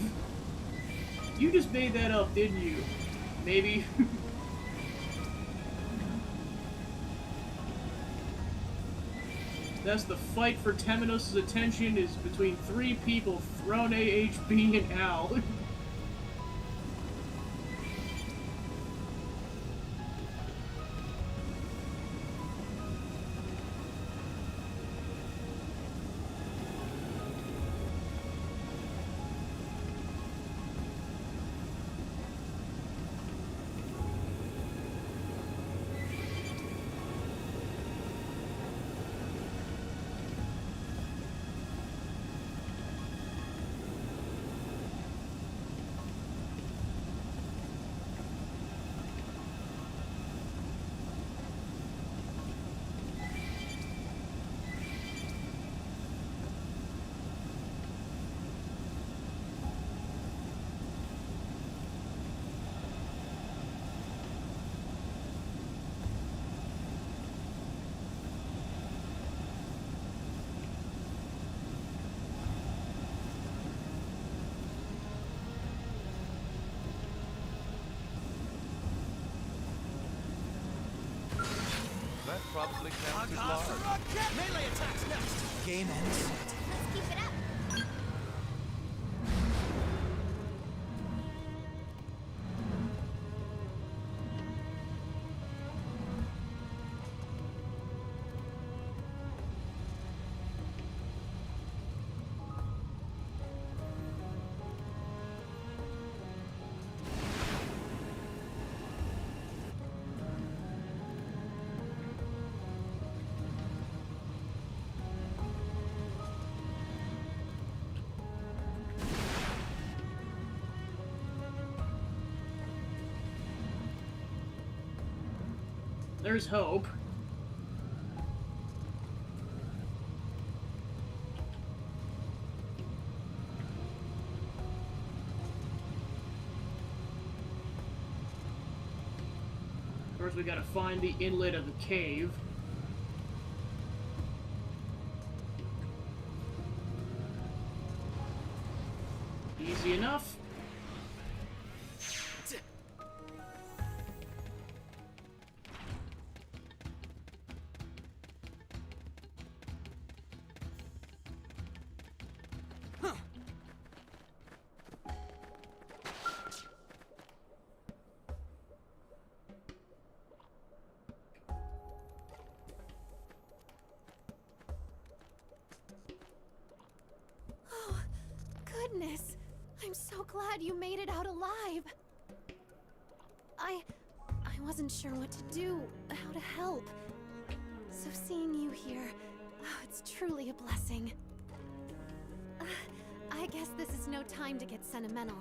Speaker 1: You just made that up, didn't you? Maybe. That's the fight for Temenos' attention is between three people, Throne, AHB, and Al.
Speaker 2: That probably counts as large.
Speaker 5: Melee attacks next.
Speaker 13: Game ends.
Speaker 15: Let's keep it up.
Speaker 1: There's hope. First we gotta find the inlet of the cave. Easy enough.
Speaker 6: Oh, goodness. I'm so glad you made it out alive. I wasn't sure what to do, how to help. So seeing you here, oh, it's truly a blessing. I guess this is no time to get sentimental.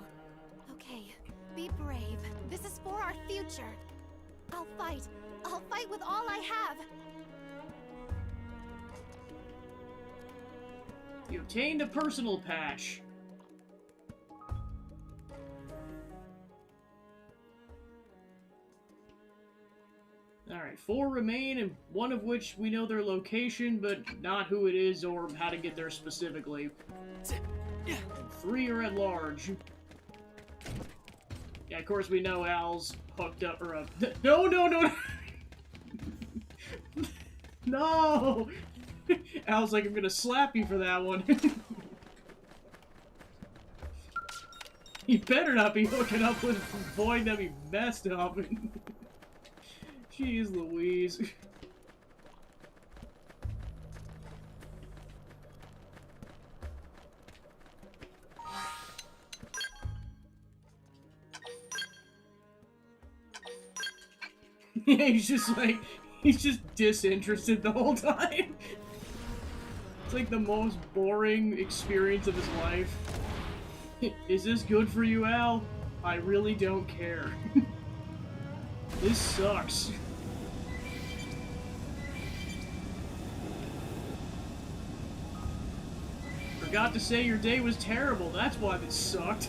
Speaker 6: Okay, be brave. This is for our future. I'll fight. I'll fight with all I have.
Speaker 1: You obtained a personal patch. Alright, 4 remain, and one of which we know their location, but not who it is or how to get there specifically. And 3 are at large. Yeah, of course we know Al's hooked up, or no, no, no! No! Al's like, I'm gonna slap you for that one. You better not be hooking up with Void, that'd be messed up. Jeez Louise. Yeah, he's just like, he's just disinterested the whole time. It's like the most boring experience of his life. Is this good for you, Al? I really don't care. This sucks. Forgot to say your day was terrible, that's why this sucked.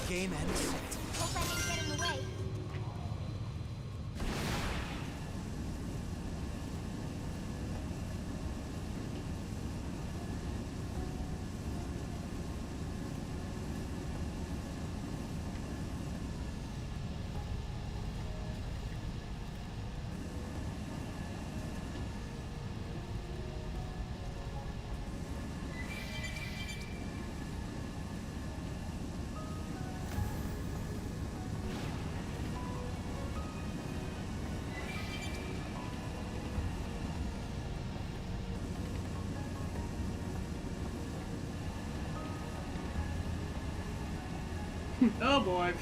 Speaker 13: Game ends.
Speaker 15: Hope I didn't get in the way.
Speaker 1: Oh boy.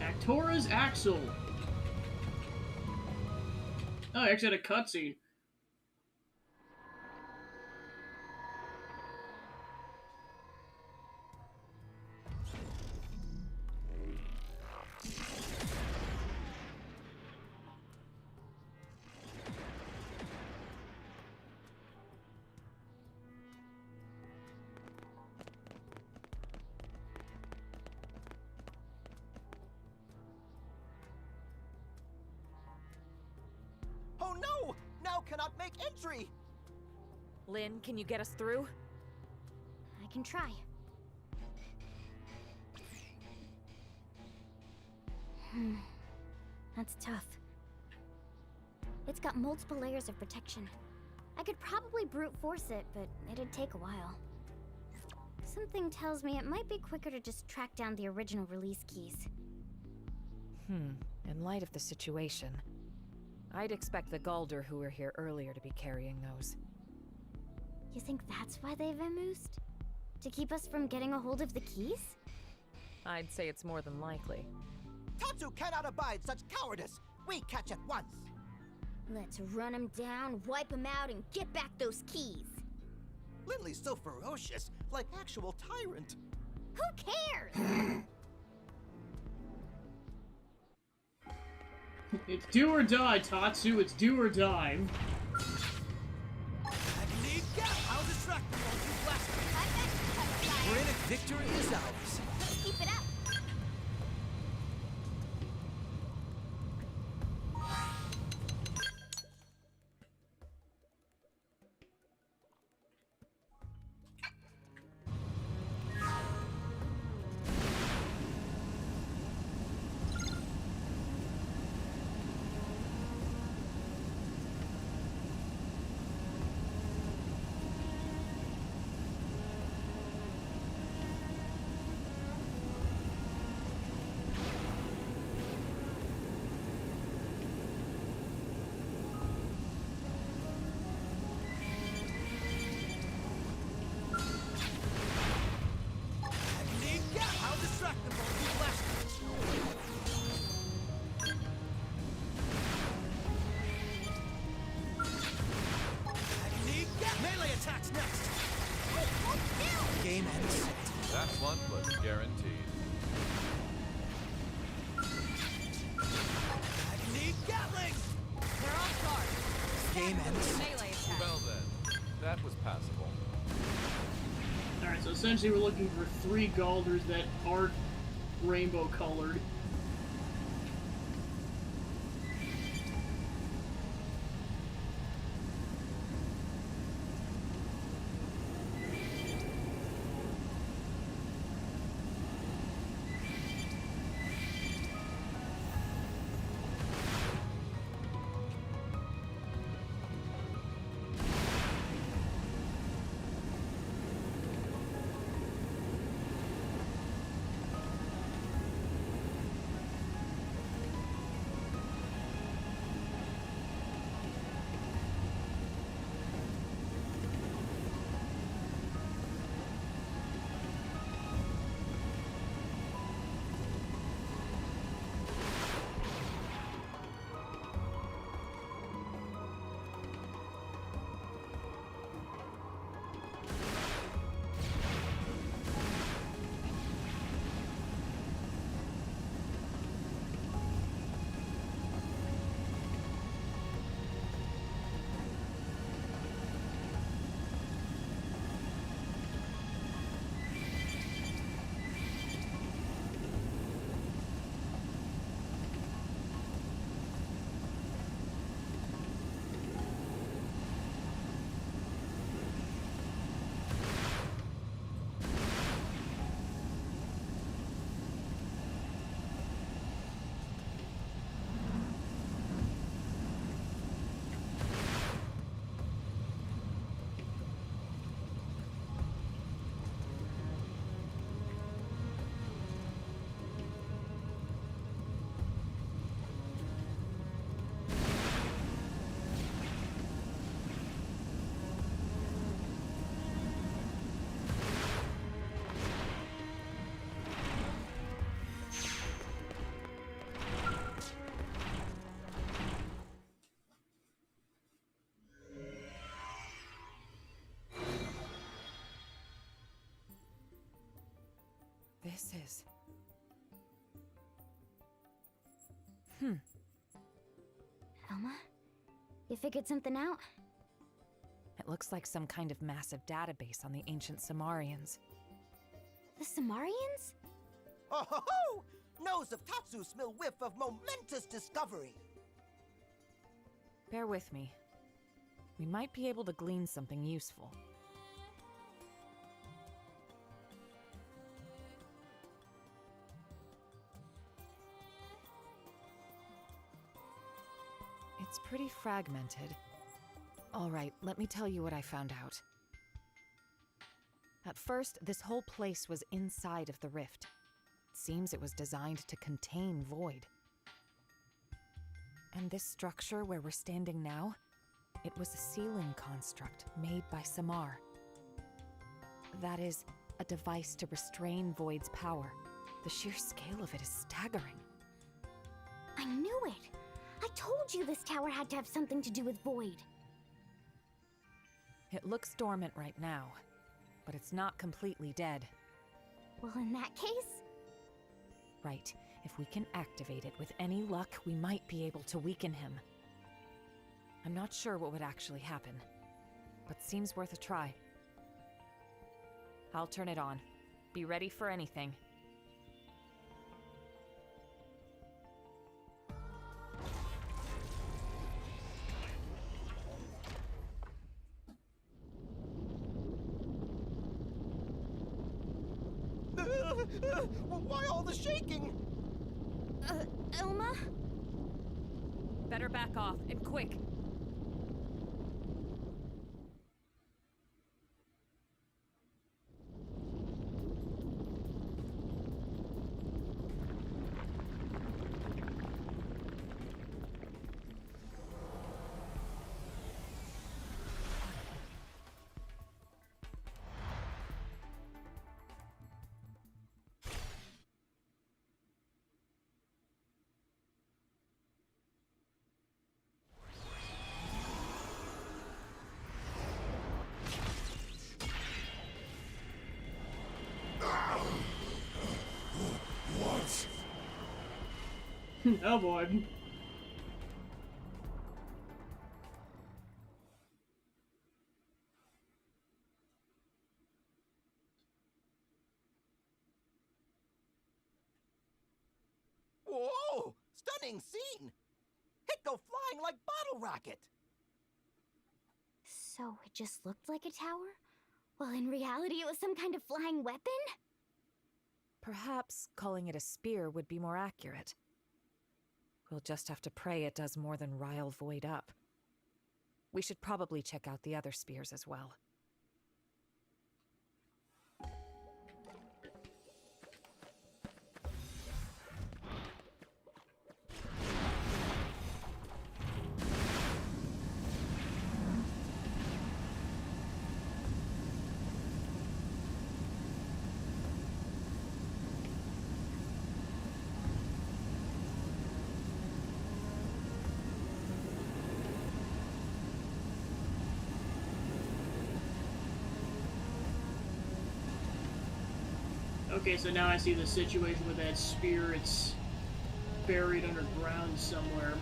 Speaker 1: Actora's Axel. Oh, I actually had a cutscene.
Speaker 13: Oh no! Now cannot make entry!
Speaker 3: Lynn, can you get us through?
Speaker 15: I can try. That's tough. It's got multiple layers of protection. I could probably brute force it, but it'd take a while. Something tells me it might be quicker to just track down the original release keys.
Speaker 3: In light of the situation, I'd expect the Galder who were here earlier to be carrying those.
Speaker 15: You think that's why they've vamoosed? To keep us from getting a hold of the keys?
Speaker 3: I'd say it's more than likely.
Speaker 13: Tatsu cannot abide such cowardice! We catch at once!
Speaker 15: Let's run him down, wipe him out, and get back those keys.
Speaker 13: Lin usually so ferocious, like actual tyrant.
Speaker 6: Who cares?
Speaker 1: It's do or die, Tatsu. It's do or die.
Speaker 5: Agony gap! I'll distract them while you blast them. Granite victory is ours.
Speaker 6: Let's keep it up.
Speaker 5: Agony gap! I'll distract them while you blast them. Agony gap! Melee attacks next!
Speaker 6: Wait, hold still!
Speaker 5: Game ends.
Speaker 2: That one was guaranteed.
Speaker 5: Agony gatling!
Speaker 12: They're off guard.
Speaker 5: Game ends.
Speaker 12: Melee attack.
Speaker 2: Well then, that was passable.
Speaker 1: Alright, so essentially we're looking for 3 Galders that aren't rainbow colored.
Speaker 3: This is...
Speaker 15: Elma? You figured something out?
Speaker 3: It looks like some kind of massive database on the ancient Samarians.
Speaker 15: The Samarians?
Speaker 13: Oh ho ho! Nose of Tatsu smell whiff of momentous discovery.
Speaker 3: Bear with me. We might be able to glean something useful. It's pretty fragmented. All right, let me tell you what I found out. At first, this whole place was inside of the rift. It seems it was designed to contain Void. And this structure where we're standing now, it was a sealing construct made by Samar. That is, a device to restrain Void's power. The sheer scale of it is staggering.
Speaker 15: I knew it! I told you this tower had to have something to do with Void.
Speaker 3: It looks dormant right now, but it's not completely dead.
Speaker 15: Well, in that case...
Speaker 3: Right. If we can activate it with any luck, we might be able to weaken him. I'm not sure what would actually happen, but seems worth a try. I'll turn it on. Be ready for anything.
Speaker 13: Why all the shaking?
Speaker 15: Elma?
Speaker 3: Better back off, and quick!
Speaker 1: Oh boy.
Speaker 13: Whoa! Stunning scene! It go flying like bottle rocket!
Speaker 15: So it just looked like a tower? Well, in reality, it was some kind of flying weapon?
Speaker 3: Perhaps calling it a spear would be more accurate. We'll just have to pray it does more than rile Void up. We should probably check out the other spears as well.
Speaker 1: Okay, so now I see the situation with that spear. It's buried underground somewhere.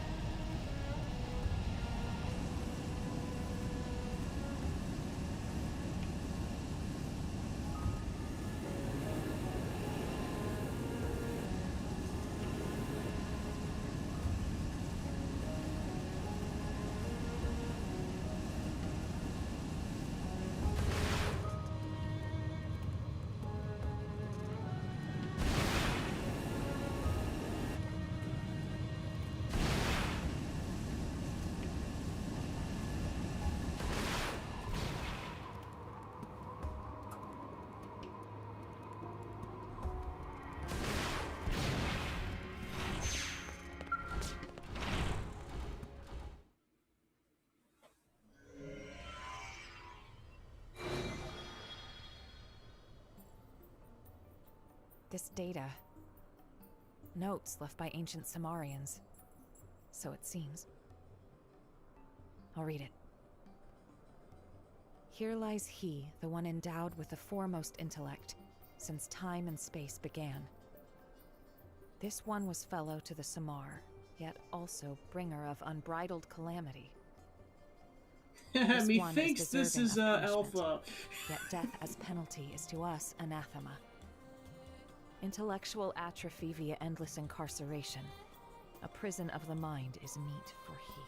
Speaker 3: This data. Notes left by ancient Samarians. So it seems. I'll read it. Here lies he, the one endowed with the foremost intellect, since time and space began. This one was fellow to the Samar, yet also bringer of unbridled calamity.
Speaker 1: Methinks this is Alpha.
Speaker 3: Yet death as penalty is to us anathema. Intellectual atrophy via endless incarceration. A prison of the mind is meet for he.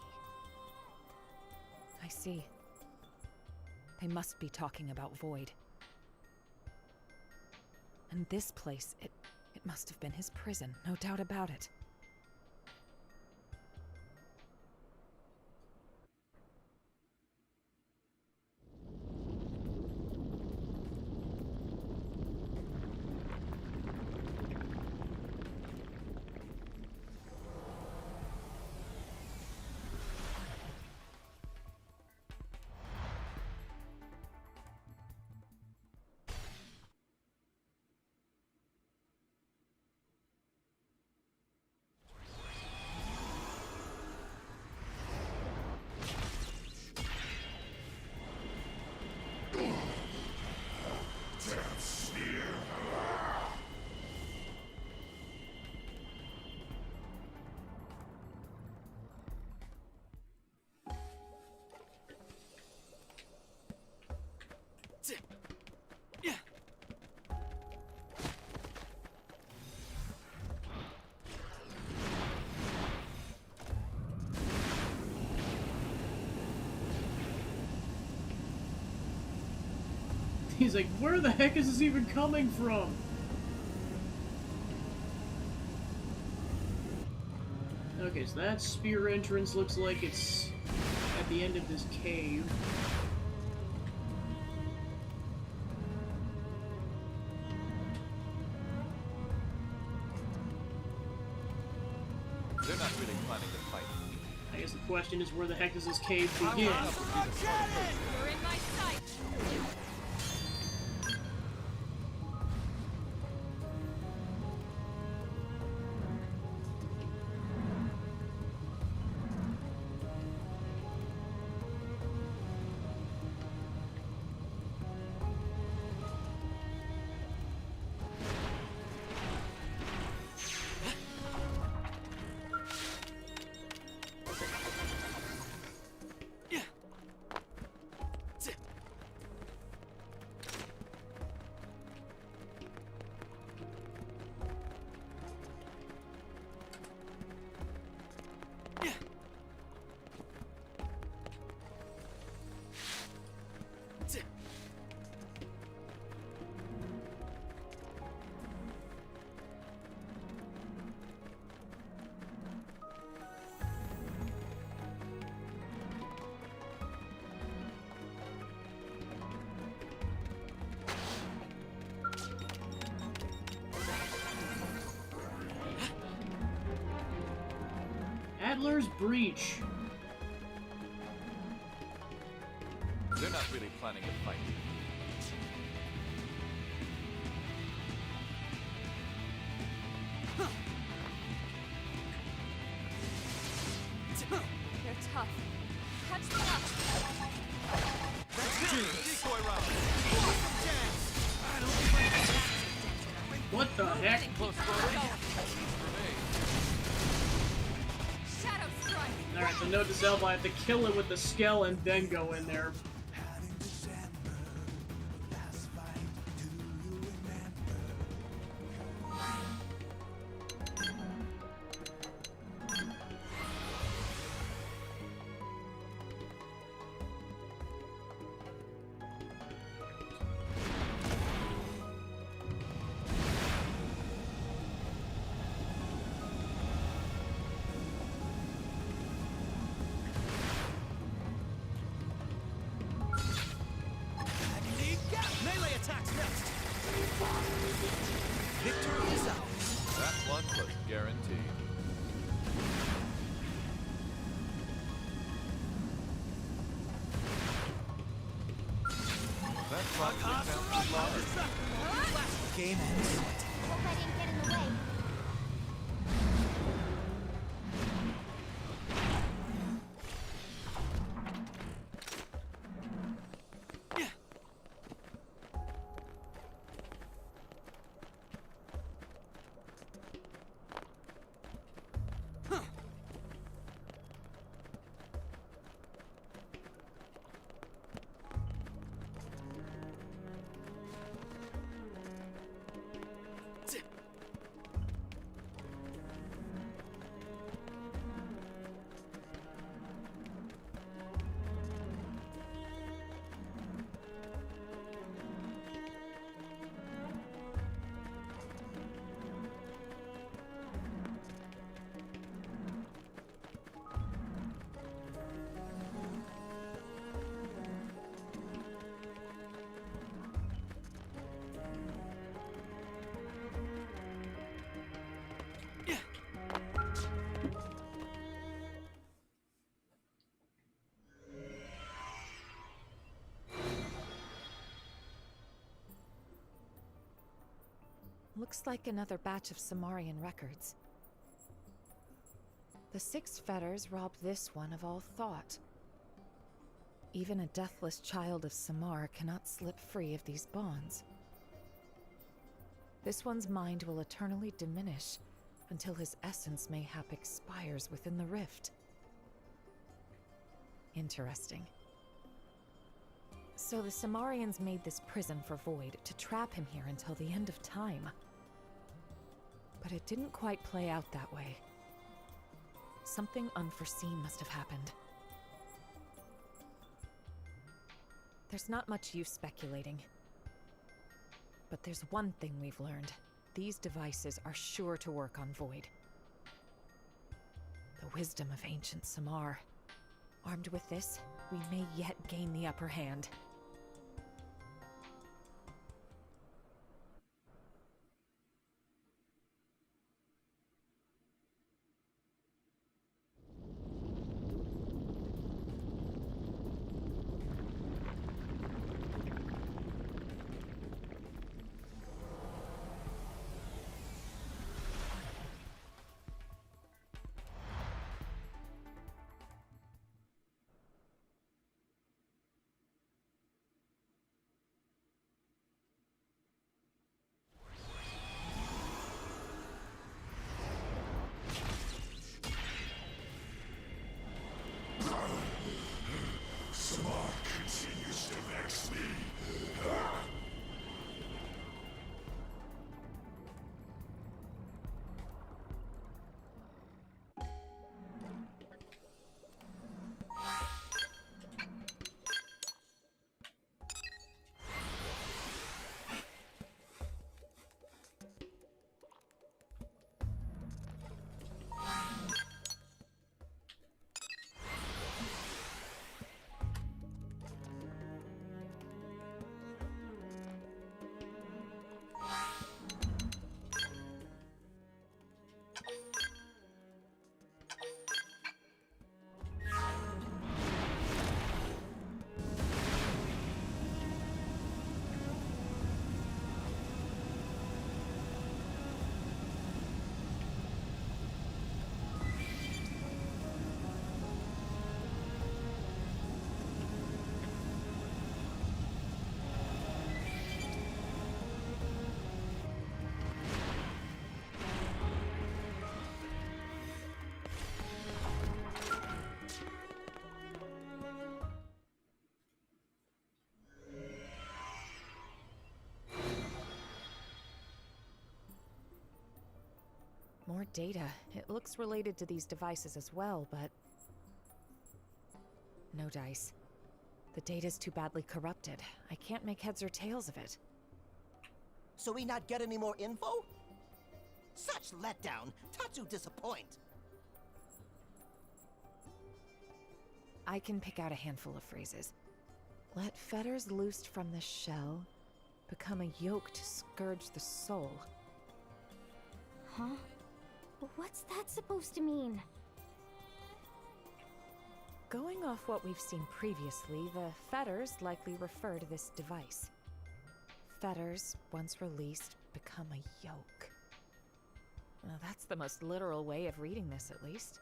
Speaker 3: I see. They must be talking about Void. And this place, it must have been his prison, no doubt about it.
Speaker 1: He's like, where the heck is this even coming from? Okay, so that spear entrance looks like it's at the end of this cave.
Speaker 2: They're not really planning to fight.
Speaker 1: I guess the question is, where the heck does this cave begin?
Speaker 12: You're in my sight.
Speaker 1: Adler's Breach.
Speaker 2: They're not really planning to fight.
Speaker 12: They're tough. Catch them up.
Speaker 5: Decoy round.
Speaker 1: What the heck?
Speaker 12: Shadow strike.
Speaker 1: Alright, so note to self, I have to kill it with the skull and then go in there.
Speaker 5: Melee attacks next. Victory is ours.
Speaker 2: That one was guaranteed. That probably sounds large.
Speaker 5: Game ends.
Speaker 6: Hope I didn't get in the way.
Speaker 3: Looks like another batch of Samarian records. The 6 fetters robbed this one of all thought. Even a deathless child of Samar cannot slip free of these bonds. This one's mind will eternally diminish until his essence mayhap expires within the rift. Interesting. So the Samarians made this prison for Void to trap him here until the end of time. But it didn't quite play out that way. Something unforeseen must have happened. There's not much use speculating. But there's one thing we've learned. These devices are sure to work on Void. The wisdom of ancient Samar. Armed with this, we may yet gain the upper hand.
Speaker 17: Samar continues to vex me.
Speaker 3: More data. It looks related to these devices as well, but... no dice. The data's too badly corrupted. I can't make heads or tails of it.
Speaker 13: So we not get any more info? Such letdown. Tatsu disappoint.
Speaker 3: I can pick out a handful of phrases. Let fetters loosed from the shell become a yoke to scourge the soul.
Speaker 15: Huh? What's that supposed to mean?
Speaker 3: Going off what we've seen previously, the fetters likely refer to this device. Fetters, once released, become a yoke. Well, that's the most literal way of reading this, at least.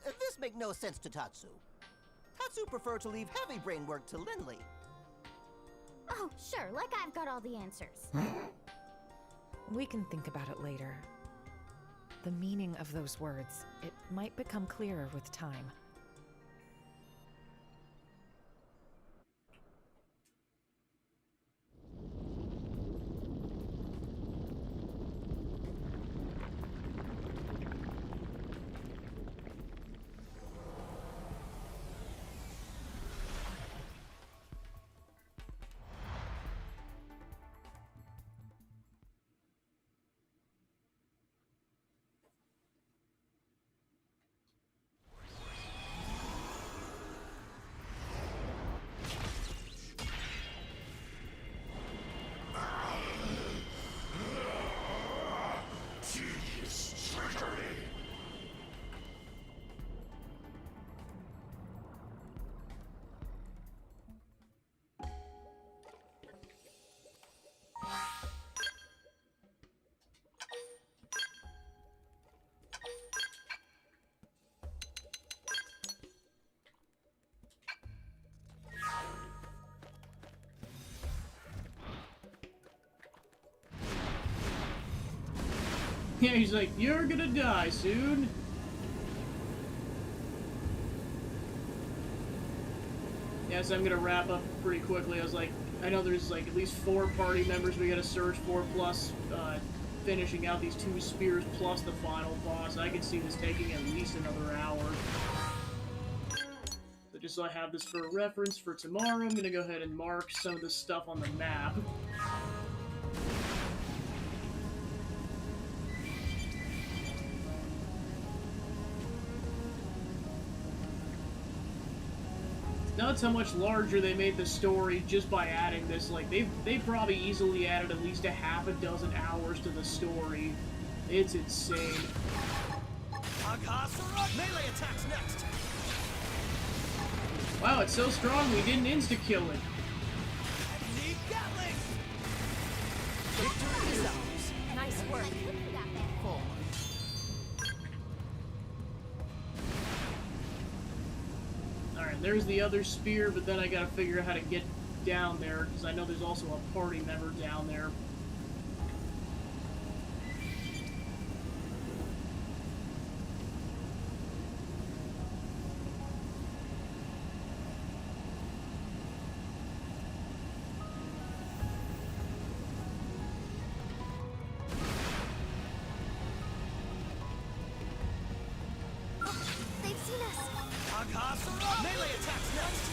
Speaker 13: This make no sense to Tatsu. Tatsu prefer to leave heavy brain work to Lindley.
Speaker 15: Oh, sure, like I've got all the answers.
Speaker 3: We can think about it later. The meaning of those words, it might become clearer with time.
Speaker 1: Yeah, he's like, you're gonna die soon. Yeah, so I'm gonna wrap up pretty quickly. I was like, I know there's like at least 4 party members we gotta search for, plus finishing out these 2 spears plus the final boss. I can see this taking at least another hour. So just just so I have this for reference for tomorrow, I'm gonna go ahead and mark some of the stuff on the map. Nuts how much larger they made the story just by adding this. Like, they probably easily added at least a half a dozen hours to the story. It's insane.
Speaker 5: Melee attacks next.
Speaker 1: Wow, it's so strong we didn't insta-kill it.
Speaker 5: Need Gatling.
Speaker 10: Victory is ours.
Speaker 6: Nice work.
Speaker 10: Full.
Speaker 1: Alright, there's the other spear, but then I gotta figure out how to get down there, because I know there's also a party member down there.
Speaker 6: They've seen us.
Speaker 5: Melee attacks next.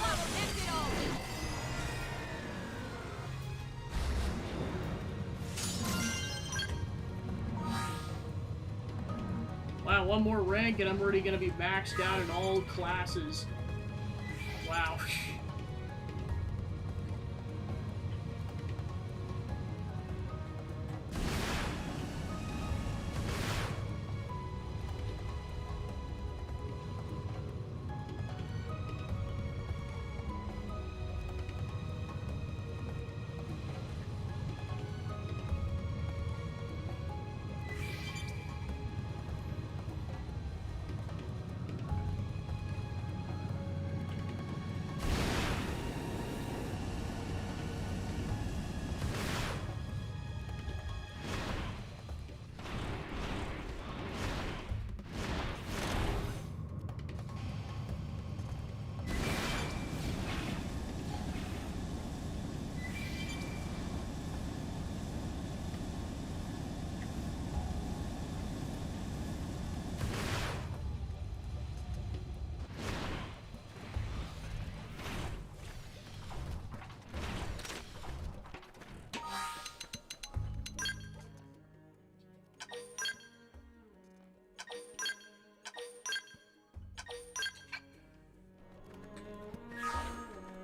Speaker 1: Wow, one more rank and I'm already gonna be maxed out in all classes. Wow.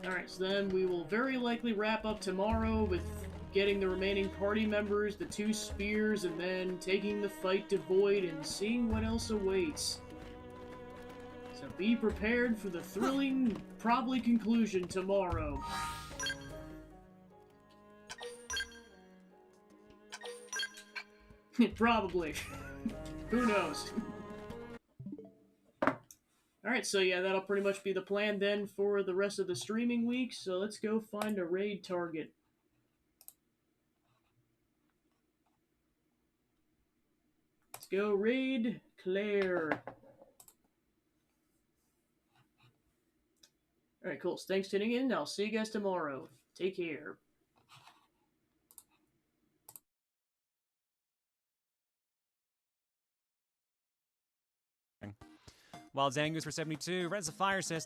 Speaker 1: Alright, so then we will very likely wrap up tomorrow with getting the remaining party members, the 2 spears, and then taking the fight to Void and seeing what else awaits. So be prepared for the thrilling, probably conclusion tomorrow. Probably. Who knows? Alright, so yeah, that'll pretty much be the plan then for the rest of the streaming week, so let's go find a raid target. Let's go raid Claire. Alright, cool. So thanks for tuning in. I'll see you guys tomorrow. Take care.
Speaker 16: While Zangoose for 72, Reds of Fire says